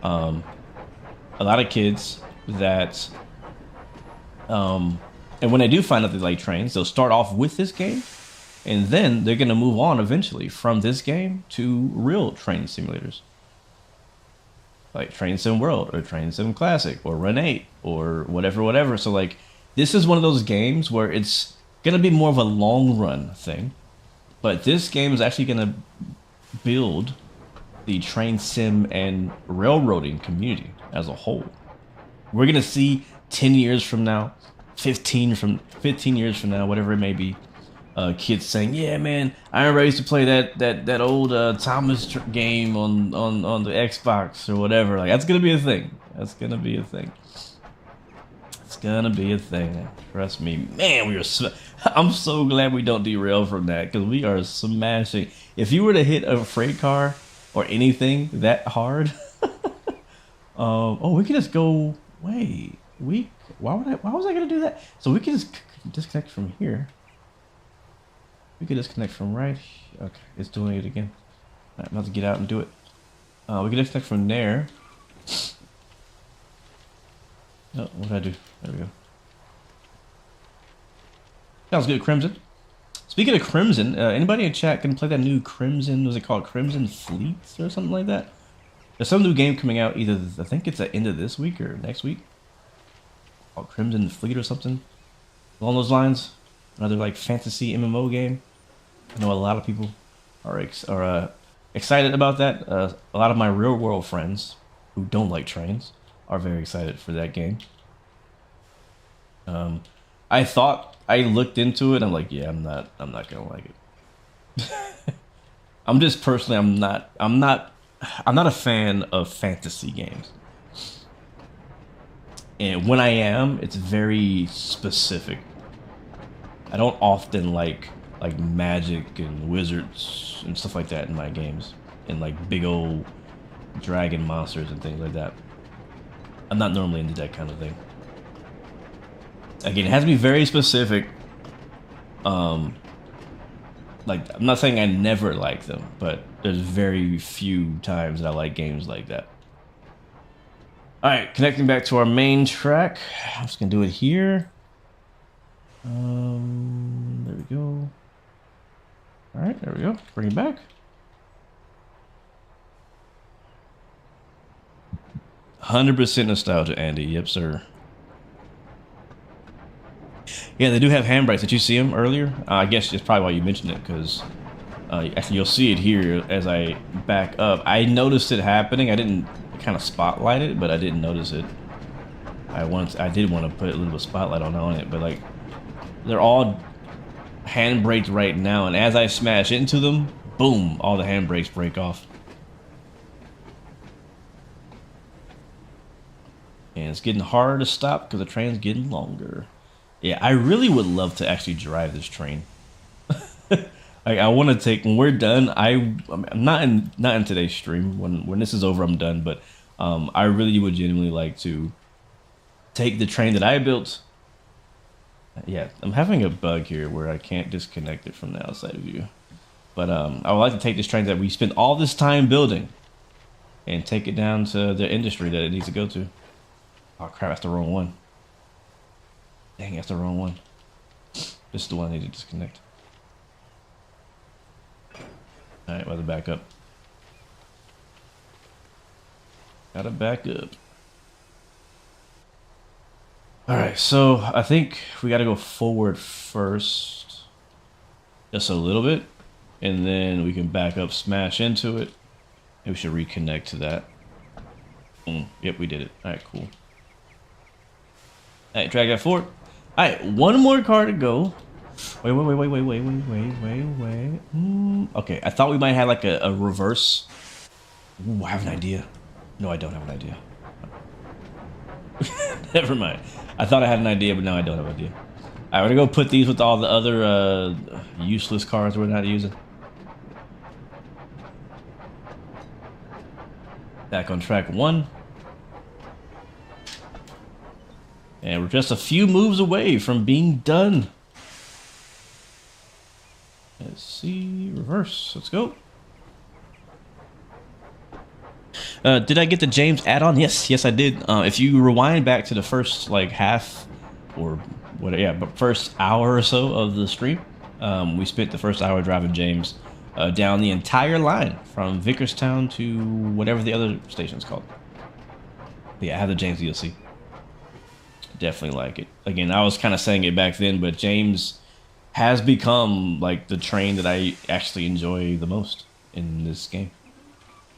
A lot of kids that, and when they do find out they like trains, they'll start off with this game, and then they're going to move on eventually from this game to real train simulators. Like Train Sim World, or Train Sim Classic, or Run 8, or whatever. So like, this is one of those games where it's going to be more of a long run thing. But this game is actually going to build the train sim and railroading community as a whole. We're going to see 10 years from now, 15 years from now, whatever it may be, kids saying, "Yeah, man, I remember I used to play that old Thomas game on the Xbox or whatever." Like, that's gonna be a thing. That's gonna be a thing. It's gonna be a thing. Trust me, man. I'm so glad we don't derail from that, because we are smashing. If you were to hit a freight car or anything that hard, oh, we could just go. Wait, why was I gonna do that? So we can just disconnect from here. We could disconnect from right here. Okay, it's doing it again. Right, I'm about to get out and do it. We can disconnect from there. Oh, what did I do? There we go. Sounds good, Crimson. Speaking of Crimson, anybody in chat can play that new Crimson, was it called Crimson Fleets or something like that? There's some new game coming out either, I think it's at the end of this week or next week. Called Crimson Fleet or something. Along those lines. Another like fantasy MMO game. I know a lot of people are excited about that. A lot of my real world friends who don't like trains are very excited for that game. I looked into it. I'm like, yeah, I'm not gonna like it. I'm just personally, I'm not a fan of fantasy games. And when I am, it's very specific. I don't often like like magic and wizards and stuff like that in my games, and like big old dragon monsters and things like that. I'm not normally into that kind of thing. Again, it has to be very specific. Like, I'm not saying I never like them, but there's very few times that I like games like that. Alright, connecting back to our main track. I'm just gonna do it here. There we go. Alright, there we go. Bring it back. 100% nostalgia, Andy. Yep, sir. Yeah, they do have handbrakes. Did you see them earlier? I guess it's probably why you mentioned it, because actually you'll see it here as I back up. I noticed it happening. I didn't kind of spotlight it, but I didn't notice it. I did want to put a little bit of spotlight on it, but like they're all handbraked right now, and as I smash into them, boom, all the handbrakes break off. And it's getting harder to stop because the train's getting longer. Yeah, I really would love to actually drive this train. Like, I want to take, when we're done, I'm not in today's stream. When this is over, I'm done. But I really would genuinely like to take the train that I built. Yeah, I'm having a bug here where I can't disconnect it from the outside view. But I would like to take this train that we spent all this time building and take it down to the industry that it needs to go to. Oh crap, that's the wrong one. Dang, that's the wrong one. This is the one I need to disconnect. Alright, we'll have to back up. Gotta back up. Alright, so I think we gotta go forward first. Just a little bit. And then we can back up, smash into it. And we should reconnect to that. Yep, we did it. Alright, cool. Alright, drag that forward. Alright, one more car to go. Wait. Okay, I thought we might have like a reverse. Ooh, I have an idea. No, I don't have an idea. Never mind. I thought I had an idea, but now I don't have an idea. Alright, we're gonna go put these with all the other useless cars we're not using. Back on track 1. And we're just a few moves away from being done. Let's see, reverse, let's go. Did I get the James add-on? Yes, I did. If you rewind back to the first like half or what, yeah, but first hour or so of the stream, we spent the first hour driving James down the entire line from Vicarstown to whatever the other station's called. But yeah, I have the James DLC. Definitely like it. Again, I was kind of saying it back then, but James has become like the train that I actually enjoy the most in this game.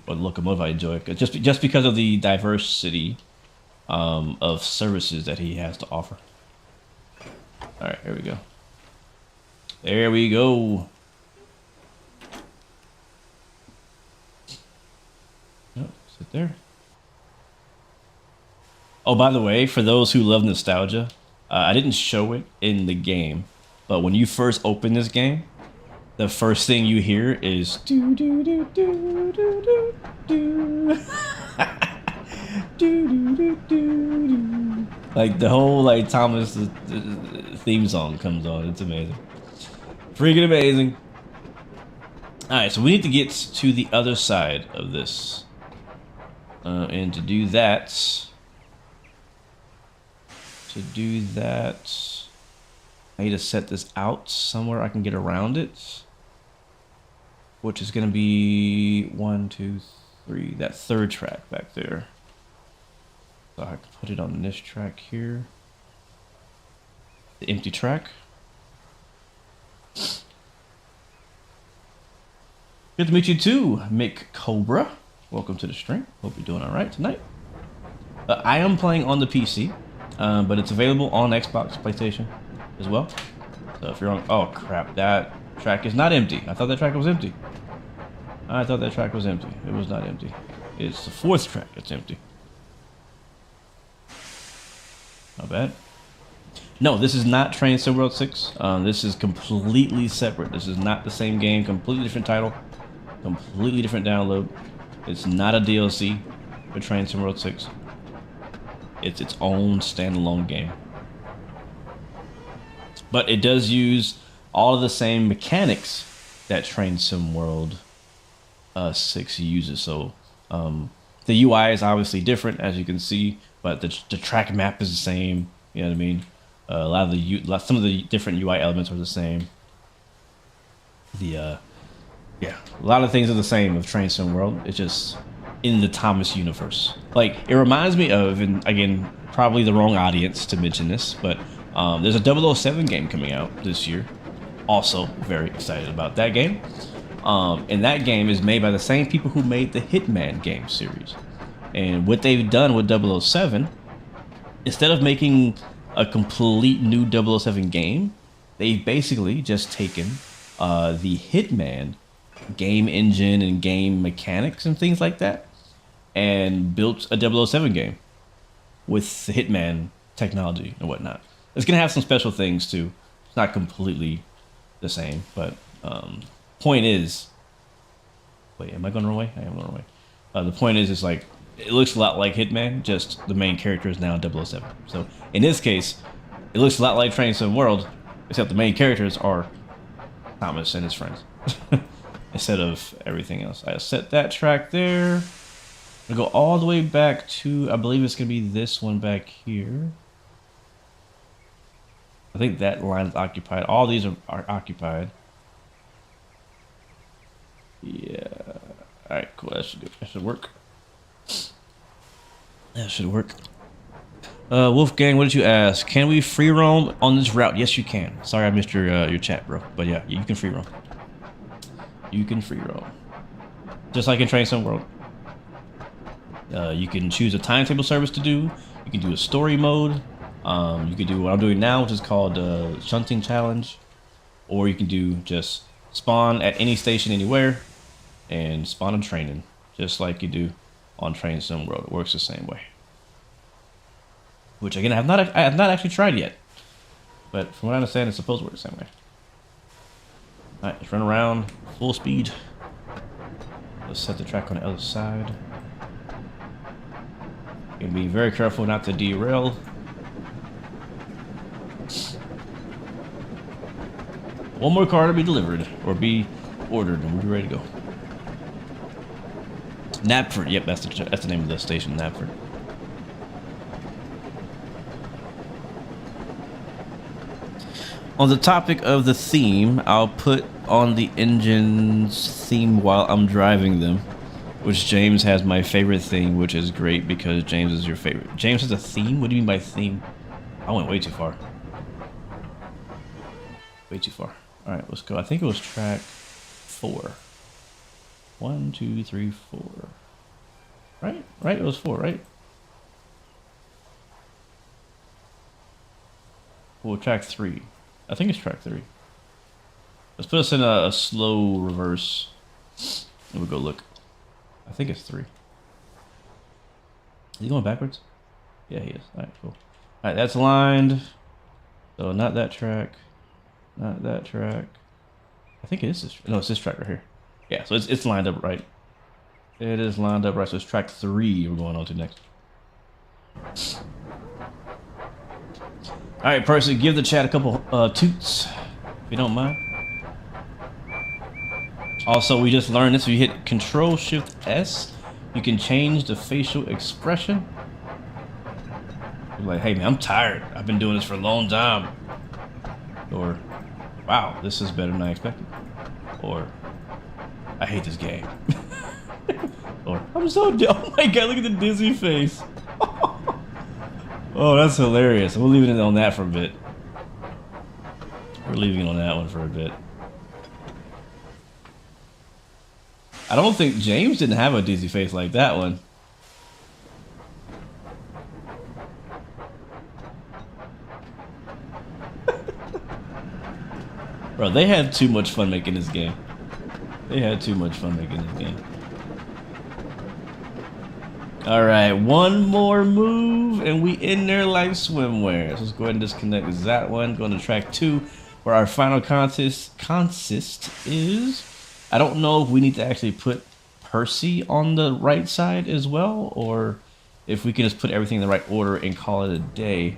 Or the locomotive I enjoy, just because of the diversity of services that he has to offer. All right, here we go. There we go. Oh, sit there. Oh, by the way, for those who love nostalgia, I didn't show it in the game, but when you first open this game, the first thing you hear is do do do do do do do. Like the whole like Thomas theme song comes on. It's amazing, freaking amazing. All right, so we need to get to the other side of this, and to do that. I need to set this out somewhere I can get around it, which is going to be 1, 2, 3, that third track back there. So I can put it on this track here, the empty track. Good to meet you too, Mick Cobra. Welcome to the stream. Hope you're doing all right tonight. I am playing on the PC. But it's available on Xbox, PlayStation as well. So if you're on, oh crap, that track is not empty. I thought that track was empty. It was not empty. It's the fourth track that's empty. Not bad. No, this is not Train Sim World 6. This is completely separate. This is not the same game. Completely different title. Completely different download. It's not a DLC for Train Sim World 6. It's its own standalone game. But it does use all of the same mechanics that Train Sim World 6 uses. So the UI is obviously different, as you can see, but the track map is the same. You know what I mean? A lot of the some of the different UI elements are the same. Yeah, a lot of things are the same of Train Sim World. It's just in the Thomas universe. Like, it reminds me of, and again, probably the wrong audience to mention this, but there's a 007 game coming out this year. Also very excited about that game. And that game is made by the same people who made the Hitman game series. And what they've done with 007, instead of making a complete new 007 game, they've basically just taken the Hitman game engine and game mechanics and things like that and built a 007 game with the Hitman technology and whatnot. It's going to have some special things too. It's not completely the same, but point is, wait, am I going the wrong way? I am going the wrong way. The point is, it's like, it looks a lot like Hitman, just the main character is now 007. So in this case, it looks a lot like Train Sim World, except the main characters are Thomas and his friends instead of everything else. I set that track there. I go all the way back to, I believe it's going to be this one back here. I think that line is occupied. All these are occupied. Yeah. All right, cool. That should work. That should work. Wolfgang, what did you ask? Can we free roam on this route? Yes, you can. Sorry I missed your chat, bro. But yeah, you can free roam. You can free roam. Just like in Train Sim World. You can choose a timetable service to do. You can do a story mode. You can do what I'm doing now, which is called Shunting Challenge. Or you can do just spawn at any station anywhere and spawn a training, just like you do on Train Sim World. It works the same way. Which again, I have not actually tried yet, but from what I understand, it's supposed to work the same way. All right, let's run around full speed. Let's set the track on the other side. And be very careful not to derail. One more car to be delivered or be ordered, and we'll be ready to go. Knapford, yep, that's the name of the station, Knapford. On the topic of the theme, I'll put on the engine's theme while I'm driving them, which James has my favorite theme, which is great because James is your favorite. James has a theme? What do you mean by theme? I went way too far. Way too far. All right, let's go. I think it was track 4. 1, 2, 3, 4. Right? Right? It was 4, right? Well, track 3. I think it's track 3. Let's put us in a slow reverse. And we'll go look. I think it's 3. Is he going backwards? Yeah, he is. All right, cool. All right, that's aligned. So not that track. Not that track. I think it is this. No, it's this track right here. Yeah, so it's lined up right. It is lined up right. So it's track 3 we're going on to next. All right, Percy, give the chat a couple toots, if you don't mind. Also, we just learned this. If you hit Control-Shift-S, you can change the facial expression. You're like, hey man, I'm tired. I've been doing this for a long time. Or, wow, this is better than I expected. Or, I hate this game. Or, I'm so dumb. Oh my god, look at the dizzy face. Oh, that's hilarious. We're leaving it on that for a bit. We're leaving it on that one for a bit. I don't think James didn't have a dizzy face like that one. Bro, they had too much fun making this game. They had too much fun making this game. All right, one more move and we in there like swimwear. So let's go ahead and disconnect that one. Go to track 2, where our final consist is. I don't know if we need to actually put Percy on the right side as well, or if we can just put everything in the right order and call it a day.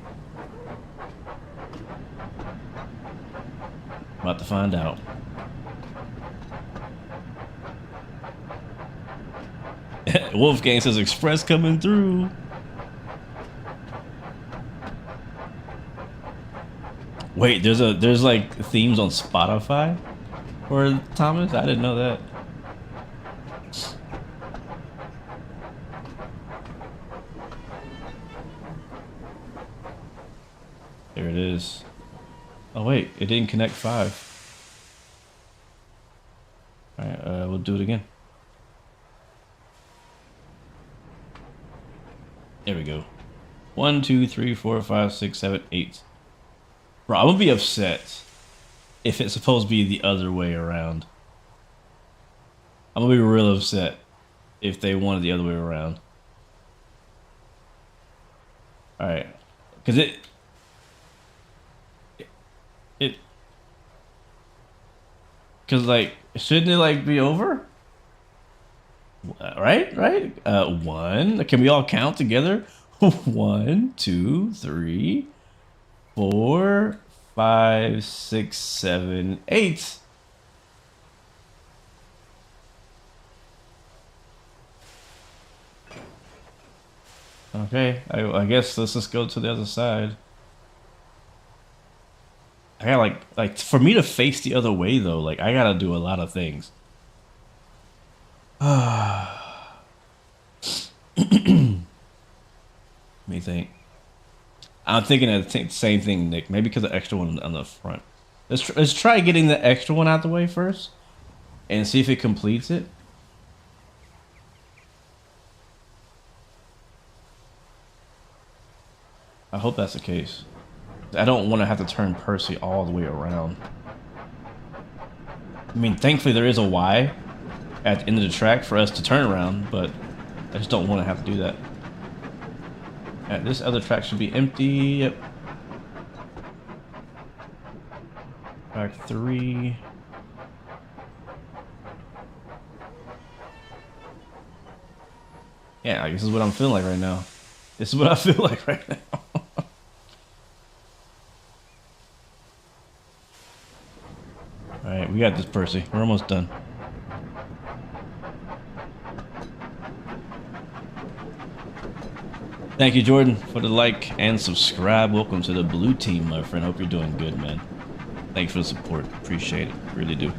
About to find out. Wolfgang says Express coming through. Wait, there's like themes on Spotify for Thomas? I didn't know that. There it is. Oh wait, it didn't connect 5. All right, we'll do it again. There we go. 1, 2, 3, 4, 5, 6, 7, 8. Bro, I'm gonna be upset if it's supposed to be the other way around. I'm gonna be real upset if they wanted the other way around. All right, because because like, shouldn't it like be over? Right. 1. Can we all count together? 1, 2, 3, 4, 5, 6, 7, 8. Okay, I guess let's just go to the other side. I gotta like for me to face the other way though, like I gotta do a lot of things. Let me think. I'm thinking of the same thing, Nick. Maybe because the extra one on the front. Let's try getting the extra one out the way first, and see if it completes it. I hope that's the case. I don't want to have to turn Percy all the way around. I mean, thankfully there is a Y at the end of the track for us to turn around, but I just don't want to have to do that. This other track should be empty. Yep. Track 3. Yeah, this is what I'm feeling like right now. This is what I feel like right now. Alright, we got this, Percy. We're almost done. Thank you, Jordan, for the like and subscribe. Welcome to the blue team, my friend. Hope you're doing good, man. Thanks for the support. Appreciate it. Really do.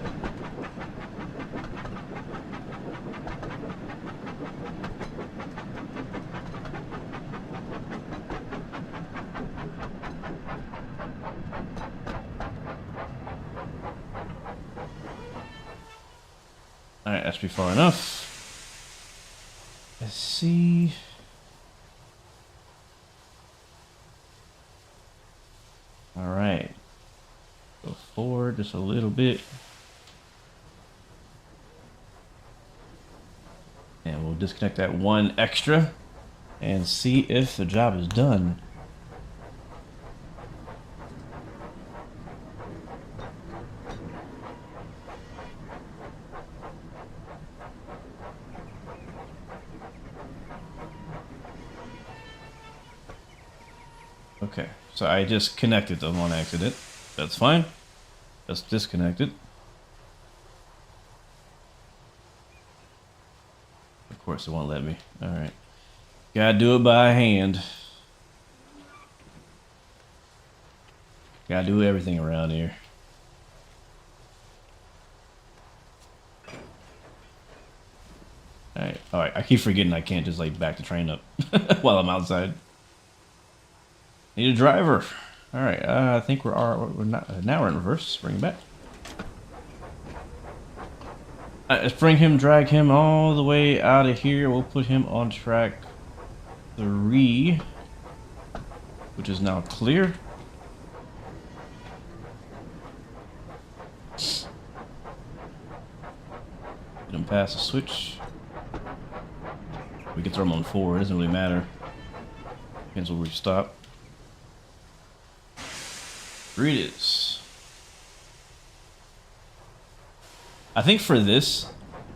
Alright, that should be far enough. Let's see. Alright. Go forward just a little bit. And we'll disconnect that one extra and see if the job is done. Okay, so I just connected them on accident. That's fine. Just disconnect it. Of course it won't let me. Alright. Gotta do it by hand. Gotta do everything around here. Alright, I keep forgetting I can't just like back the train up while I'm outside. Need a driver. All right, I think we're not. Now we're in reverse. Bring him back. Let's bring him, drag him all the way out of here. We'll put him on track 3, which is now clear. Get him past the switch. We can throw them on 4. It doesn't really matter. Depends where we stop. 3 it is. I think for this,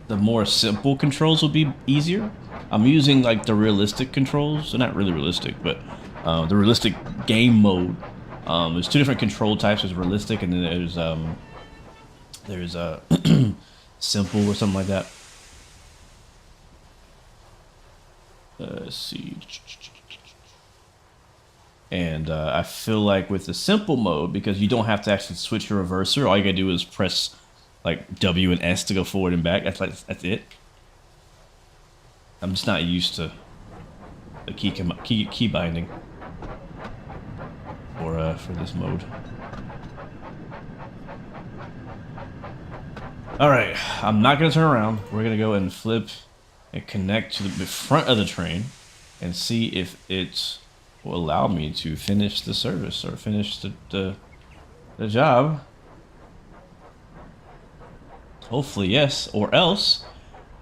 the more simple controls will be easier. I'm using like the realistic controls. They're not really realistic, but the realistic game mode. There's 2 different control types. There's realistic, and then there's simple or something like that. Let's see. And I feel like with the simple mode, because you don't have to actually switch your reverser, all you gotta do is press like W and S to go forward and back. That's it. I'm just not used to the key binding for this mode. All right, I'm not gonna turn around. We're gonna go and flip and connect to the front of the train and see if it will allow me to finish the service or finish the job. Hopefully yes, or else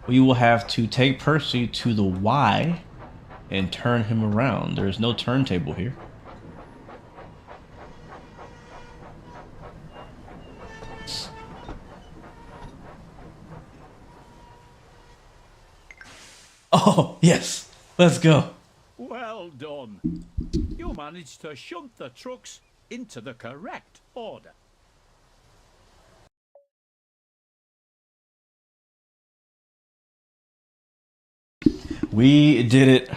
we will have to take Percy to the Y and turn him around. There is no turntable here. Oh, yes. Let's go. Well done. You managed to shunt the trucks into the correct order. We did it.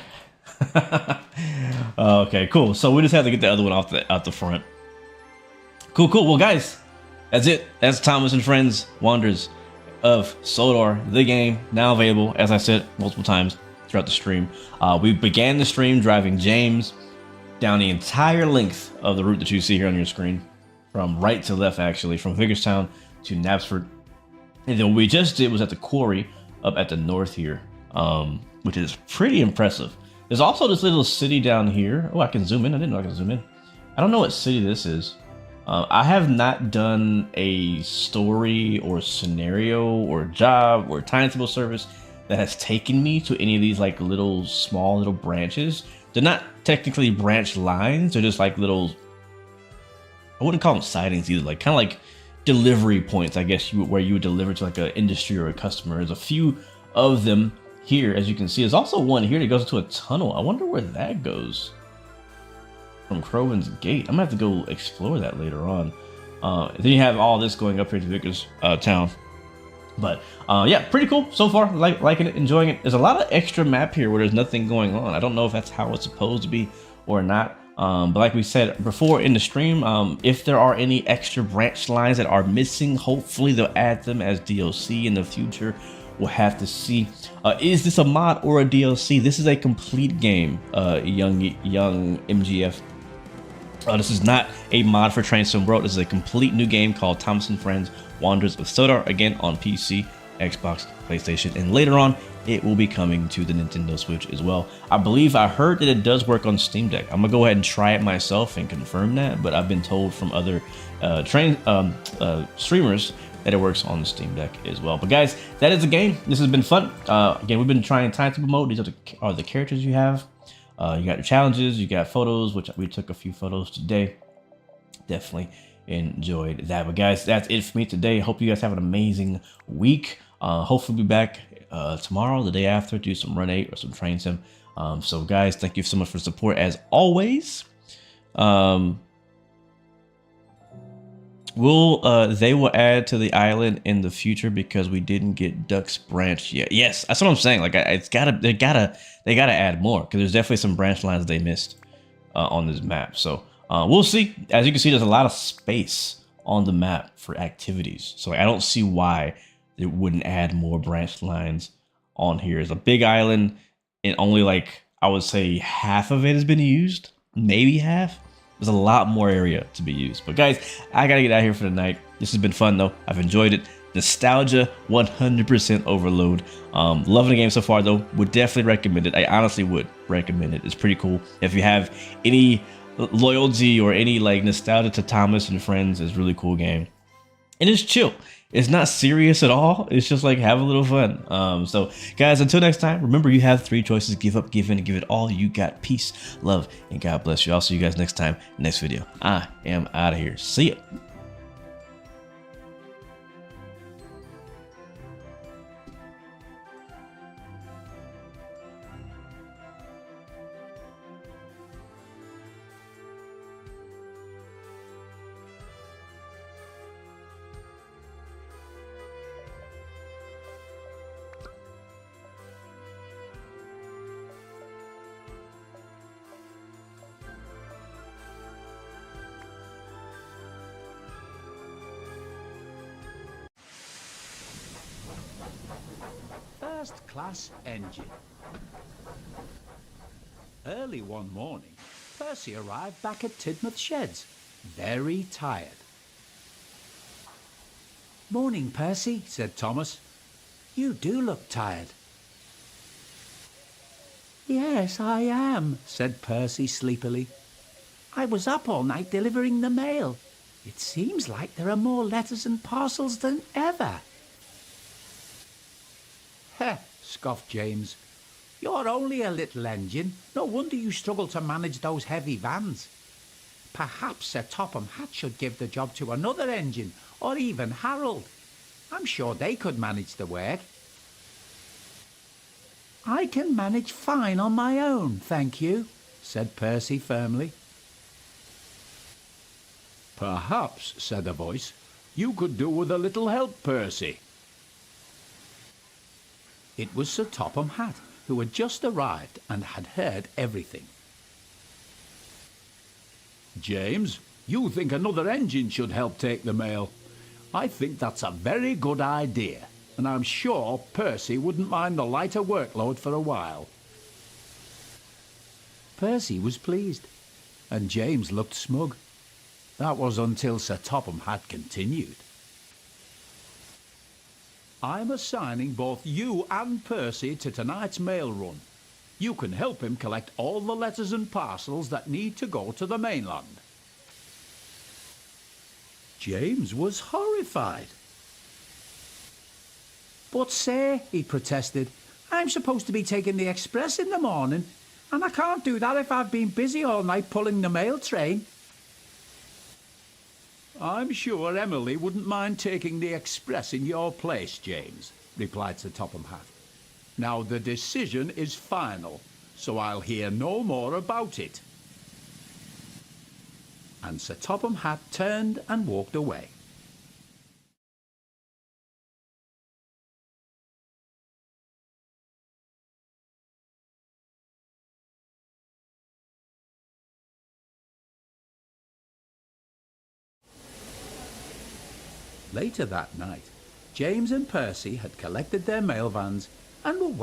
Okay, cool. So we just have to get the other one out the front. Cool. Well, guys, that's it. That's Thomas and Friends Wonders of Sodor, the game, now available, as I said multiple times throughout the stream. We began the stream driving James down the entire length of the route that you see here on your screen, from right to left, actually, from Vicarstown to Knapford. And then what we just did was at the Quarry up at the north here, which is pretty impressive. There's also this little city down here. Oh, I can zoom in. I didn't know I could zoom in. I don't know what city this is. I have not done a story or scenario or job or timetable service that has taken me to any of these like small little branches. They're not technically branch lines. They're just like little, I wouldn't call them sidings either. Like kind of like delivery points, I guess, where you would deliver to like an industry or a customer. There's a few of them here, as you can see. There's also one here that goes into a tunnel. I wonder where that goes. From Crowan's Gate. I'm gonna have to go explore that later on. Then you have all this going up here to Vicarstown. But yeah, pretty cool so far. Liking it, enjoying it. There's a lot of extra map here where there's nothing going on. I don't know if that's how it's supposed to be or not. But like we said before in the stream, if there are any extra branch lines that are missing, hopefully they'll add them as DLC in the future. We'll have to see. Is this a mod or a DLC? This is a complete game, young MGF. This is not a mod for Train Sim World. This is a complete new game called Thomas and Friends Wonders of Sodor, again on PC, Xbox, PlayStation, and later on it will be coming to the Nintendo Switch as well. I believe I heard that it does work on Steam Deck. I'm gonna go ahead and try it myself and confirm that, but I've been told from other streamers that it works on the Steam Deck as well. But guys, that is the game. This has been fun. Again, we've been trying timetable mode. These are the characters you have. You got your challenges, you got photos, which we took a few photos today. Definitely enjoyed that. But guys, that's it for me today. Hope you guys have an amazing week. Hopefully we'll be back tomorrow, the day after, do some Run 8 or some Train Sim. So guys, thank you so much for the support as always. They will add to the island in the future because we didn't get Duck's branch yet. Yes, that's what I'm saying. Like they gotta add more because there's definitely some branch lines they missed on this map. So we'll see. As you can see, there's a lot of space on the map for activities. So I don't see why it wouldn't add more branch lines on here. It's a big island, and only like I would say half of it has been used, maybe half. There's a lot more area to be used. But guys, I gotta get out of here for the night. This has been fun though. I've enjoyed it. Nostalgia 100% overload. Loving the game so far though. Would definitely recommend it. I honestly would recommend it. It's pretty cool. If you have any loyalty or any like nostalgia to Thomas and Friends, it's a really cool game. And it's chill. It's not serious at all. It's just like have a little fun. So guys, until next time, remember you have three choices: give up, give in, and give it all you got. Peace, love, and God bless you. I'll see you guys next time, next video. I am out of here. See ya. First-class engine. Early one morning, Percy arrived back at Tidmouth Sheds, very tired. "Morning, Percy," said Thomas. "You do look tired." "Yes, I am," said Percy sleepily. "I was up all night delivering the mail. It seems like there are more letters and parcels than ever." "Heh," scoffed James. "You're only a little engine. No wonder you struggle to manage those heavy vans. Perhaps Sir Topham Hatt should give the job to another engine, or even Harold. I'm sure they could manage the work." "I can manage fine on my own, thank you," said Percy firmly. "Perhaps," said a voice, "you could do with a little help, Percy." It was Sir Topham Hatt, who had just arrived and had heard everything. "James, you think another engine should help take the mail. I think that's a very good idea, and I'm sure Percy wouldn't mind the lighter workload for a while." Percy was pleased, and James looked smug. That was until Sir Topham Hatt continued. "I'm assigning both you and Percy to tonight's mail run. You can help him collect all the letters and parcels that need to go to the mainland." James was horrified. "But, sir," he protested, "I'm supposed to be taking the express in the morning, and I can't do that if I've been busy all night pulling the mail train." "I'm sure Emily wouldn't mind taking the express in your place, James," replied Sir Topham Hatt. "Now the decision is final, so I'll hear no more about it." And Sir Topham Hatt turned and walked away. Later that night, James and Percy had collected their mail vans and were waiting